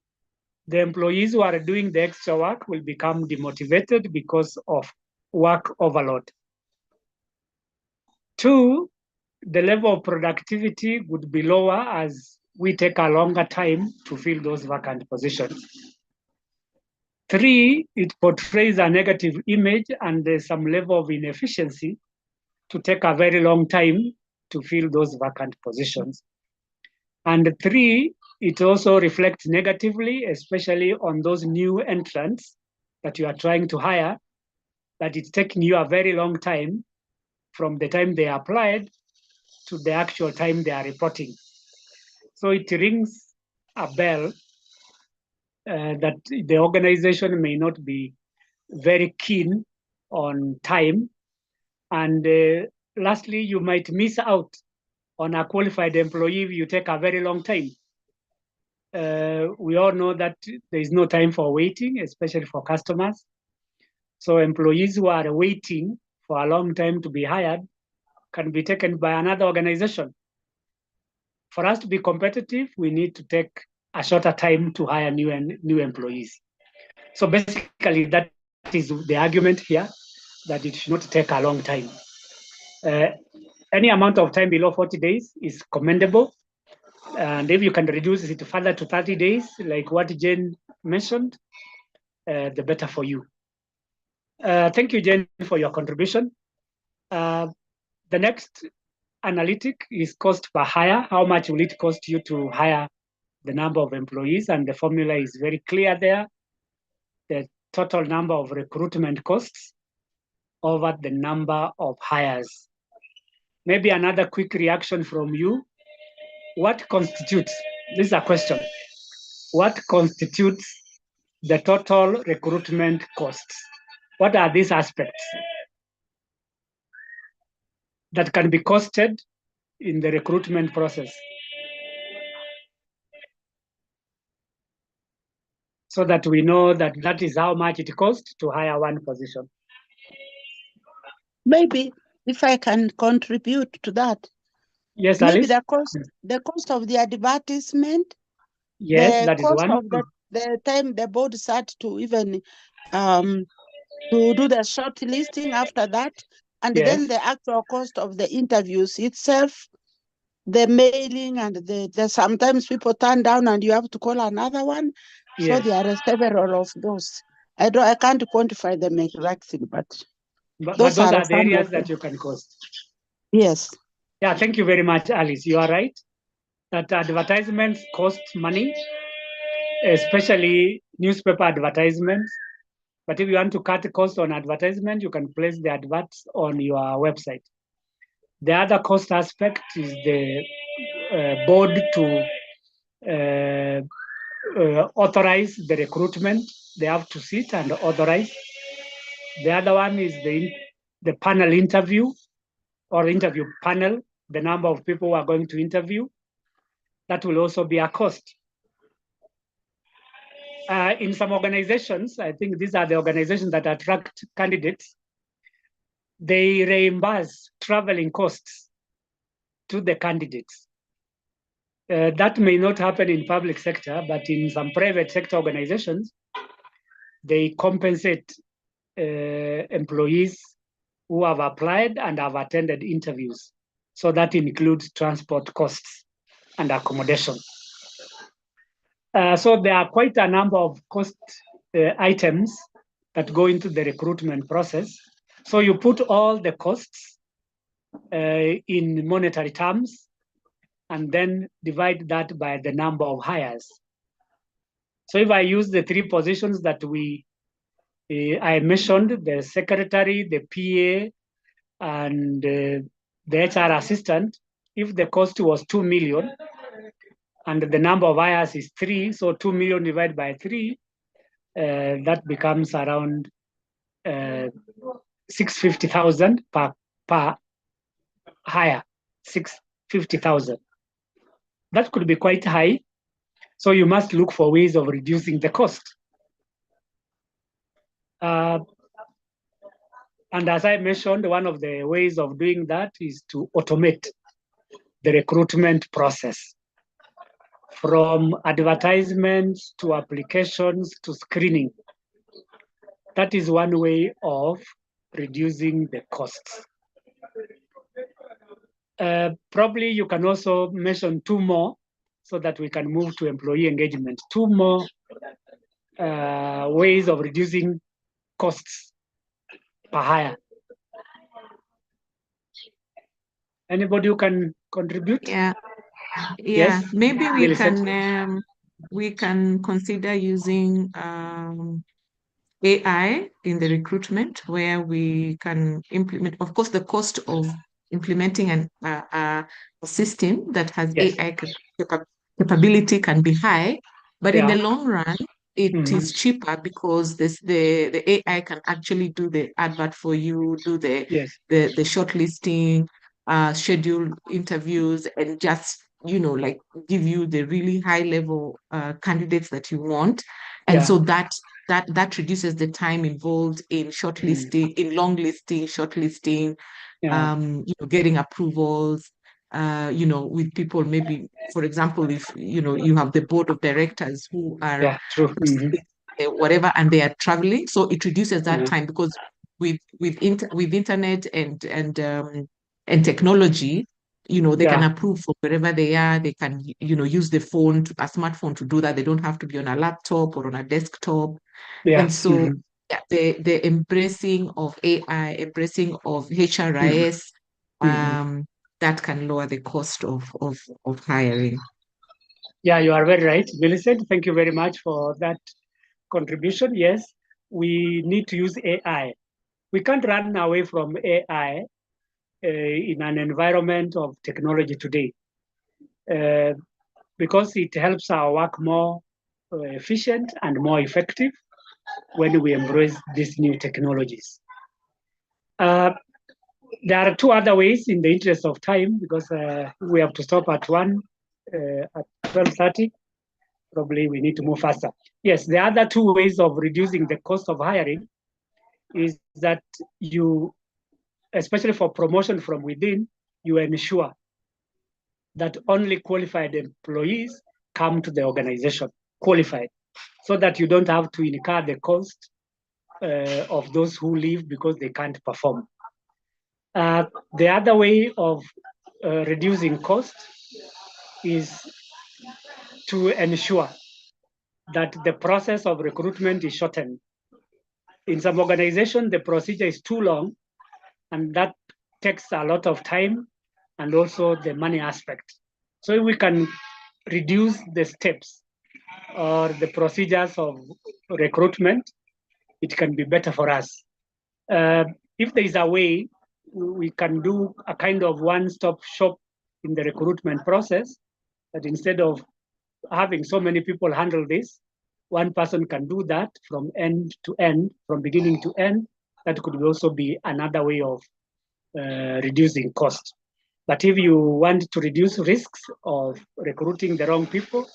the employees who are doing the extra work will become demotivated because of work overload. Two, the level of productivity would be lower as we take a longer time to fill those vacant positions. Three, it portrays a negative image and there's some level of inefficiency to take a very long time to fill those vacant positions. And three, it also reflects negatively, especially on those new entrants that you are trying to hire, that it's taking you a very long time from the time they applied to the actual time they are reporting. So it rings a bell that the organization may not be very keen on time. And lastly, you might miss out on a qualified employee if you take a very long time. We all know that there is no time for waiting, especially for customers. So employees who are waiting for a long time to be hired can be taken by another organization. For us to be competitive, we need to take a shorter time to hire new employees. So basically, that is the argument here, that it should not take a long time. Any amount of time below 40 days is commendable, And if you can reduce it further to 30 days, like what Jane mentioned, the better for you. Thank you, Jane, for your contribution. The next analytic is cost per hire. How much will it cost you to hire the number of employees? And the formula is very clear there. The total number of recruitment costs over the number of hires. Maybe another quick reaction from you. What constitutes, this is a question, what constitutes the total recruitment costs? What are these aspects that can be costed in the recruitment process? So that we know that that is how much it costs to hire one position. Maybe if I can contribute to that. Yes, maybe Alice? the cost of the advertisement. Yes, that is one. Of the time the board start to even to do the short listing after that, and then the actual cost of the interviews itself, the mailing, and the sometimes people turn down and you have to call another one. So there are several of those. I can't quantify them exactly, but those are the areas that you can cost. Yes. Yeah, thank you very much, Alice. You are right that advertisements cost money, especially newspaper advertisements. But if you want to cut the cost on advertisement, you can place the adverts on your website. The other cost aspect is the board to authorize the recruitment. They have to sit and authorize. The other one is the panel interview or interview panel, the number of people who are going to interview. That will also be a cost. In some organizations, I think these are the organizations that attract candidates, they reimburse traveling costs to the candidates. That may not happen in public sector, but in some private sector organizations, they compensate employees who have applied and have attended interviews. So that includes transport costs and accommodation. So there are quite a number of cost items that go into the recruitment process. So you put all the costs in monetary terms and then divide that by the number of hires. So if I use the three positions that I mentioned, the secretary, the PA, and the HR assistant, if the cost was 2 million and the number of hires is 3, so 2 million divided by 3, that becomes around 650,000 per hire, 650,000. That could be quite high. So you must look for ways of reducing the cost. And as I mentioned, one of the ways of doing that is to automate the recruitment process, from advertisements to applications to screening. That is one way of reducing the costs. Probably you can also mention 2 more so that we can move to employee engagement. 2 more ways of reducing costs per hire. Anybody who can contribute? Yeah. Yes. Maybe we can consider using AI in the recruitment, where we can implement. Of course, the cost of implementing a system that has AI capability can be high, but in the long run, it is cheaper because the AI can actually do the advert for you, do the shortlisting, schedule interviews, and just like give you the really high level candidates that you want. And so that reduces the time involved in shortlisting, in long listing, shortlisting, getting approvals, with people. Maybe, for example, if you have the board of directors who are whatever, and they are traveling, so it reduces that time, because with internet and technology, they can approve from wherever they are. They can, use the phone, a smartphone to do that. They don't have to be on a laptop or on a desktop. And so the embracing of AI, embracing of HRIS, that can lower the cost of hiring. Yeah, you are very right, Millicent. Thank you very much for that contribution. Yes, we need to use AI. We can't run away from AI in an environment of technology today, because it helps our work more efficient and more effective when we embrace these new technologies. There are two other ways, in the interest of time, because we have to stop at 12:30. Probably we need to move faster. Yes, the other two ways of reducing the cost of hiring is that you, especially for promotion from within, you ensure that only qualified employees come to the organization, qualified, so that you don't have to incur the cost of those who leave because they can't perform. The other way of reducing cost is to ensure that the process of recruitment is shortened. In some organizations, the procedure is too long, and that takes a lot of time and also the money aspect. So if we can reduce the steps or the procedures of recruitment, it can be better for us. If there is a way, we can do a kind of one-stop shop in the recruitment process, that instead of having so many people handle this, one person can do that from end to end, from beginning to end. That could also be another way of reducing cost. But if you want to reduce risks of recruiting the wrong people,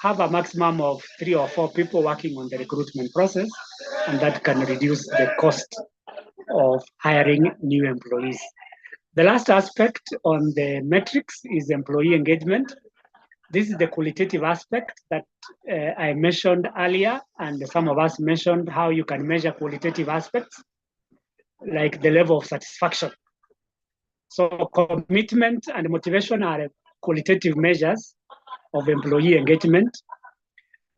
have a maximum of 3 or 4 people working on the recruitment process, and that can reduce the cost of hiring new employees. The last aspect on the metrics is employee engagement. This is the qualitative aspect that I mentioned earlier, and some of us mentioned how you can measure qualitative aspects, like the level of satisfaction. So commitment and motivation are qualitative measures of employee engagement.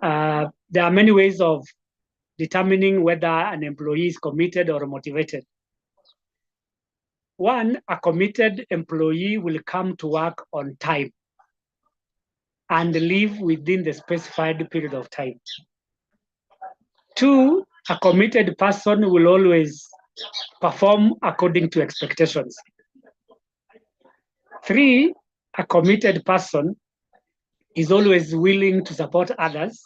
There are many ways of determining whether an employee is committed or motivated. One, a committed employee will come to work on time and leave within the specified period of time. Two, a committed person will always perform according to expectations. Three, a committed person is always willing to support others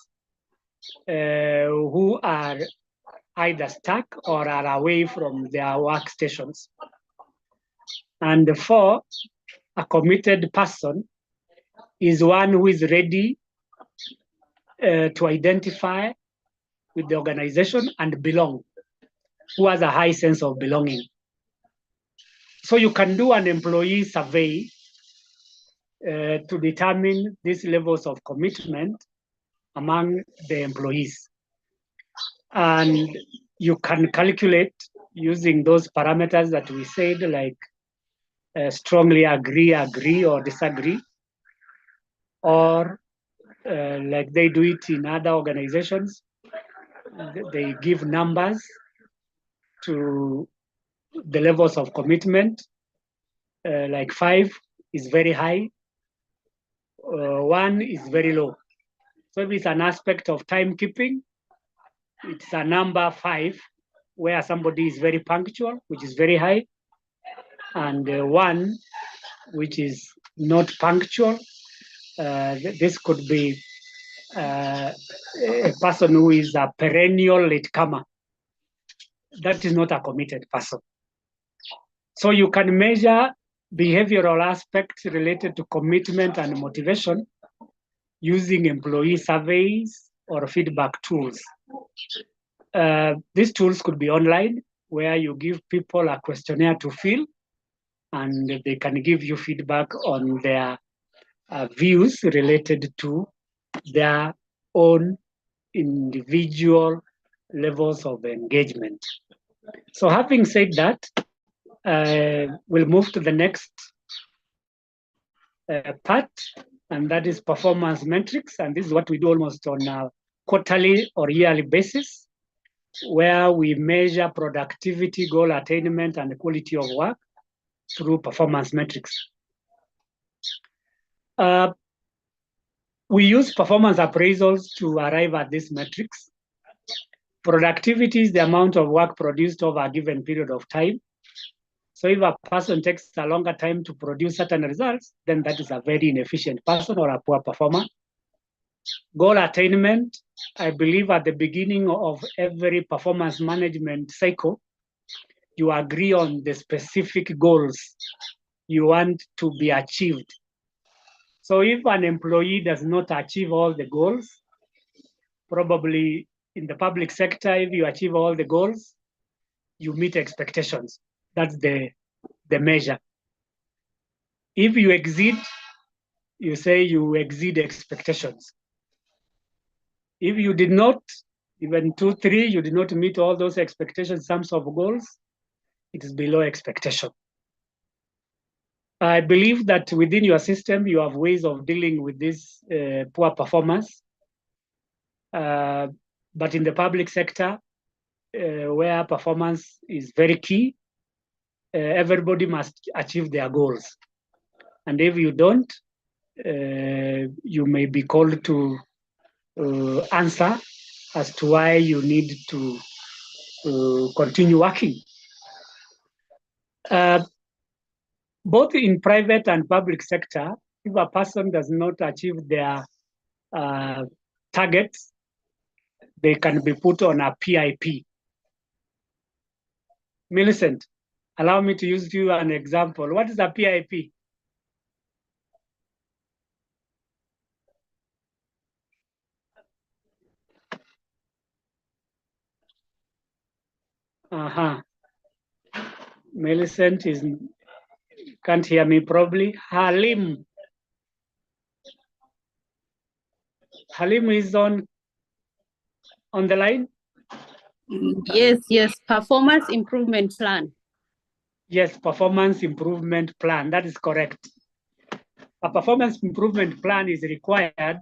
who are either stuck or are away from their workstations. And four, a committed person is one who is ready to identify with the organization and belong, who has a high sense of belonging. So you can do an employee survey to determine these levels of commitment among the employees. And you can calculate using those parameters that we said, like strongly agree, or disagree, or like they do it in other organizations, they give numbers to the levels of commitment, like 5 is very high, 1 is very low. So if it's an aspect of timekeeping, it's a number 5, where somebody is very punctual, which is very high, and 1, which is not punctual. This could be a person who is a perennial latecomer. That is not a committed person. So you can measure behavioral aspects related to commitment and motivation using employee surveys or feedback tools. These tools could be online, where you give people a questionnaire to fill, and they can give you feedback on their views related to their own individual levels of engagement. So having said that, we'll move to the next part, and that is performance metrics. And this is what we do almost on a quarterly or yearly basis, where we measure productivity, goal attainment, and the quality of work through performance metrics. We use performance appraisals to arrive at these metrics. Productivity is the amount of work produced over a given period of time. So if a person takes a longer time to produce certain results, then that is a very inefficient person or a poor performer. Goal attainment, I believe at the beginning of every performance management cycle, you agree on the specific goals you want to be achieved. So if an employee does not achieve all the goals, probably in the public sector, if you achieve all the goals, you meet expectations. That's the measure. If you exceed, you say you exceed expectations. If you did not, even 2, 3, you did not meet all those expectations, sums of goals, it is below expectation. I believe that within your system, you have ways of dealing with this poor performance. But in the public sector, where performance is very key, everybody must achieve their goals. And if you don't, you may be called to answer as to why you need to continue working. Both in private and public sector, if a person does not achieve their targets, they can be put on a PIP. Millicent, allow me to use you an example. What is a PIP? Millicent can't hear me probably. Halim is on the line? Yes, performance improvement plan. Yes, performance improvement plan, that is correct. A performance improvement plan is required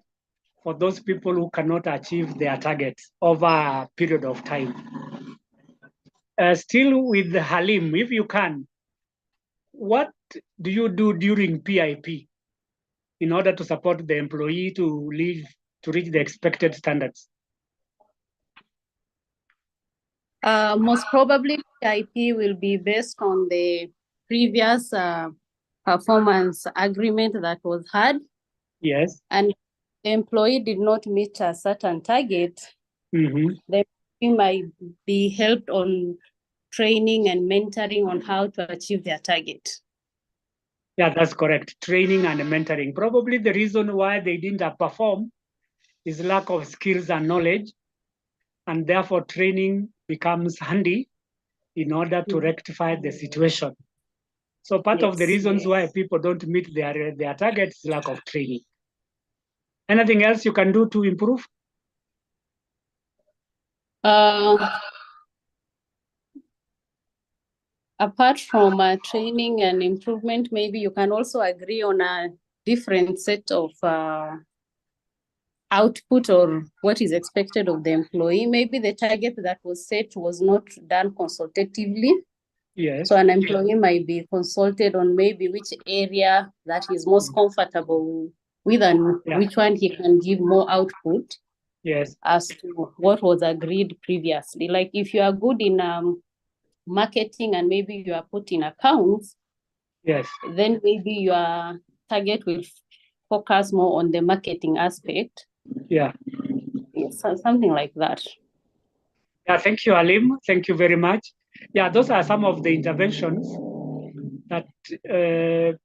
for those people who cannot achieve their targets over a period of time. Still with Halim, if you can, what do you do during PIP in order to support the employee to reach the expected standards? Most probably PIP will be based on the previous performance agreement that was had. Yes. And the employee did not meet a certain target, the employee might be helped on training and mentoring on how to achieve their target. Yeah, that's correct. Training and mentoring. Probably the reason why they didn't perform is lack of skills and knowledge, and therefore training becomes handy in order to rectify the situation. So part of the reasons why people don't meet their targets is lack of training. Anything else you can do to improve? Apart from training and improvement, maybe you can also agree on a different set of output or what is expected of the employee. Maybe the target that was set was not done consultatively. Yes. So an employee might be consulted on maybe which area that he's most comfortable with and which one he can give more output. Yes. As to what was agreed previously. Like if you are good in marketing and maybe you are put in accounts, yes, then maybe your target will focus more on the marketing aspect. Yeah. Yes, something like that. Yeah, thank you, Halim. Thank you very much. Yeah, those are some of the interventions that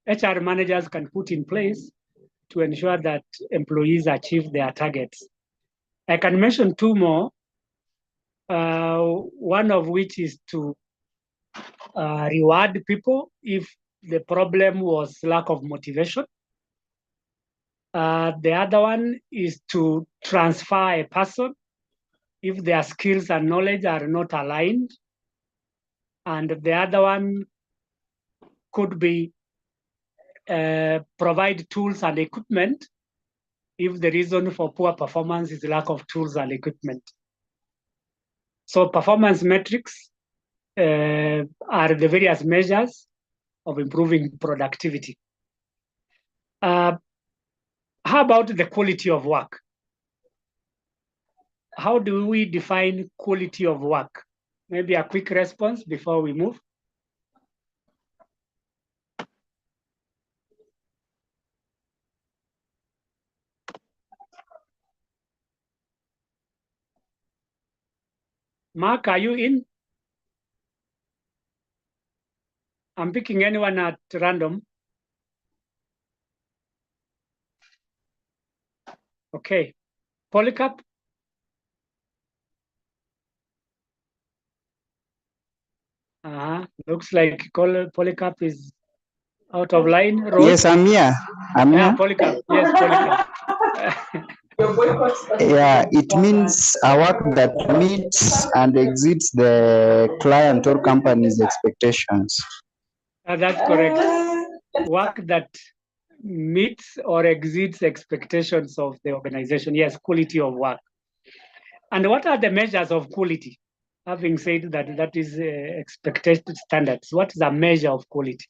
HR managers can put in place to ensure that employees achieve their targets. I can mention 2 more, one of which is to reward people if the problem was lack of motivation. The other one is to transfer a person if their skills and knowledge are not aligned. And the other one could be provide tools and equipment if the reason for poor performance is lack of tools and equipment. So performance metrics are the various measures of improving productivity. How about the quality of work? How do we define quality of work? Maybe a quick response before we move. Mark, are you in? I'm picking anyone at random. Okay. Polycarp? Looks like Polycarp is out of line. Rose? Yes, I'm here. Polycarp. Yes, Polycarp. Yeah, it means a work that meets and exceeds the client or company's expectations. That's correct. Work that meets or exceeds expectations of the organization. Yes, quality of work. And what are the measures of quality? Having said that, that is expected standards. What is a measure of quality?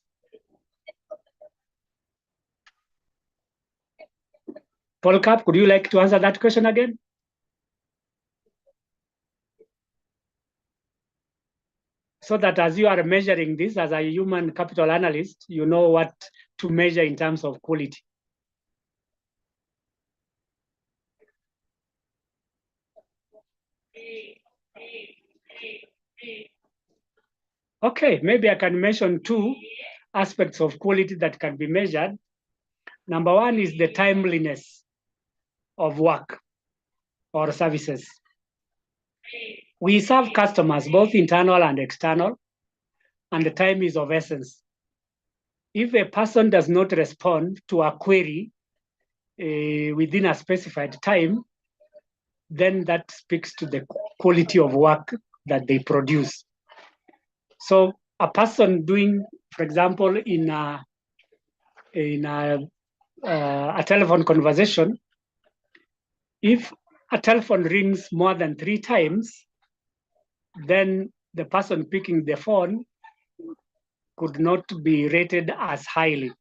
Polycarp, could you like to answer that question again? So that as you are measuring this as a human capital analyst, you know what to measure in terms of quality. Okay, maybe I can mention two aspects of quality that can be measured. Number one is the timeliness of work or services. We serve customers, both internal and external, and the time is of essence. If a person does not respond to a query within a specified time, then that speaks to the quality of work that they produce. So a person doing, for example, in a telephone conversation, if a telephone rings more than 3 times, then the person picking the phone could not be rated as highly,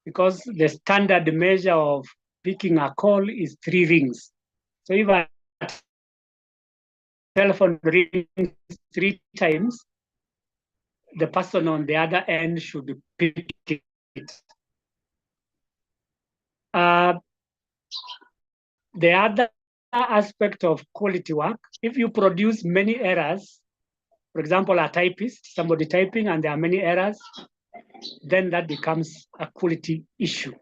because the standard measure of picking a call is 3 rings. So if a telephone rings 3 times, the person on the other end should pick it. The other aspect of quality work, if you produce many errors, for example, a typist, somebody typing and there are many errors, then that becomes a quality issue.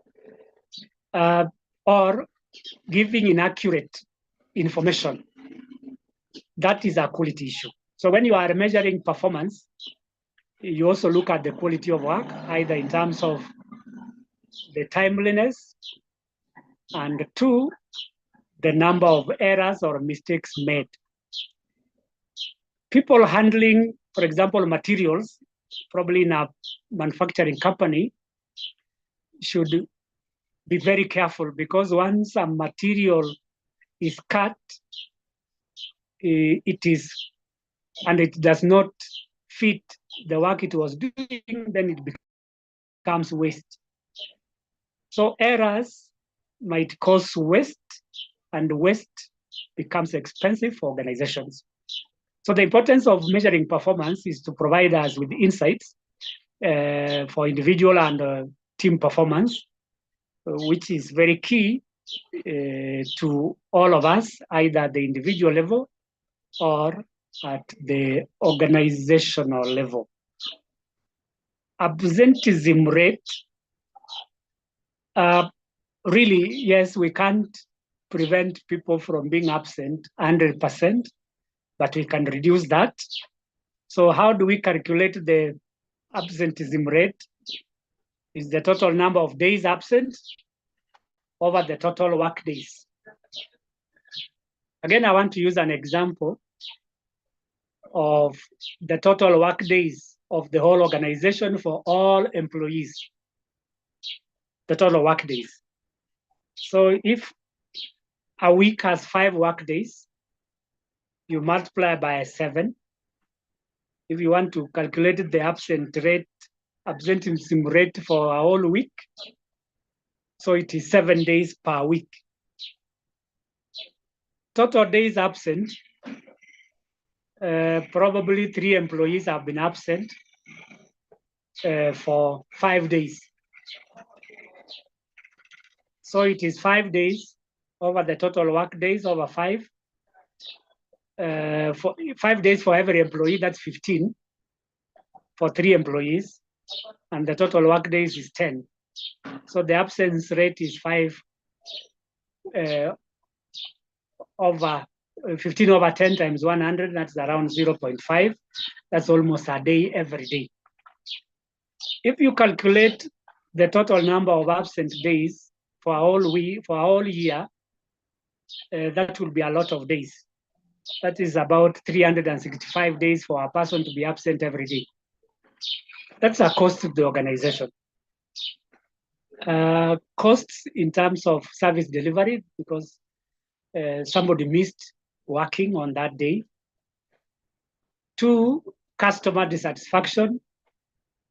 Or giving inaccurate information, that is a quality issue. So when you are measuring performance, you also look at the quality of work, either in terms of the timeliness, and 2, the number of errors or mistakes made. People handling, for example, materials, probably in a manufacturing company, should be very careful, because once a material is cut, and it does not fit the work it was doing, then it becomes waste. So errors might cause waste, and waste becomes expensive for organizations. So the importance of measuring performance is to provide us with insights for individual and team performance, which is very key to all of us, either at the individual level or at the organizational level. Absenteeism rate, really, yes, we can't prevent people from being absent 100%, but we can reduce that. So how do we calculate the absenteeism rate? Is the total number of days absent over the total work days. Again, I want to use an example of the total work days of the whole organization for all employees. the total work days. So if a week has 5 work days, you multiply by 7. If you want to calculate the absenteeism rate for a whole week, so it is 7 days per week. Total days absent, probably 3 employees have been absent for 5 days. So it is 5 days over the total work days over 5. For 5 days for every employee, that's 15 for 3 employees, and the total work days is 10. So the absence rate is 15 over 10 times 100, that's around 0.5. That's almost a day every day. If you calculate the total number of absent days for a whole year, that will be a lot of days. That is about 365 days for a person to be absent every day. That's a cost to the organization. Costs in terms of service delivery, because somebody missed working on that day. 2, customer dissatisfaction.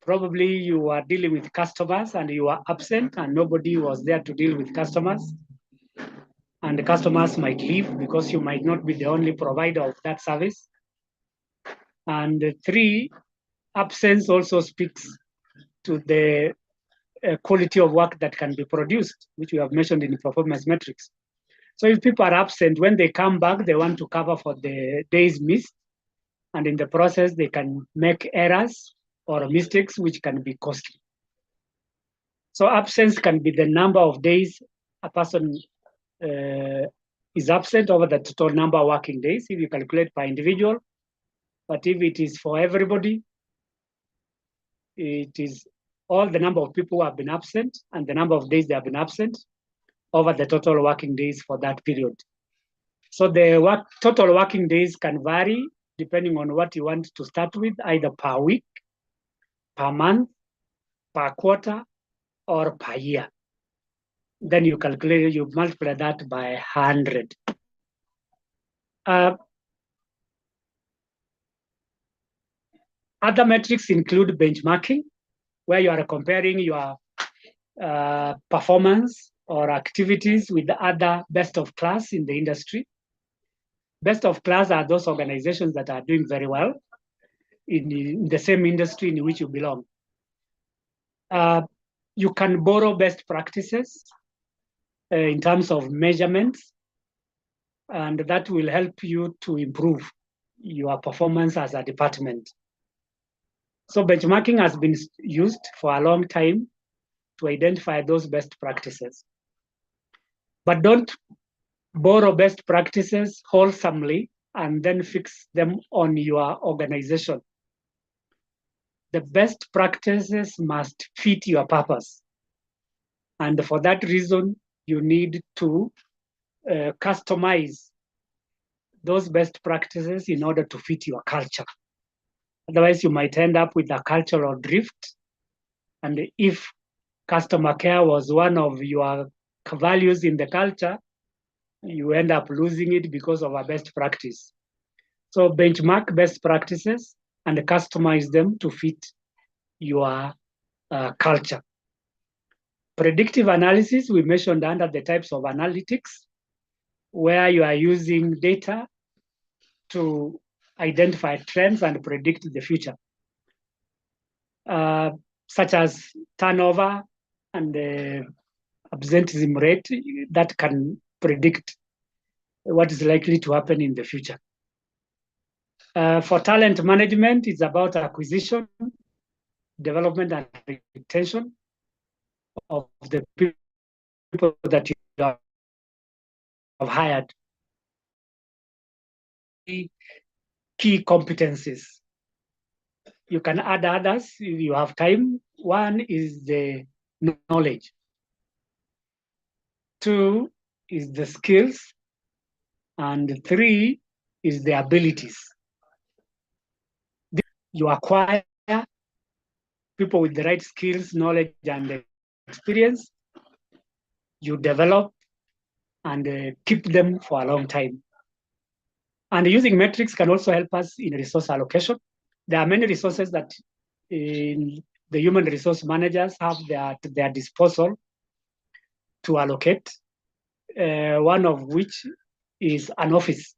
Probably you are dealing with customers and you are absent and nobody was there to deal with customers. And the customers might leave because you might not be the only provider of that service. And 3, absence also speaks to the quality of work that can be produced, which we have mentioned in the performance metrics. So if people are absent, when they come back, they want to cover for the days missed. And in the process, they can make errors or mistakes, which can be costly. So absence can be the number of days a person is absent over the total number of working days, if you calculate per individual. But if it is for everybody, it is all the number of people who have been absent and the number of days they have been absent over the total working days for that period. So the total working days can vary depending on what you want to start with, either per week, per month, per quarter, or per year. Then you calculate, you multiply that by 100. Other metrics include benchmarking, where you are comparing your performance or activities with the other best of class in the industry. Best of class are those organizations that are doing very well in the same industry in which you belong. You can borrow best practices in terms of measurements, and that will help you to improve your performance as a department. So benchmarking has been used for a long time to identify those best practices. But don't borrow best practices wholesomely and then fix them on your organization. The best practices must fit your purpose. And for that reason, you need to customize those best practices in order to fit your culture. Otherwise, you might end up with a cultural drift. And if customer care was one of your values in the culture, you end up losing it because of a best practice. So benchmark best practices and customize them to fit your culture. Predictive analysis, we mentioned under the types of analytics, where you are using data to identify trends and predict the future, such as turnover and absenteeism rate that can predict what is likely to happen in the future. For talent management, it's about acquisition, development, and retention of the people that you have hired. Key competencies. You can add others if you have time. 1 is the knowledge. 2 is the skills. And 3 is the abilities. You acquire people with the right skills, knowledge, and experience, you develop and keep them for a long time. And using metrics can also help us in resource allocation. There are many resources that the human resource managers have at their disposal to allocate, one of which is an office.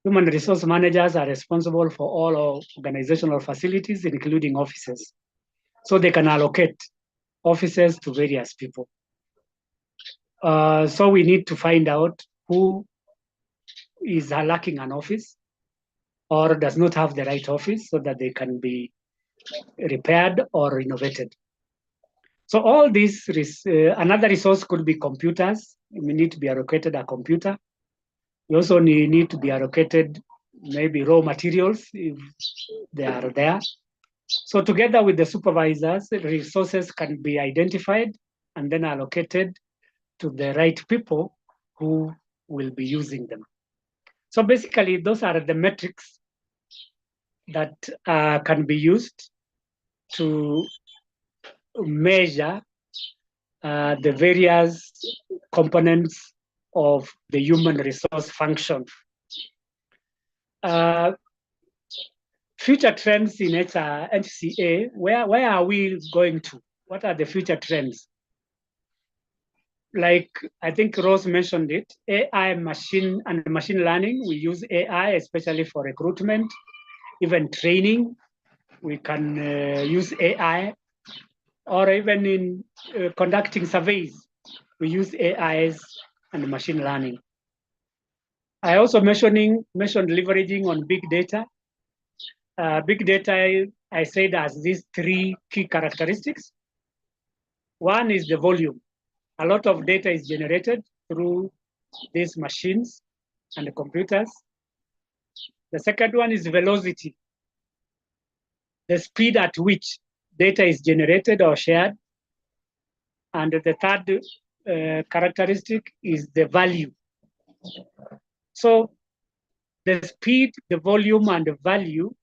Human resource managers are responsible for all organizational facilities, including offices. So they can allocate offices to various people. So we need to find out who is lacking an office or does not have the right office so that they can be repaired or renovated. So all this, another resource could be computers. We need to be allocated a computer. We also need to be allocated maybe raw materials if they are there. So together with the supervisors, resources can be identified and then allocated to the right people who will be using them. So basically, those are the metrics that can be used to measure the various components of the human resource function. Future trends in HCA, where are we going to? What are the future trends? Like I think Rose mentioned it, AI, machine learning. We use AI especially for recruitment, even training. We can use AI, or even in conducting surveys, we use AIs and machine learning. I also mentioned leveraging on big data. Big data, I said, has these three key characteristics. One is the volume. A lot of data is generated through these machines and the computers. The second one is velocity, the speed at which data is generated or shared. And the third characteristic is the value. So the speed, the volume, and the value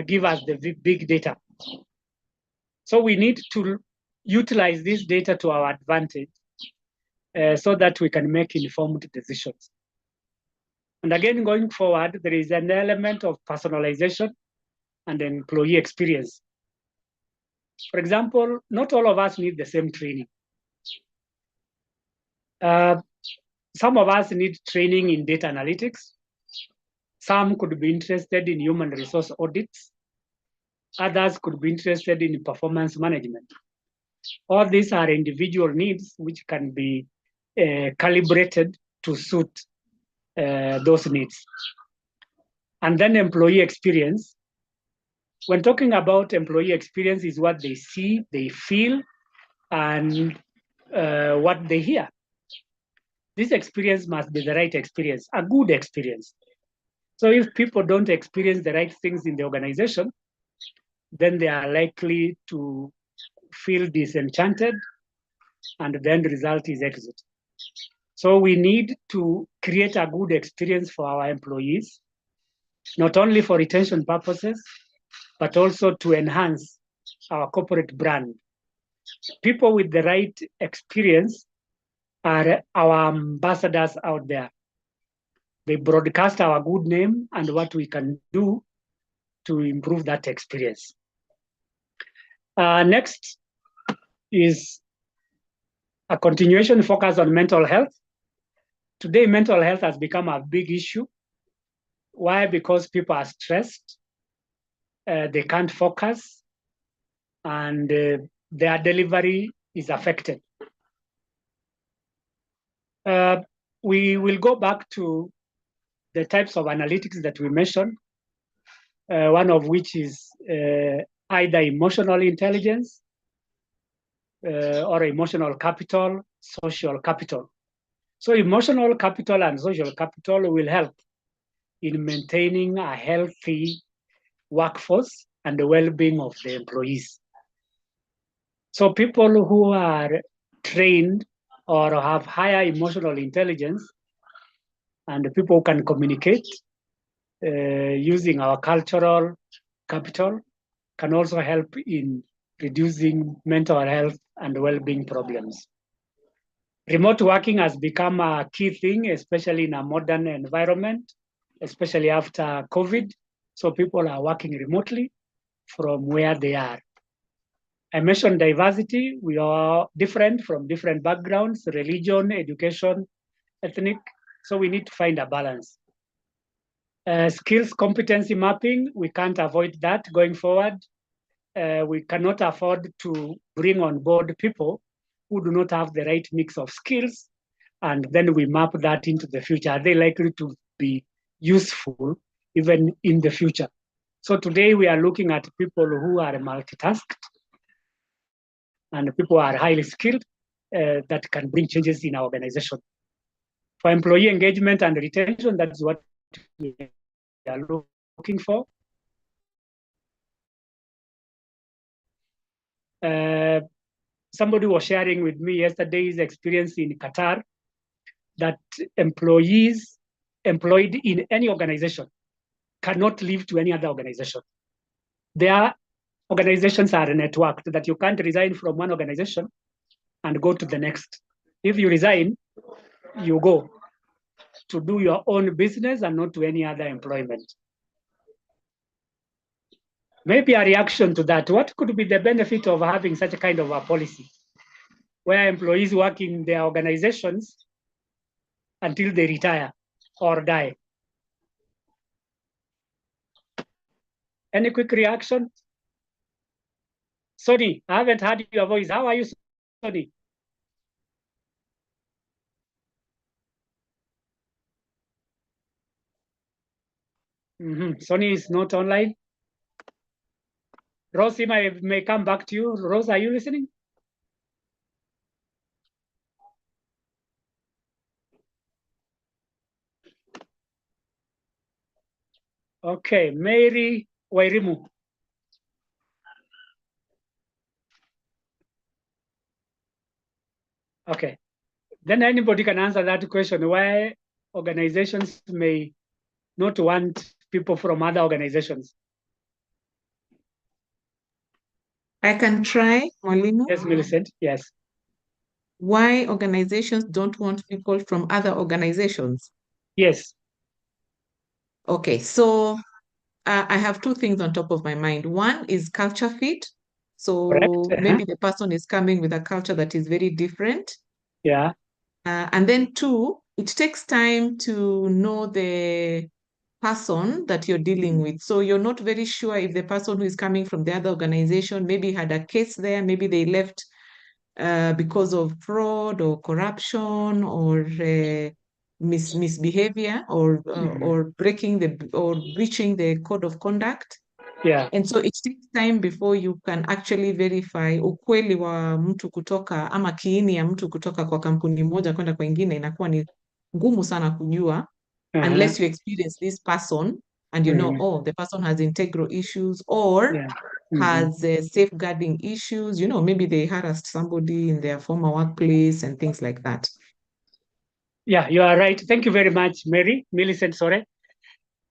give us the big data. So we need to utilize this data to our advantage so that we can make informed decisions. And again, going forward, there is an element of personalization and employee experience. For example, not all of us need the same training. Some of us need training in data analytics. Some could be interested in human resource audits. Others could be interested in performance management. All these are individual needs which can be calibrated to suit those needs. And then employee experience. When talking about employee experience is what they see, they feel, and what they hear. This experience must be the right experience, a good experience. So if people don't experience the right things in the organization, then they are likely to feel disenchanted, and the end result is exit. So we need to create a good experience for our employees, not only for retention purposes, but also to enhance our corporate brand. People with the right experience are our ambassadors out there. They broadcast our good name and what we can do to improve that experience. Next is a continuation focus on mental health. Today, mental health has become a big issue. Why? Because people are stressed, they can't focus, and their delivery is affected. We will go back to the types of analytics that we mentioned, one of which is either emotional intelligence or emotional capital, social capital. So emotional capital and social capital will help in maintaining a healthy workforce and the well-being of the employees. So people who are trained or have higher emotional intelligence and people who can communicate using our cultural capital can also help in reducing mental health and well-being problems. Remote working has become a key thing, especially in a modern environment, especially after COVID. So people are working remotely from where they are. I mentioned diversity. We are different from different backgrounds, religion, education, ethnic. So we need to find a balance. Skills competency mapping, we can't avoid that going forward. We cannot afford to bring on board people who do not have the right mix of skills, and then we map that into the future. Are they likely to be useful even in the future? So today we are looking at people who are multitasked and people who are highly skilled that can bring changes in our organization. For employee engagement and retention, that's what we are looking for. Somebody was sharing with me yesterday's experience in Qatar that employees employed in any organization cannot leave to any other organization. Their organizations are networked, that you can't resign from one organization and go to the next. If you resign, you go to do your own business and not to any other employment. Maybe a reaction to that, what could be the benefit of having such a kind of a policy where employees work in their organizations until they retire or die? Any quick reaction? Sonny, I haven't heard your voice. How are you, Sonny? Sonny is not online. Rosie may come back to you. Rose, are you listening? Okay, Mary Wairimu. Okay, then anybody can answer that question, why organizations may not want people from other organizations. I can try, Mwalimu. Yes, Millicent, yes. Why organizations don't want people from other organizations? Yes. Okay, so I have two things on top of my mind. One is culture fit. So maybe the person is coming with a culture that is very different. Yeah. And then two, it takes time to know the person that you're dealing with. So you're not very sure if the person who is coming from the other organization maybe had a case there, maybe they left because of fraud or corruption or misbehavior or breaching the code of conduct. Yeah. And so it takes time before you can actually verify ukweli wa mtu kutoka ama kiini ya mtu kutoka kwa kampuni moja kwenda kwa ingine, inakuwa ni ngumu sana kujua unless you experience this person and you know, oh, the person has integral issues or has safeguarding issues, you know, maybe they harassed somebody in their former workplace and things like that. Yeah, you are right. Thank you very much, Millicent, sorry.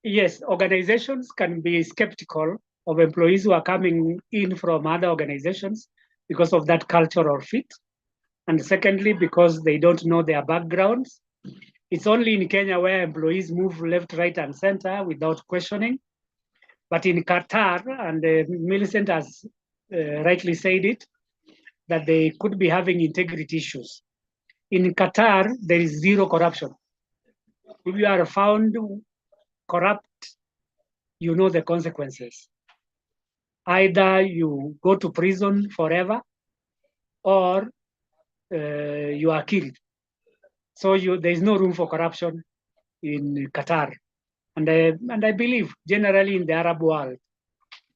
Yes, organizations can be skeptical of employees who are coming in from other organizations because of that cultural fit. And secondly, because they don't know their backgrounds. It's only in Kenya where employees move left, right, and center without questioning. But in Qatar, and Millicent has rightly said it, that they could be having integrity issues. In Qatar, there is zero corruption. If you are found corrupt, you know the consequences. Either you go to prison forever or you are killed. So there is no room for corruption in Qatar. And I believe generally in the Arab world,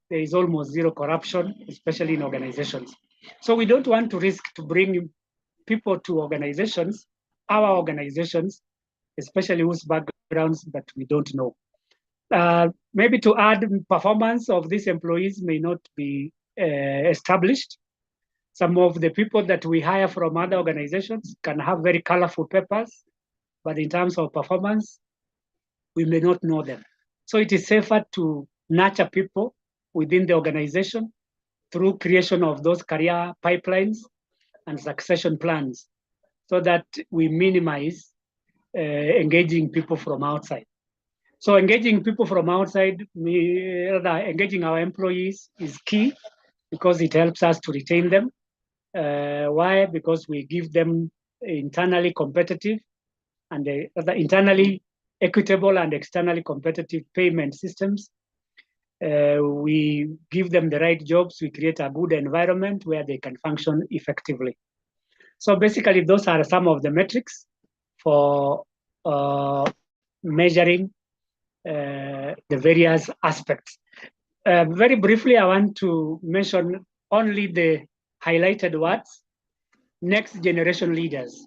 there is almost zero corruption, especially in organizations. So we don't want to risk to bring people to organizations, our organizations, especially whose backgrounds that we don't know. Maybe to add, performance of these employees may not be established. Some of the people that we hire from other organizations can have very colorful papers, but in terms of performance, we may not know them. So it is safer to nurture people within the organization through creation of those career pipelines and succession plans. so that we minimize engaging people from outside. So engaging people from outside, engaging our employees is key because it helps us to retain them. Why? Because we give them internally competitive and internally equitable and externally competitive payment systems. We give them the right jobs. We create a good environment where they can function effectively. So basically, those are some of the metrics for measuring the various aspects. Very briefly, I want to mention only the highlighted words. Next generation leaders.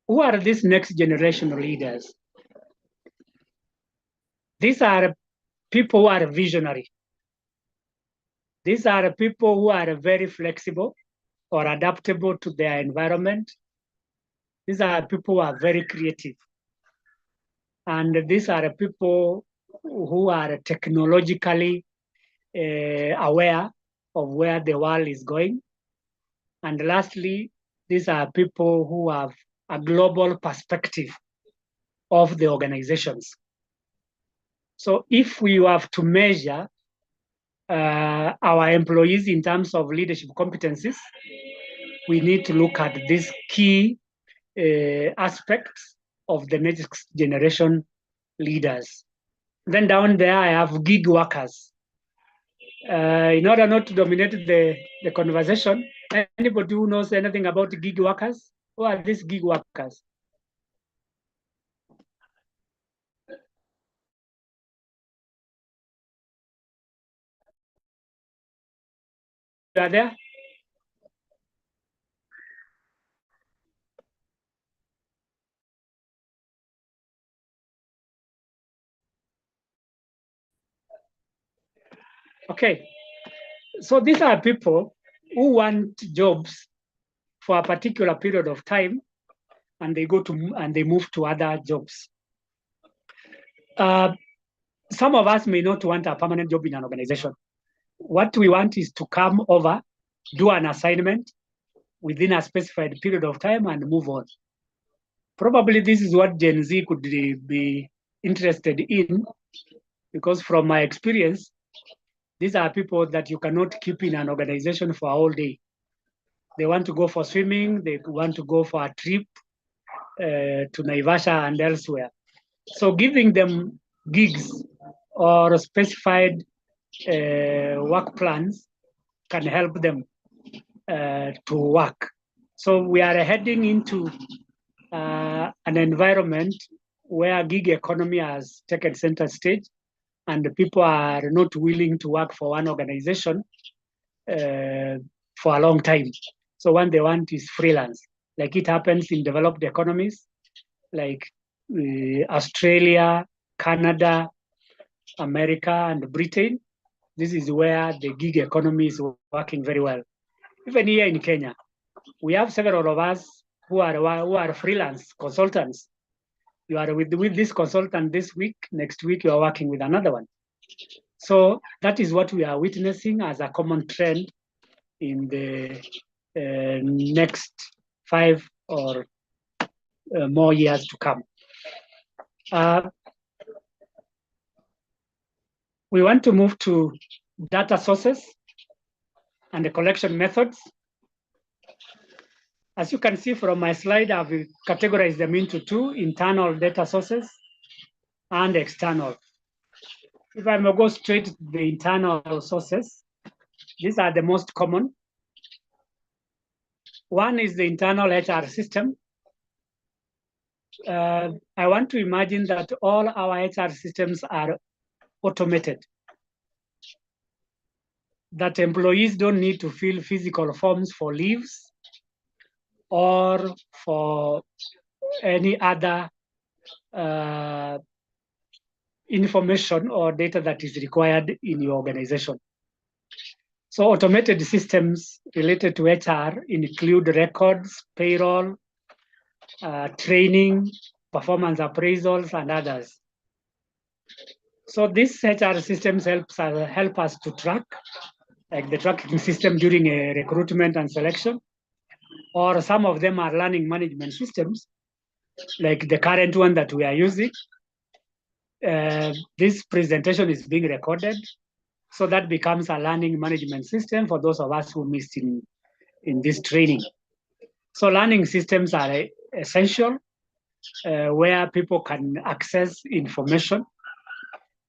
Who are these next generation leaders? These are people who are visionary. These are people who are very flexible or adaptable to their environment. These are people who are very creative. And these are people who are technologically aware of where the world is going. And lastly, these are people who have a global perspective of the organizations. So if we have to measure our employees in terms of leadership competencies, we need to look at these key aspects of the next generation leaders. Then down there, I have gig workers. In order not to dominate the conversation, anybody who knows anything about gig workers? Who are these gig workers? You are there? Okay, so these are people who want jobs for a particular period of time, and they move to other jobs. Some of us may not want a permanent job in an organization. What we want is to come over, do an assignment within a specified period of time and move on. Probably this is what Gen Z could be interested in, because from my experience, these are people that you cannot keep in an organization for a whole day. They want to go for swimming, they want to go for a trip to Naivasha and elsewhere. So giving them gigs or specified work plans can help them to work. So we are heading into an environment where gig economy has taken center stage, and the people are not willing to work for one organization for a long time. So what they want is freelance, like it happens in developed economies, like Australia, Canada, America, and Britain. This is where the gig economy is working very well. Even here in Kenya, we have several of us who are freelance consultants. You are with this consultant this week, next week you are working with another one. So that is what we are witnessing as a common trend in the next 5 or more years to come. We want to move to data sources and the collection methods. As you can see from my slide, I've categorized them into 2, internal data sources and external. If I may go straight to the internal sources, these are the most common. One is the internal HR system. I want to imagine that all our HR systems are automated, that employees don't need to fill physical forms for leaves or for any other information or data that is required in your organization. So automated systems related to HR include records, payroll, training, performance appraisals, and others. So these HR systems help us to track, like the tracking system during a recruitment and selection, or some of them are learning management systems, like the current one that we are using. This presentation is being recorded, so that becomes a learning management system for those of us who missed in this training. So learning systems are essential, where people can access information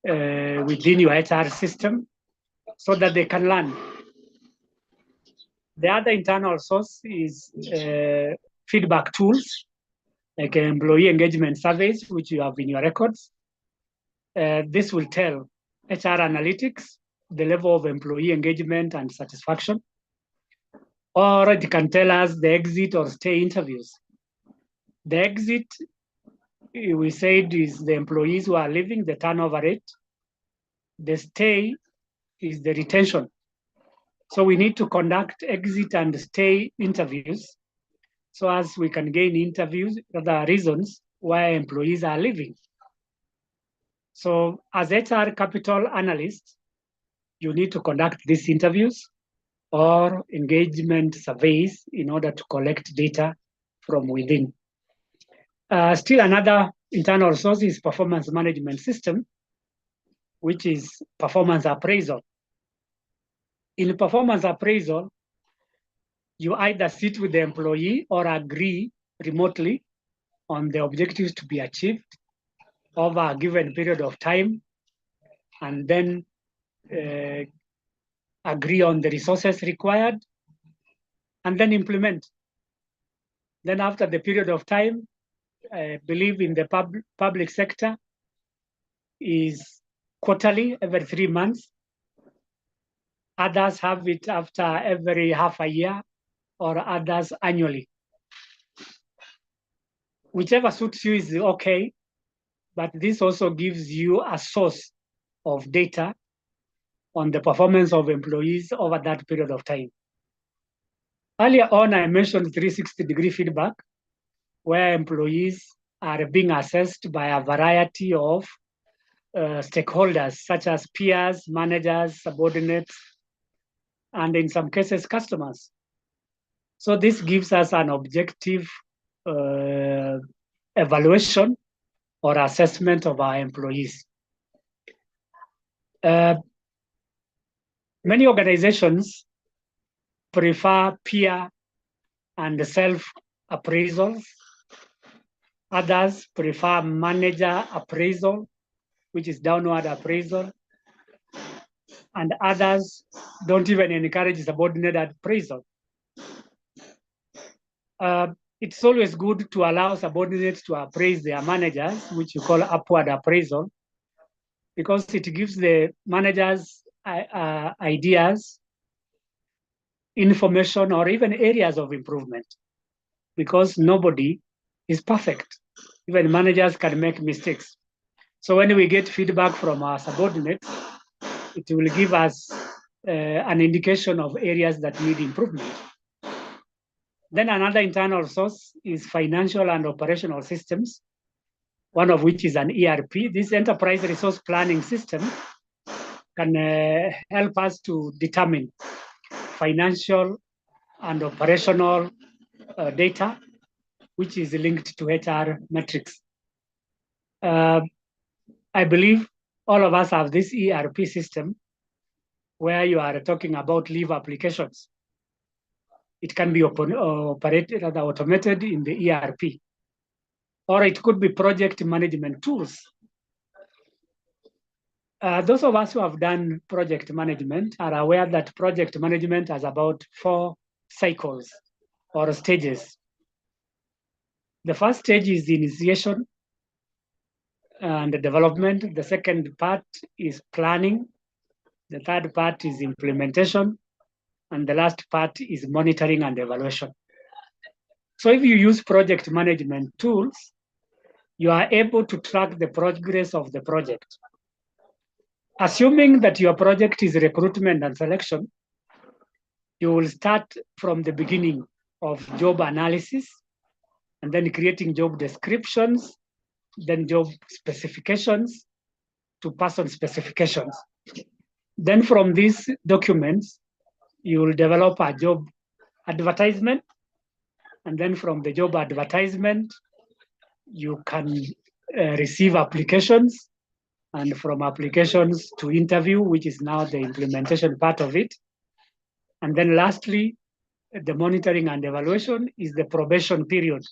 within your HR system so that they can learn. The other internal source is feedback tools, like employee engagement surveys, which you have in your records. This will tell HR analytics the level of employee engagement and satisfaction, or it can tell us the exit or stay interviews. The exit, we said, is the employees who are leaving, the turnover rate. The stay is the retention. So we need to conduct exit and stay interviews so as we can gain interviews, the reasons why employees are leaving. So as HR capital analysts, you need to conduct these interviews or engagement surveys in order to collect data from within. Still another internal source is performance management system, which is performance appraisal. In performance appraisal, you either sit with the employee or agree remotely on the objectives to be achieved over a given period of time, and then agree on the resources required, and then implement. Then after the period of time, I believe in the public sector is quarterly, every 3 months. Others have it after every half a year, or others annually. Whichever suits you is okay, but this also gives you a source of data on the performance of employees over that period of time. Earlier on, I mentioned 360-degree feedback, where employees are being assessed by a variety of stakeholders, such as peers, managers, subordinates, and in some cases, customers. So this gives us an objective evaluation or assessment of our employees. Many organizations prefer peer and self-appraisals. Others prefer manager appraisal, which is downward appraisal. And others don't even encourage subordinate appraisal. It's always good to allow subordinates to appraise their managers, which you call upward appraisal, because it gives the managers ideas, information, or even areas of improvement, because nobody is perfect. Even managers can make mistakes. So when we get feedback from our subordinates, it will give us an indication of areas that need improvement. Then another internal source is financial and operational systems, one of which is an ERP. This enterprise resource planning system can help us to determine financial and operational data, which is linked to HR metrics. I believe all of us have this ERP system where you are talking about leave applications. It can be operated or automated in the ERP, or it could be project management tools. Those of us who have done project management are aware that project management has about 4 cycles or stages. The first stage is the initiation and the development. The second part is planning. The third part is implementation. And the last part is monitoring and evaluation. So if you use project management tools, you are able to track the progress of the project. Assuming that your project is recruitment and selection, you will start from the beginning of job analysis, and then creating job descriptions, then job specifications to person specifications. Then from these documents, you will develop a job advertisement, And then from the job advertisement, you can receive applications, and from applications to interview, which is now the implementation part of it. And then lastly, the monitoring and evaluation is the probation period.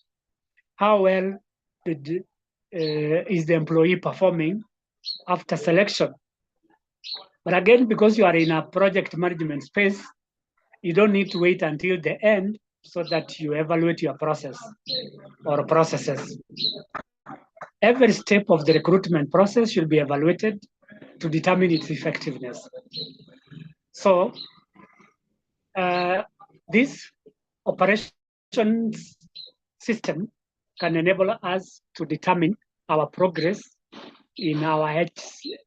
How well is the employee performing after selection? But again, because you are in a project management space, you don't need to wait until the end so that you evaluate your process or processes. Every step of the recruitment process should be evaluated to determine its effectiveness. So this operations system can enable us to determine our progress in our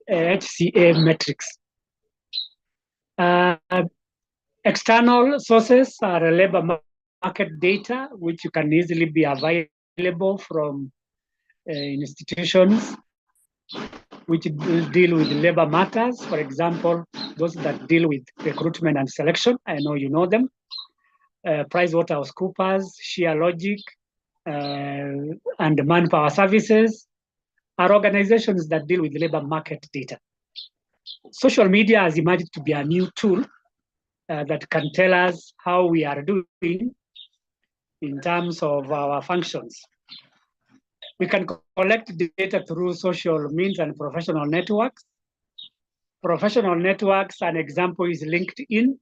HCA metrics. External sources are labor market data, which you can easily be available from institutions which deal with labor matters. For example, those that deal with recruitment and selection. I know you know them. PricewaterhouseCoopers, SheerLogic, and Manpower Services are organizations that deal with labor market data. Social media has emerged to be a new tool that can tell us how we are doing in terms of our functions. We can collect data through social means and professional networks. Professional networks, an example is LinkedIn.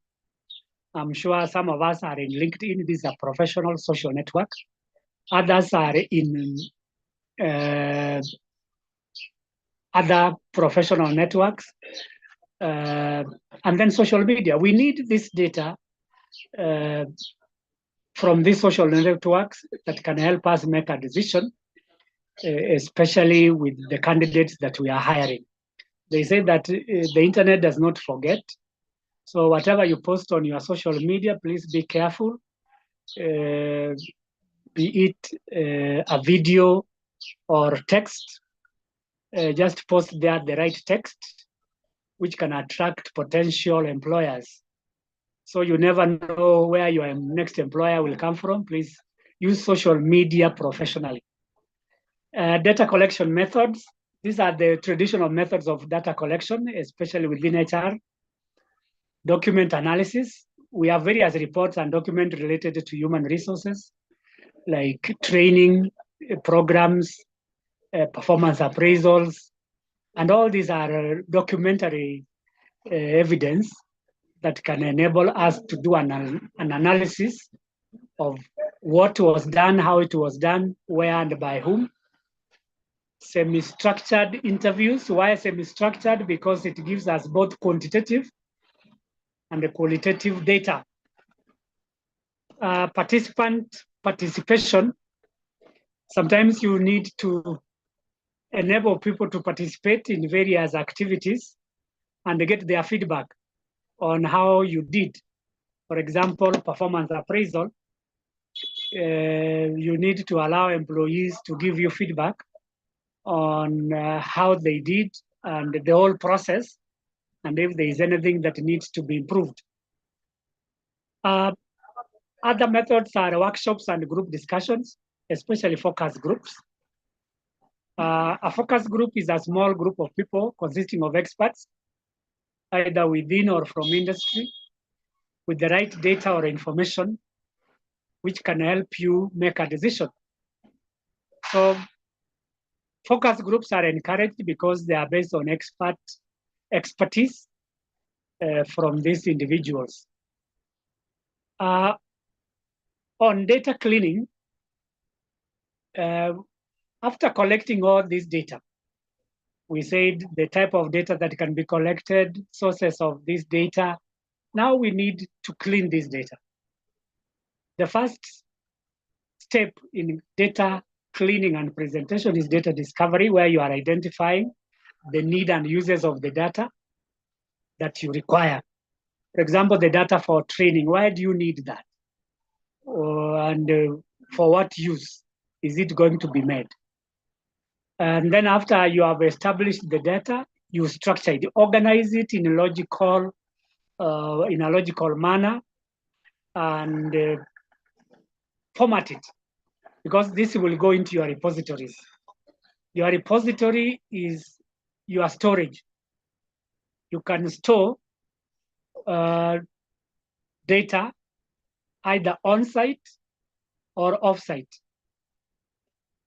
I'm sure some of us are in LinkedIn. These are professional social networks. Others are in other professional networks. And then social media. We need this data from these social networks that can help us make a decision, especially with the candidates that we are hiring. They say that the internet does not forget. So whatever you post on your social media, please be careful. Be it a video or text, just post there the right text, which can attract potential employers. So you never know where your next employer will come from. Please use social media professionally. Data collection methods. These are the traditional methods of data collection, especially within HR. Document analysis. We have various reports and documents related to human resources, like training programs, performance appraisals, and all these are documentary evidence that can enable us to do an analysis of what was done, how it was done, where and by whom. Semi-structured interviews. Why semi-structured? Because it gives us both quantitative and the qualitative data. Participant participation. Sometimes you need to enable people to participate in various activities and get their feedback on how you did. For example, performance appraisal. You need to allow employees to give you feedback on how they did and the whole process, and if there is anything that needs to be improved. Other methods are workshops and group discussions, especially focus groups. A focus group is a small group of people consisting of experts, either within or from industry, with the right data or information, which can help you make a decision. So focus groups are encouraged because they are based on expertise from these individuals. On data cleaning, after collecting all this data, we said the type of data that can be collected, sources of this data. Now we need to clean this data. The first step in data cleaning and presentation is data discovery, where you are identifying the need and uses of the data that you require. For example, the data for training, why do you need that? And for what use is it going to be made? And then after you have established the data, you structure it, organize it in a logical manner, and format it, because this will go into your repositories. Your repository is your storage. You can store data either on-site or off-site.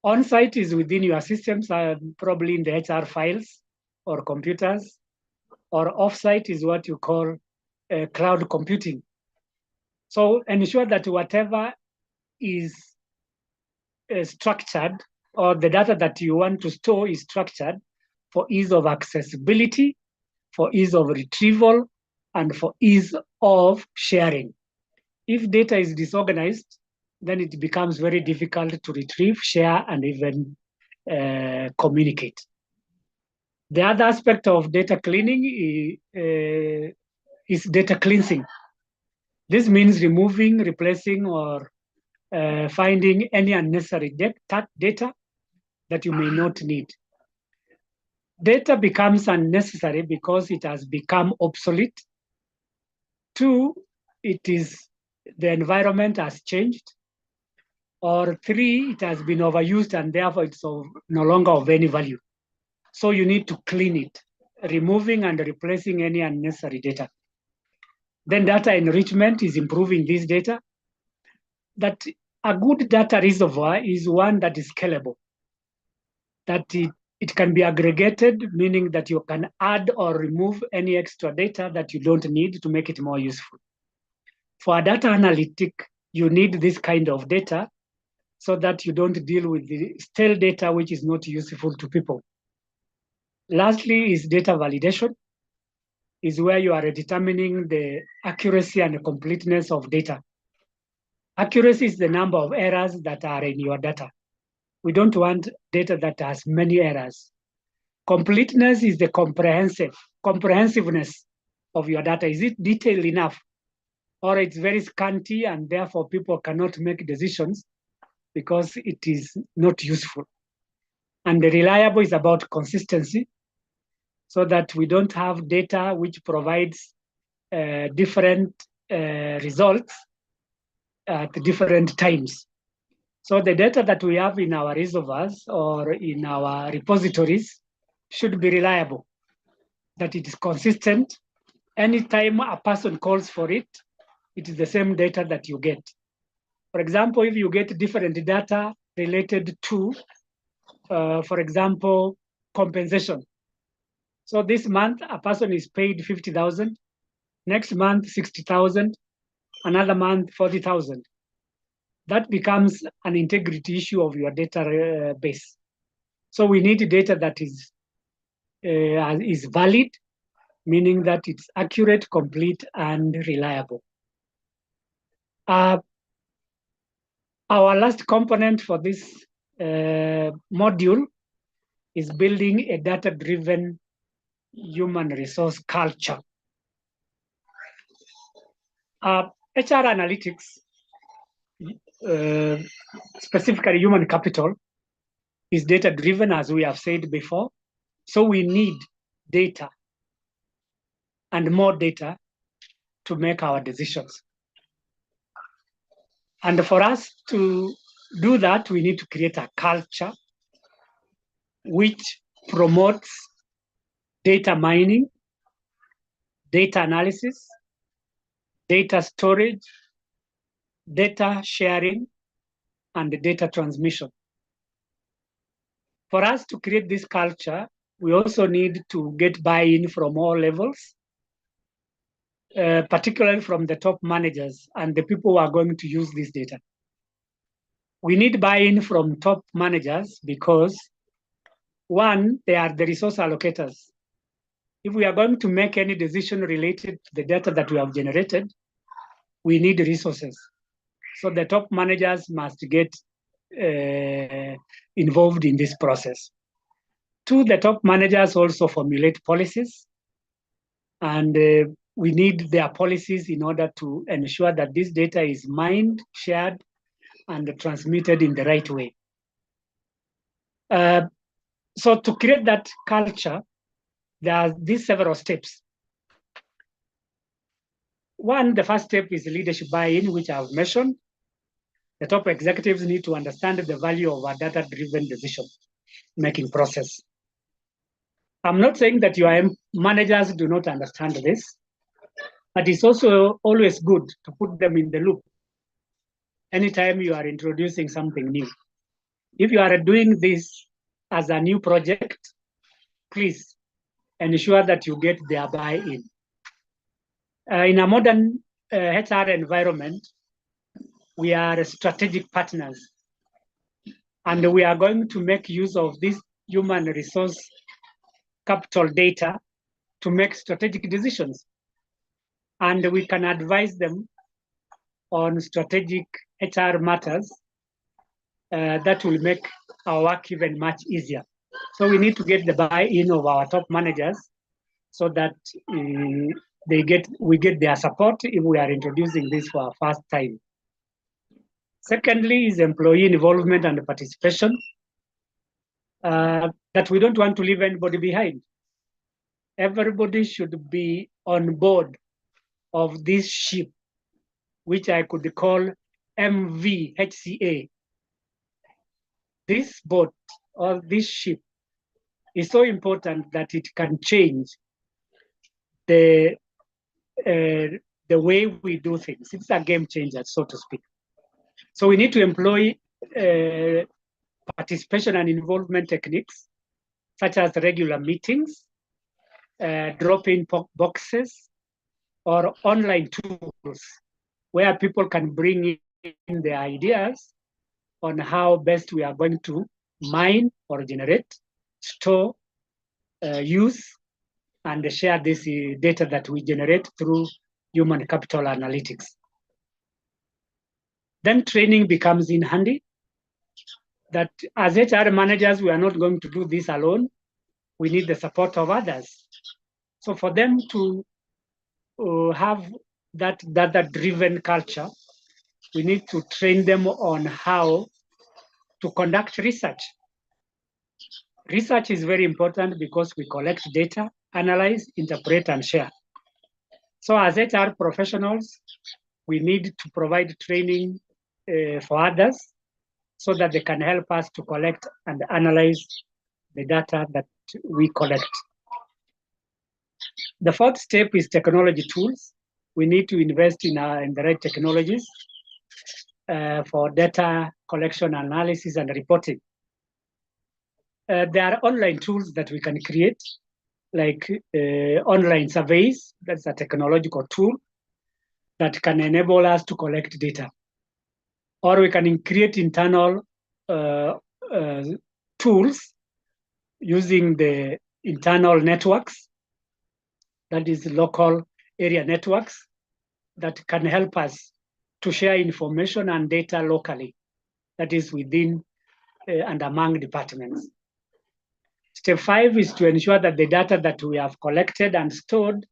On-site is within your systems, probably in the HR files or computers, or off-site is what you call cloud computing. So ensure that whatever is structured, or the data that you want to store is structured for ease of accessibility, for ease of retrieval, and for ease of sharing. If data is disorganized, then it becomes very difficult to retrieve, share, and even communicate. The other aspect of data cleaning is data cleansing. This means removing, replacing, or finding any unnecessary data that you may not need. Data becomes unnecessary because it has become obsolete. 2, the environment has changed. Or 3, it has been overused and therefore it's no longer of any value. So you need to clean it, removing and replacing any unnecessary data. Then data enrichment is improving this data. That a good data reservoir is one that is scalable, that it can be aggregated, meaning that you can add or remove any extra data that you don't need to make it more useful. For a data analytic, you need this kind of data so that you don't deal with the stale data which is not useful to people. Lastly is data validation, is where you are determining the accuracy and completeness of data. Accuracy is the number of errors that are in your data. We don't want data that has many errors. Completeness is the comprehensiveness of your data. Is it detailed enough? Or it's very scanty and therefore people cannot make decisions because it is not useful. And the reliable is about consistency, so that we don't have data which provides different results at different times. So the data that we have in our reservoirs or in our repositories should be reliable, that it is consistent. Anytime a person calls for it, it is the same data that you get. For example, if you get different data related to, for example, compensation. So this month, a person is paid 50,000, next month, 60,000, another month, 40,000. That becomes an integrity issue of your data base. So we need data that is valid, meaning that it's accurate, complete, and reliable. Our last component for this module is building a data-driven human resource culture. HR analytics, specifically human capital, is data-driven, as we have said before. So we need data and more data to make our decisions. And for us to do that, we need to create a culture which promotes data mining, data analysis, data storage, data sharing, and data transmission. For us to create this culture, we also need to get buy-in from all levels, particularly from the top managers and the people who are going to use this data. We need buy-in from top managers because, one, they are the resource allocators. If we are going to make any decision related to the data that we have generated, we need resources. So the top managers must get involved in this process. Two, the top managers also formulate policies, and we need their policies in order to ensure that this data is mined, shared, and transmitted in the right way. So to create that culture, there are these several steps. One, the first step is leadership buy-in, which I've mentioned. The top executives need to understand the value of a data-driven decision-making process. I'm not saying that your managers do not understand this, but it's also always good to put them in the loop anytime you are introducing something new. If you are doing this as a new project, please ensure that you get their buy-in. In a modern HR environment, we are strategic partners, and we are going to make use of this human resource capital data to make strategic decisions. And we can advise them on strategic HR matters that will make our work even much easier. So we need to get the buy-in of our top managers so that we get their support if we are introducing this for our first time. Secondly is employee involvement and participation, that we don't want to leave anybody behind. Everybody should be on board of this ship, which I could call MVHCA. This boat or this ship is so important that it can change the way we do things. It's a game changer, so to speak. So we need to employ participation and involvement techniques, such as regular meetings, drop-in boxes, or online tools, where people can bring in their ideas on how best we are going to mine or generate, store, use, and share this data that we generate through human capital analytics. Then training becomes in handy, that as HR managers, we are not going to do this alone. We need the support of others. So for them to have that data-driven culture, we need to train them on how to conduct research. Research is very important because we collect data, analyze, interpret, and share. So as HR professionals, we need to provide training for others so that they can help us to collect and analyze the data that we collect. The fourth step is technology tools. We need to invest in the right technologies for data collection, analysis, and reporting. There are online tools that we can create, like online surveys. That's a technological tool that can enable us to collect data. Or we can create internal tools using the internal networks, that is local area networks, that can help us to share information and data locally, that is within and among departments. Step 5 is to ensure that the data that we have collected and stored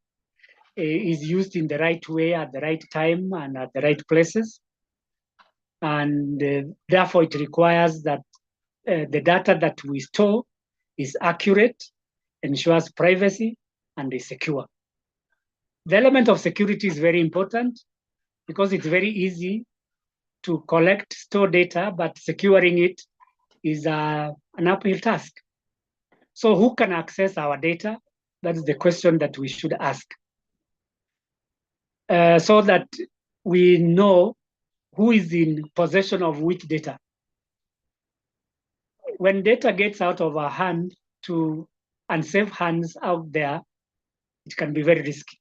is used in the right way at the right time and at the right places. And therefore, it requires that the data that we store is accurate, ensures privacy, and is secure. The element of security is very important because it's very easy to collect, store data, but securing it is an uphill task. So who can access our data? That's the question that we should ask. So that we know who is in possession of which data. When data gets out of our hand to unsafe hands out there, it can be very risky.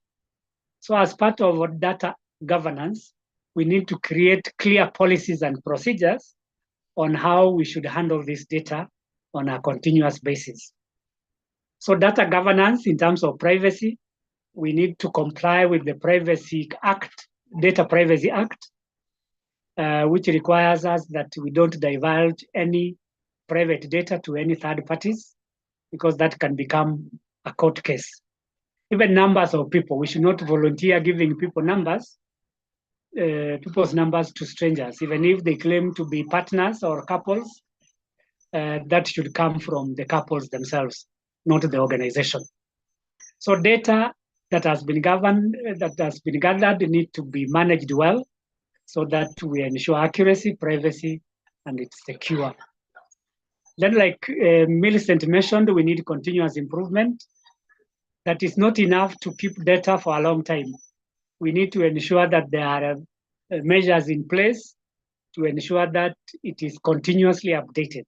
So as part of our data governance, we need to create clear policies and procedures on how we should handle this data on a continuous basis. So data governance in terms of privacy, we need to comply with the Privacy Act, Data Privacy Act, which requires us that we don't divulge any private data to any third parties, because that can become a court case. Even numbers of people, we should not volunteer giving people numbers, people's numbers to strangers, even if they claim to be partners or couples. That should come from the couples themselves, not the organization. So data that has been governed, that has been gathered, need to be managed well so that we ensure accuracy, privacy, and it's secure. Then, like Millicent mentioned, we need continuous improvement. That is not enough to keep data for a long time. We need to ensure that there are measures in place to ensure that it is continuously updated.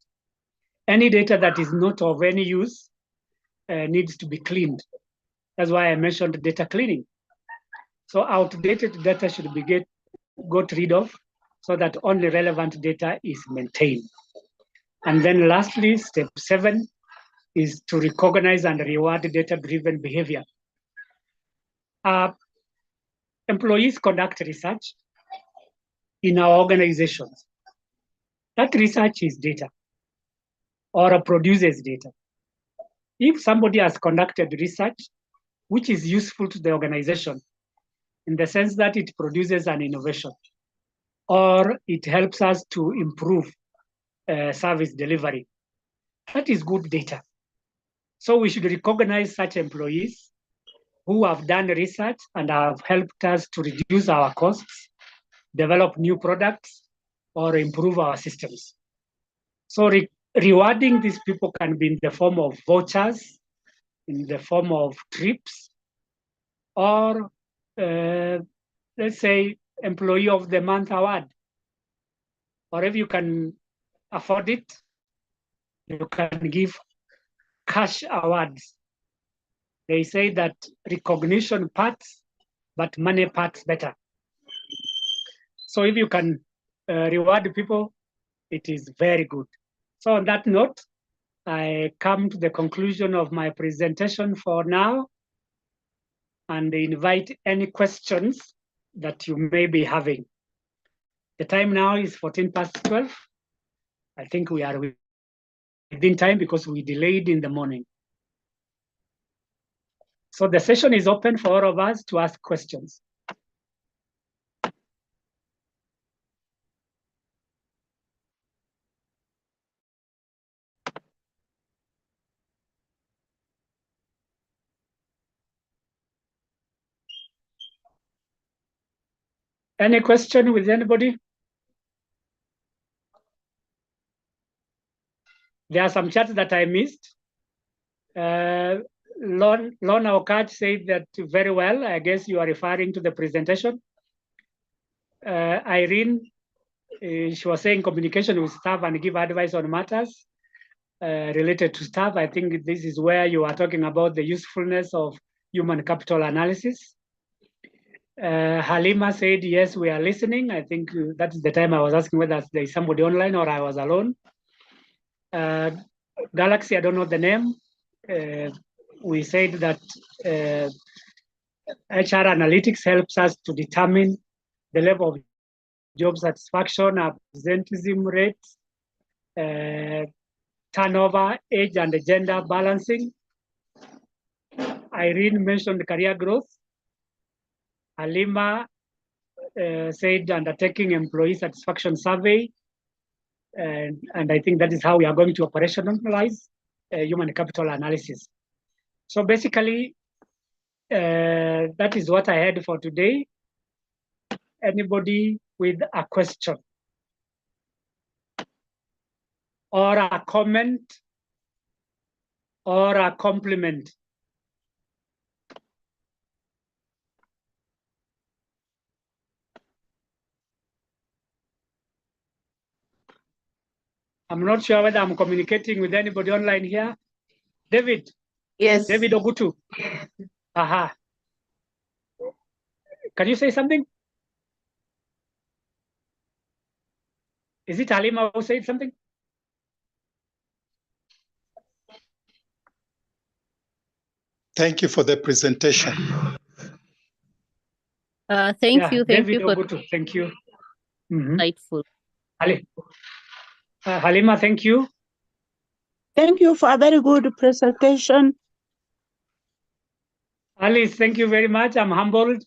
Any data that is not of any use needs to be cleaned. That's why I mentioned data cleaning. So outdated data should be got rid of so that only relevant data is maintained. And then lastly, step 7 is to recognize and reward data-driven behavior. Employees conduct research in our organizations. That research is data or produces data. If somebody has conducted research which is useful to the organization in the sense that it produces an innovation or it helps us to improve service delivery, that is good data. So we should recognize such employees who have done research and have helped us to reduce our costs, develop new products, or improve our systems. So rewarding these people can be in the form of vouchers, in the form of trips, or let's say Employee of the Month award. Or if you can afford it, you can give cash awards. They say that recognition parts, but money parts better. So if you can reward people, it is very good. So on that note, I come to the conclusion of my presentation for now and invite any questions that you may be having. The time now is 12:14. I think we are within time because we delayed in the morning. So the session is open for all of us to ask questions. Any question with anybody? There are some chats that I missed. Lorna Okach said that very well. I guess you are referring to the presentation. Irene, she was saying communication with staff and give advice on matters related to staff. I think this is where you are talking about the usefulness of human capital analysis. Halima said, yes, we are listening. I think that is the time I was asking whether there is somebody online or I was alone. Galaxy, I don't know the name. We said that HR analytics helps us to determine the level of job satisfaction, absenteeism rates, turnover, age and gender balancing. Irene mentioned career growth. Halima said undertaking employee satisfaction survey. And I think that is how we are going to operationalize human capital analysis. So basically, that is what I had for today. Anybody with a question or a comment or a compliment? I'm not sure whether I'm communicating with anybody online here. David? Yes. David Ogutu? Aha. Can you say something? Is it Halima who said something? Thank you for the presentation. Thank you David for Ogutu, thank you. Insightful. Halima, thank you. Thank you for a very good presentation. Alice, thank you very much. I'm humbled.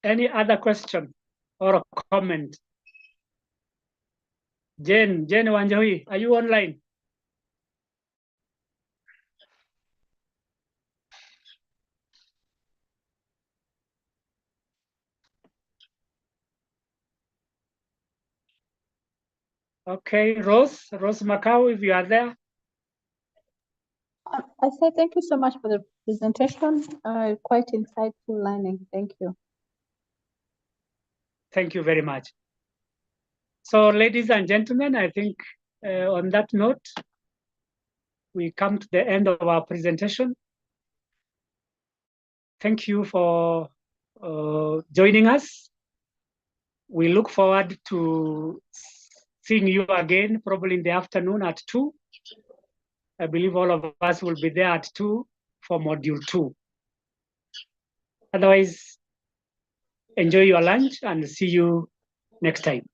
Any other question or a comment? Jane Wanjahui, are you online? Okay, Rose Macau, if you are there. I say thank you so much for the presentation. Quite insightful learning. Thank you. Thank you very much. So, ladies and gentlemen, I think on that note, we come to the end of our presentation. Thank you for joining us. We look forward to seeing you again, probably in the afternoon at 2. I believe all of us will be there at 2 for module 2. Otherwise, enjoy your lunch and see you next time.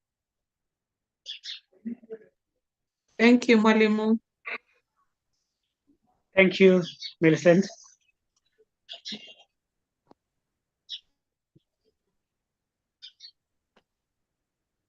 Thank you, Mwalimu. Thank you, Millicent.